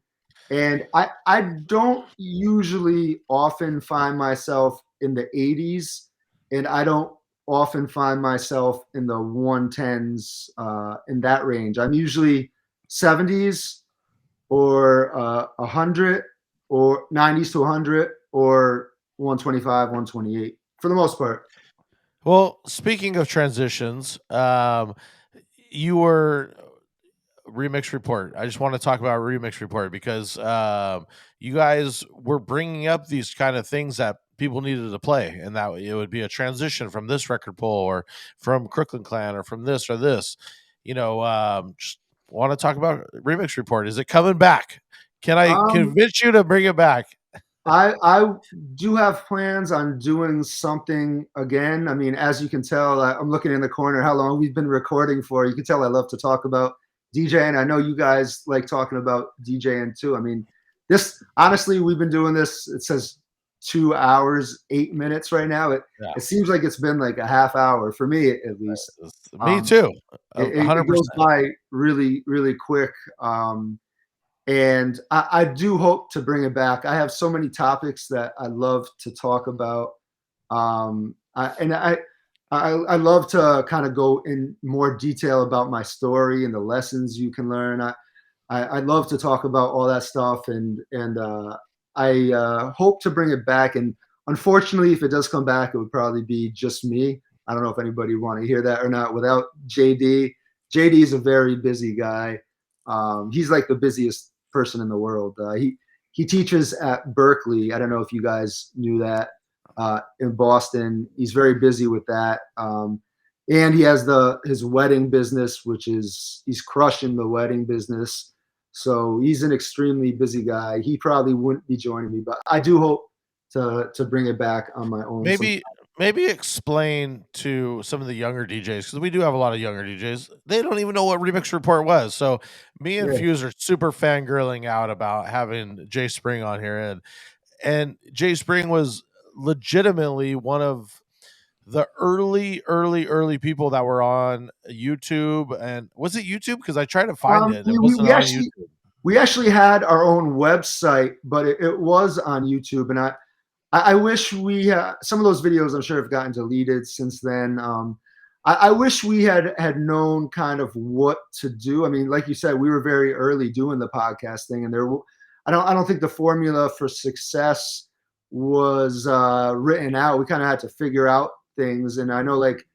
And I don't usually often find myself in the 80s, and I don't often find myself in the 110s, in that range. I'm usually 70s or 100 or 90s to 100 or 125, 128 for the most part. Well, speaking of transitions, you were Remix Report. I just want to talk about Remix Report because you guys were bringing up these kind of things that people needed to play, and that it would be a transition from this record pool or from Crooklyn Clan or from this or this. Just want to talk about Remix Report. Is it coming back? Can I Um, convince you to bring it back? I do have plans on doing something again. I mean, as you can tell, I'm looking in the corner how long we've been recording for. You can tell I love to talk about DJing. I know you guys like talking about DJing too. I mean, this honestly, we've been doing this. It says 2 hours, 8 minutes right now. Yeah, It seems like it's been like a half hour for me at least. me Um, too. it 100%. goes by really, really quick. And I do hope to bring it back. I have so many topics that I love to talk about. I love to kind of go in more detail about my story and the lessons you can learn. I love to talk about all that stuff, and I hope to bring it back. And unfortunately, if it does come back, it would probably be just me. I don't know if anybody would want to hear that or not. Without JD, JD is a very busy guy. He's like the busiest person in the world. He teaches at Berkeley. I don't know if you guys knew that, in Boston. He's very busy with that. And he has his wedding business, which he's crushing the wedding business. So he's an extremely busy guy. He probably wouldn't be joining me, but I do hope to bring it back on my own. Maybe explain to some of the younger DJs, because we do have a lot of younger DJs. They don't even know what Remix Report was. So me and Yeah. Fuse are super fangirling out about having Jay Spring on here, and Jay Spring was legitimately one of the early people that were on YouTube. And was it YouTube? Because I tried to find it. It wasn't on YouTube. We actually had our own website, but it was on YouTube, and I wish some of those videos I'm sure have gotten deleted since then. I wish we had known kind of what to do. I mean, like you said, we were very early doing the podcast thing, and I don't think the formula for success was written out. We kind of had to figure out things, and I know like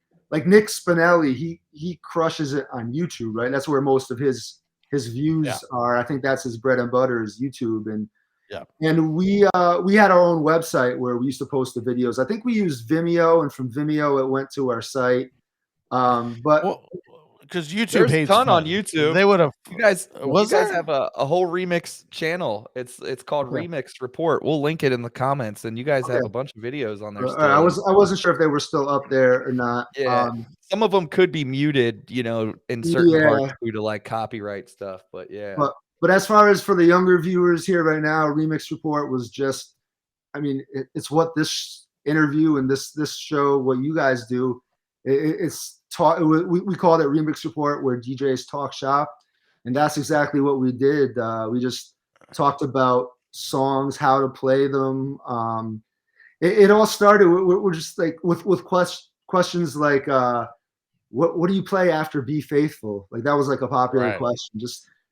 Nick Spinelli, he crushes it on YouTube, right? That's where most of his views are. I think that's his bread and butter is YouTube, and Yeah. and we had our own website where we used to post the videos. I think we used Vimeo, and from Vimeo it went to our site. But because YouTube There's a hates ton on fun. YouTube. They would have. You guys there? have a whole remix channel. It's called Okay. Remix Report. We'll link it in the comments, and you guys have Okay. a bunch of videos on there. I wasn't sure if they were still up there or not. Yeah, some of them could be muted, in certain parts due to like copyright stuff. But yeah, But as far as for the younger viewers here right now, Remix Report was just, I mean, it's what this interview and this show, what you guys do, It's talk. We called it Remix Report, where DJs talk shop, and that's exactly what we did. We just talked about songs, how to play them. It all started. We're just like with questions like, what do you play after Be Faithful? Like that was like a popular Right. question.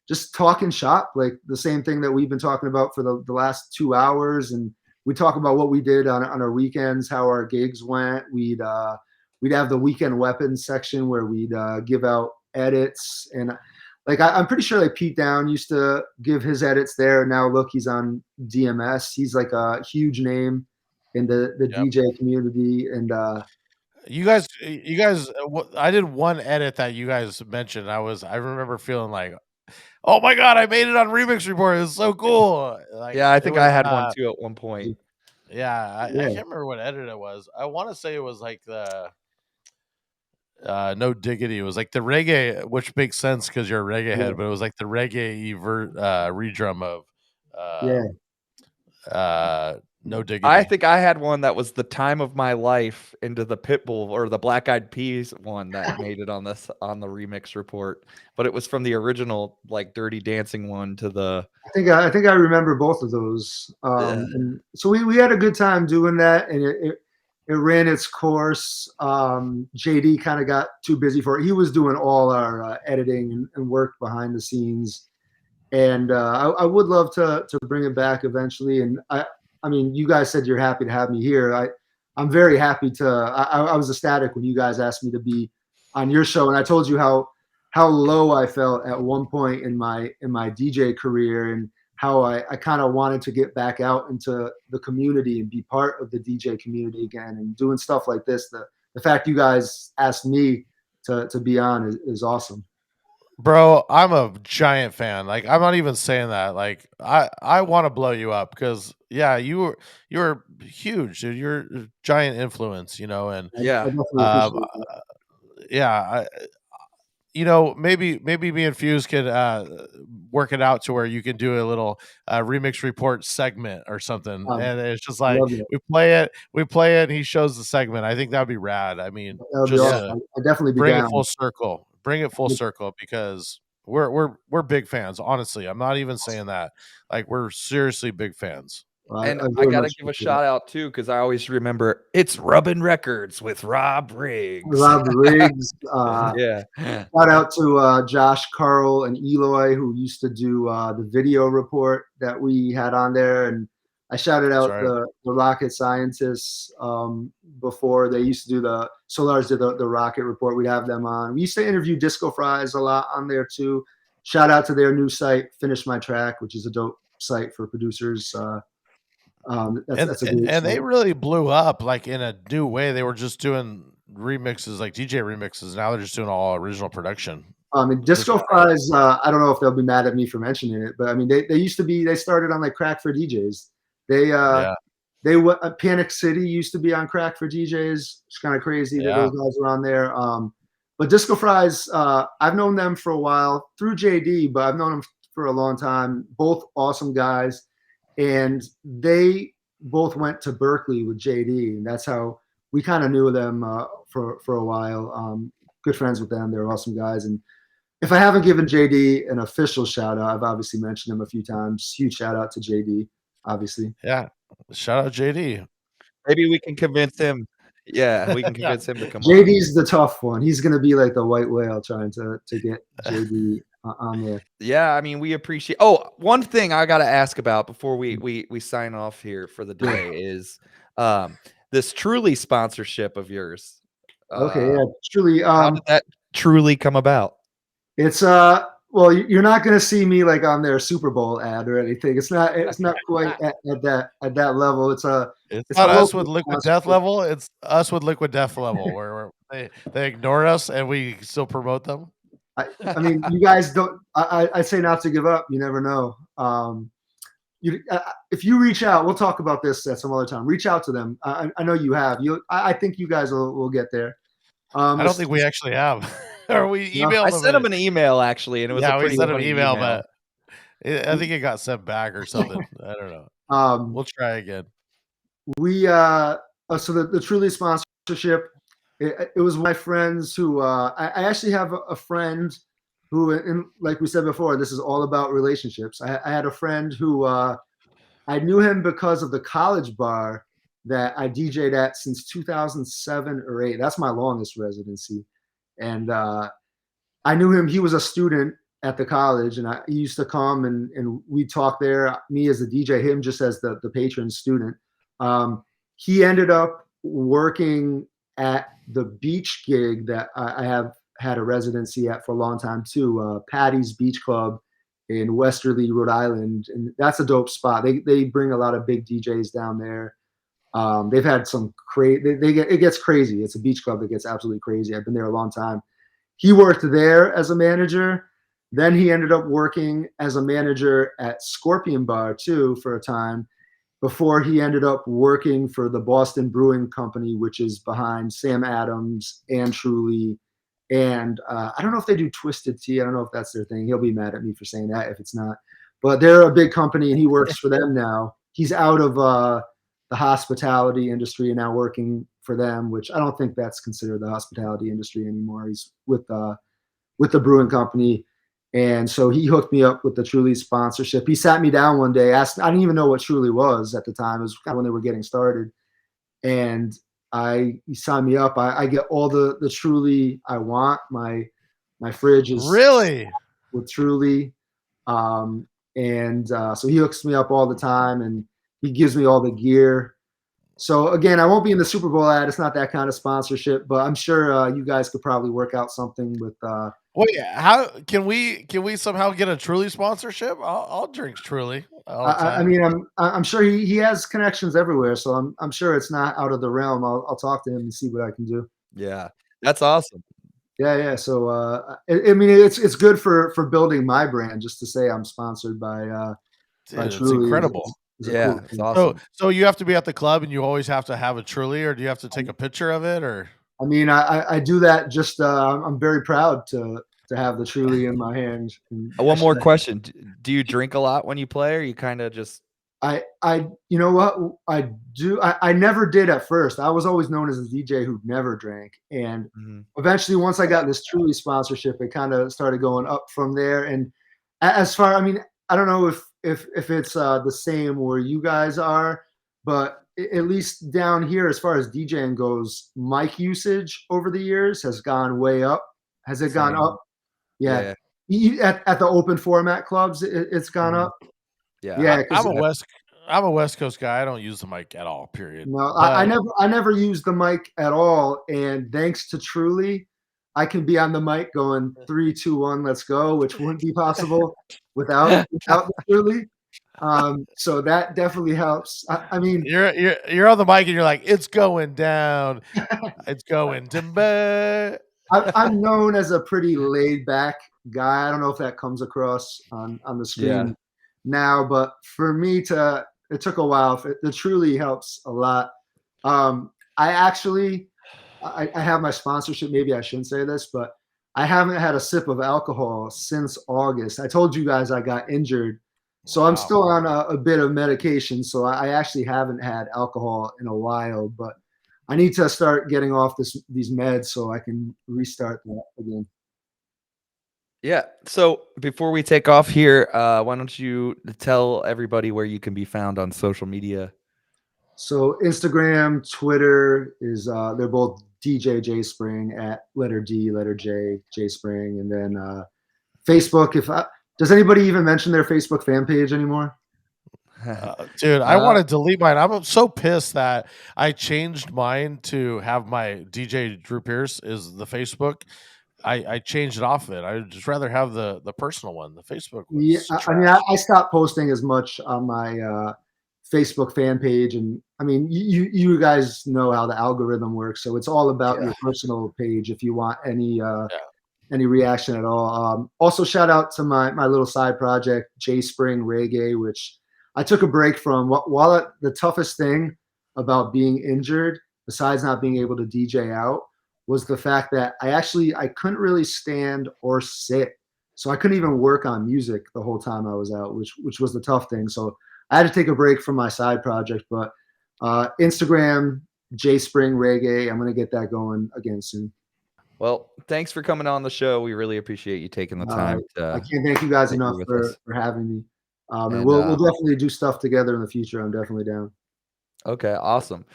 Just talking shop, like the same thing that we've been talking about for the last 2 hours. And we talk about what we did on our weekends, how our gigs went. We'd have the weekend weapons section where we'd give out edits. And like I'm pretty sure like Pete Down used to give his edits there. Now look, he's on DMS. He's like a huge name in the Yep. DJ community. And You guys, I did one edit that you guys mentioned. I remember feeling like, oh my god, I made it on Remix Report. It's so cool. Like, Yeah, I think I had one too at one point. Yeah, I Yeah. can't remember what edit it was. I want to say it was like the No Diggity. It was like the reggae, which makes sense because you're a reggae Yeah. head, but it was like the reggae redrum of Yeah. No Diggity. I think I had one that was the time of my life into the Pitbull or the Black Eyed Peas one that made it on the Remix Report, but it was from the original like Dirty Dancing one to the. I think I remember both of those. And so we had a good time doing that, and it ran its course. JD kind of got too busy for it. He was doing all our editing and work behind the scenes, and I would love to bring it back eventually. And I mean, you guys said you're happy to have me here. I'm very happy to. I was ecstatic when you guys asked me to be on your show, and I told you how low I felt at one point in my DJ career, and how I kind of wanted to get back out into the community and be part of the DJ community again, and doing stuff like this. The fact you guys asked me to be on is awesome. Bro, I'm a giant fan. Like, I'm not even saying that. Like, I want to blow you up because yeah, you're huge, dude. You're a giant influence, you know, and Yeah. I definitely appreciate that. yeah, maybe me and Fuse could work it out to where you can do a little Remix Report segment or something, and it's just like Love it. we play it, and he shows the segment. I think that'd be rad. I mean, That would be just awesome. I'd definitely be bring down. it full circle. Bring it full circle because we're big fans. Honestly, I'm not even saying that. Like, we're seriously big fans. And I very gotta much give a appreciate shout out too, because I always remember it's Rubbin' Records with Rob Riggs. Rob Riggs. Yeah. Shout out to Josh, Carl, and Eloy, who used to do the video report that we had on there. And I shouted out right. the rocket scientists before. They used to do the Solars did the rocket report. We'd have them on. We used to interview Disco Fries a lot on there too. Shout out to their new site, Finish My Track, which is a dope site for producers. That's a great and they site. really blew up like in a new way. They were just doing remixes, like DJ remixes. Now they're just doing all original production. Disco Fries, I don't know if they'll be mad at me for mentioning it, but I mean, they used to be, they started on like Crack for DJs. Panic City used to be on Crack for DJs. It's kind of crazy that those guys were on there. But Disco Fries, I've known them for a while through JD, but I've known them for a long time. Both awesome guys. And they both went to Berkeley with JD, and that's how we kind of knew them for a while. Good friends with them. They're awesome guys. And if I haven't given JD an official shout out, I've obviously mentioned him a few times. Huge shout out to JD, obviously. Yeah. Shout out JD. Maybe we can convince him. Yeah, we can convince him to come on. JD's the tough one. He's going to be like the white whale trying to get JD on there. Yeah, I mean, we appreciate. Oh, one thing I got to ask about before we sign off here for the day is this Truly sponsorship of yours. Okay, yeah, Truly. How did that truly come about? It's well, you're not going to see me like on their Super Bowl ad or anything. It's not quite at that level. It's not us with Liquid Death level. It's us with Liquid Death level where they ignore us and we still promote them. I mean, you guys don't. I say not to give up. You never know. If you reach out, we'll talk about this at some other time. Reach out to them. I know you have. I think you guys will get there. I don't think we actually have. Or we emailed them. I sent them an email actually, and it was a pretty we sent them an email, but I think it got sent back or something. I don't know. We'll try again. So the Truly sponsorship, it was my friends who I actually have a friend who, and like we said before, this is all about relationships. I had a friend who I knew him because of the college bar that I DJ'd at since 2007 or 8. That's my longest residency. And I knew him. He was a student at the college, and he used to come and we talk there. Me as the DJ, him just as the patron student. He ended up working at the beach gig that I have had a residency at for a long time too. Patty's Beach Club in Westerly, Rhode Island, and that's a dope spot. They bring a lot of big DJs down there. They've had some crazy. It gets crazy. It's a beach club that gets absolutely crazy. I've been there a long time. He worked there as a manager. Then he ended up working as a manager at Scorpion Bar too for a time before he ended up working for the Boston Brewing Company, which is behind Sam Adams and Truly. And I don't know if they do Twisted Tea. I don't know if that's their thing. He'll be mad at me for saying that if it's not. But they're a big company and he works for them now. He's out of the hospitality industry and now working for them, which I don't think that's considered the hospitality industry anymore. He's with the brewing company. And so he hooked me up with the Truly sponsorship. He sat me down one day, asked, I didn't even know what Truly was at the time. It was kind of when they were getting started. And he signed me up. I get all the Truly I want. My fridge is Really? with Truly. So he hooks me up all the time and he gives me all the gear. So again, I won't be in the Super Bowl ad. It's not that kind of sponsorship, but I'm sure you guys could probably work out something with. Wait, how can we somehow get a Truly sponsorship? I'll drink Truly. I mean, I'm sure he has connections everywhere, so I'm sure it's not out of the realm. I'll talk to him and see what I can do. Yeah, that's awesome. Yeah. So I mean, it's good for building my brand just to say I'm sponsored by Dude, it's Truly. incredible. Yeah, it's awesome. So you have to be at the club and you always have to have a Truly, or do you have to take a picture of it, or? I mean, I do that just I'm very proud to have the Truly in my hand. One more question: do you drink a lot when you play, or you kind of just? You know what I do? I never did at first. I was always known as a DJ who never drank, and eventually, once I got this Truly sponsorship, it kind of started going up from there. And as far, I mean, I don't know if it's the same where you guys are, but at least down here, as far as DJing goes, mic usage over the years has gone way up. Has it gone up? Yeah. At the open format clubs, it's gone up. Yeah. I'm a West Coast guy. I don't use the mic at all. Period. No, I never use the mic at all. And thanks to Truly, I can be on the mic going 3, 2, 1, let's go, which wouldn't be possible without the Truly. So that definitely helps. I mean, you're on the mic and you're like, it's going down, it's going timber. I'm known as a pretty laid back guy. I don't know if that comes across on the screen now, but for me it took a while. The Truly helps a lot. I have my sponsorship. Maybe I shouldn't say this, but I haven't had a sip of alcohol since August. I told you guys I got injured. So I'm still on a bit of medication. So I actually haven't had alcohol in a while, but I need to start getting off these meds so I can restart that again. Yeah. So before we take off here, why don't you tell everybody where you can be found on social media? So Instagram, Twitter is they're both DJ J Spring at letter D, letter J, J Spring, and then Facebook. Does anybody even mention their Facebook fan page anymore? Dude, I want to delete mine. I'm so pissed that I changed mine to have my DJ Drew Pierce is the Facebook. I changed it off of it. I'd just rather have the personal one. The Facebook one. Yeah, I mean, I stopped posting as much on my Facebook fan page, and I mean, you guys know how the algorithm works, so it's all about your personal page if you want any reaction at all. Also, shout out to my little side project, J Spring Reggae, which I took a break from. While the toughest thing about being injured, besides not being able to DJ out, was the fact that I couldn't really stand or sit. So I couldn't even work on music the whole time I was out, which was the tough thing. So I had to take a break from my side project, but Instagram, J Spring Reggae. I'm gonna get that going again soon. Well, thanks for coming on the show. We really appreciate you taking the time I to can't thank you guys come enough through with for us. having me. And And we'll definitely do stuff together in the future. I'm definitely down. Okay, awesome.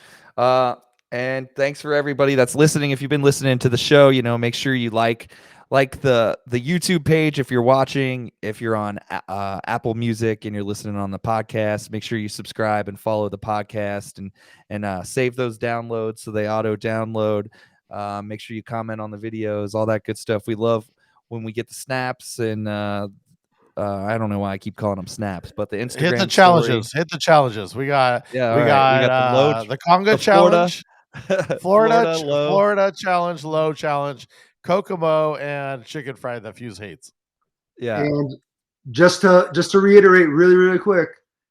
And thanks for everybody that's listening. If you've been listening to the show, make sure you like the YouTube page if you're watching. If you're on Apple Music and you're listening on the podcast, make sure you subscribe and follow the podcast and save those downloads so they auto download. Make sure you comment on the videos, all that good stuff. We love when we get the snaps and I don't know why I keep calling them snaps, but the Hit the Instagram story. challenges. Hit the challenges. We got Yeah, all right. We got the low, the Conga the Florida, challenge, Florida low. Florida challenge, low challenge, Kokomo, and chicken fried that Fuse hates. Yeah. And just to reiterate really, really quick,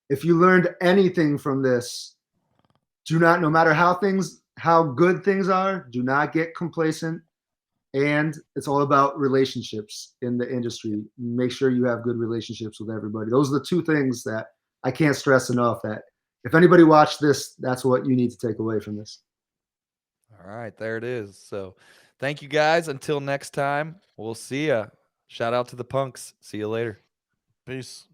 if you learned anything from this, no matter how good things are, do not get complacent. And it's all about relationships in the industry. Make sure you have good relationships with everybody. Those are the two things that I can't stress enough, that if anybody watched this, that's what you need to take away from this. All right, there it is. So thank you guys. Until next time, we'll see ya. Shout out to the punks. See you later. Peace.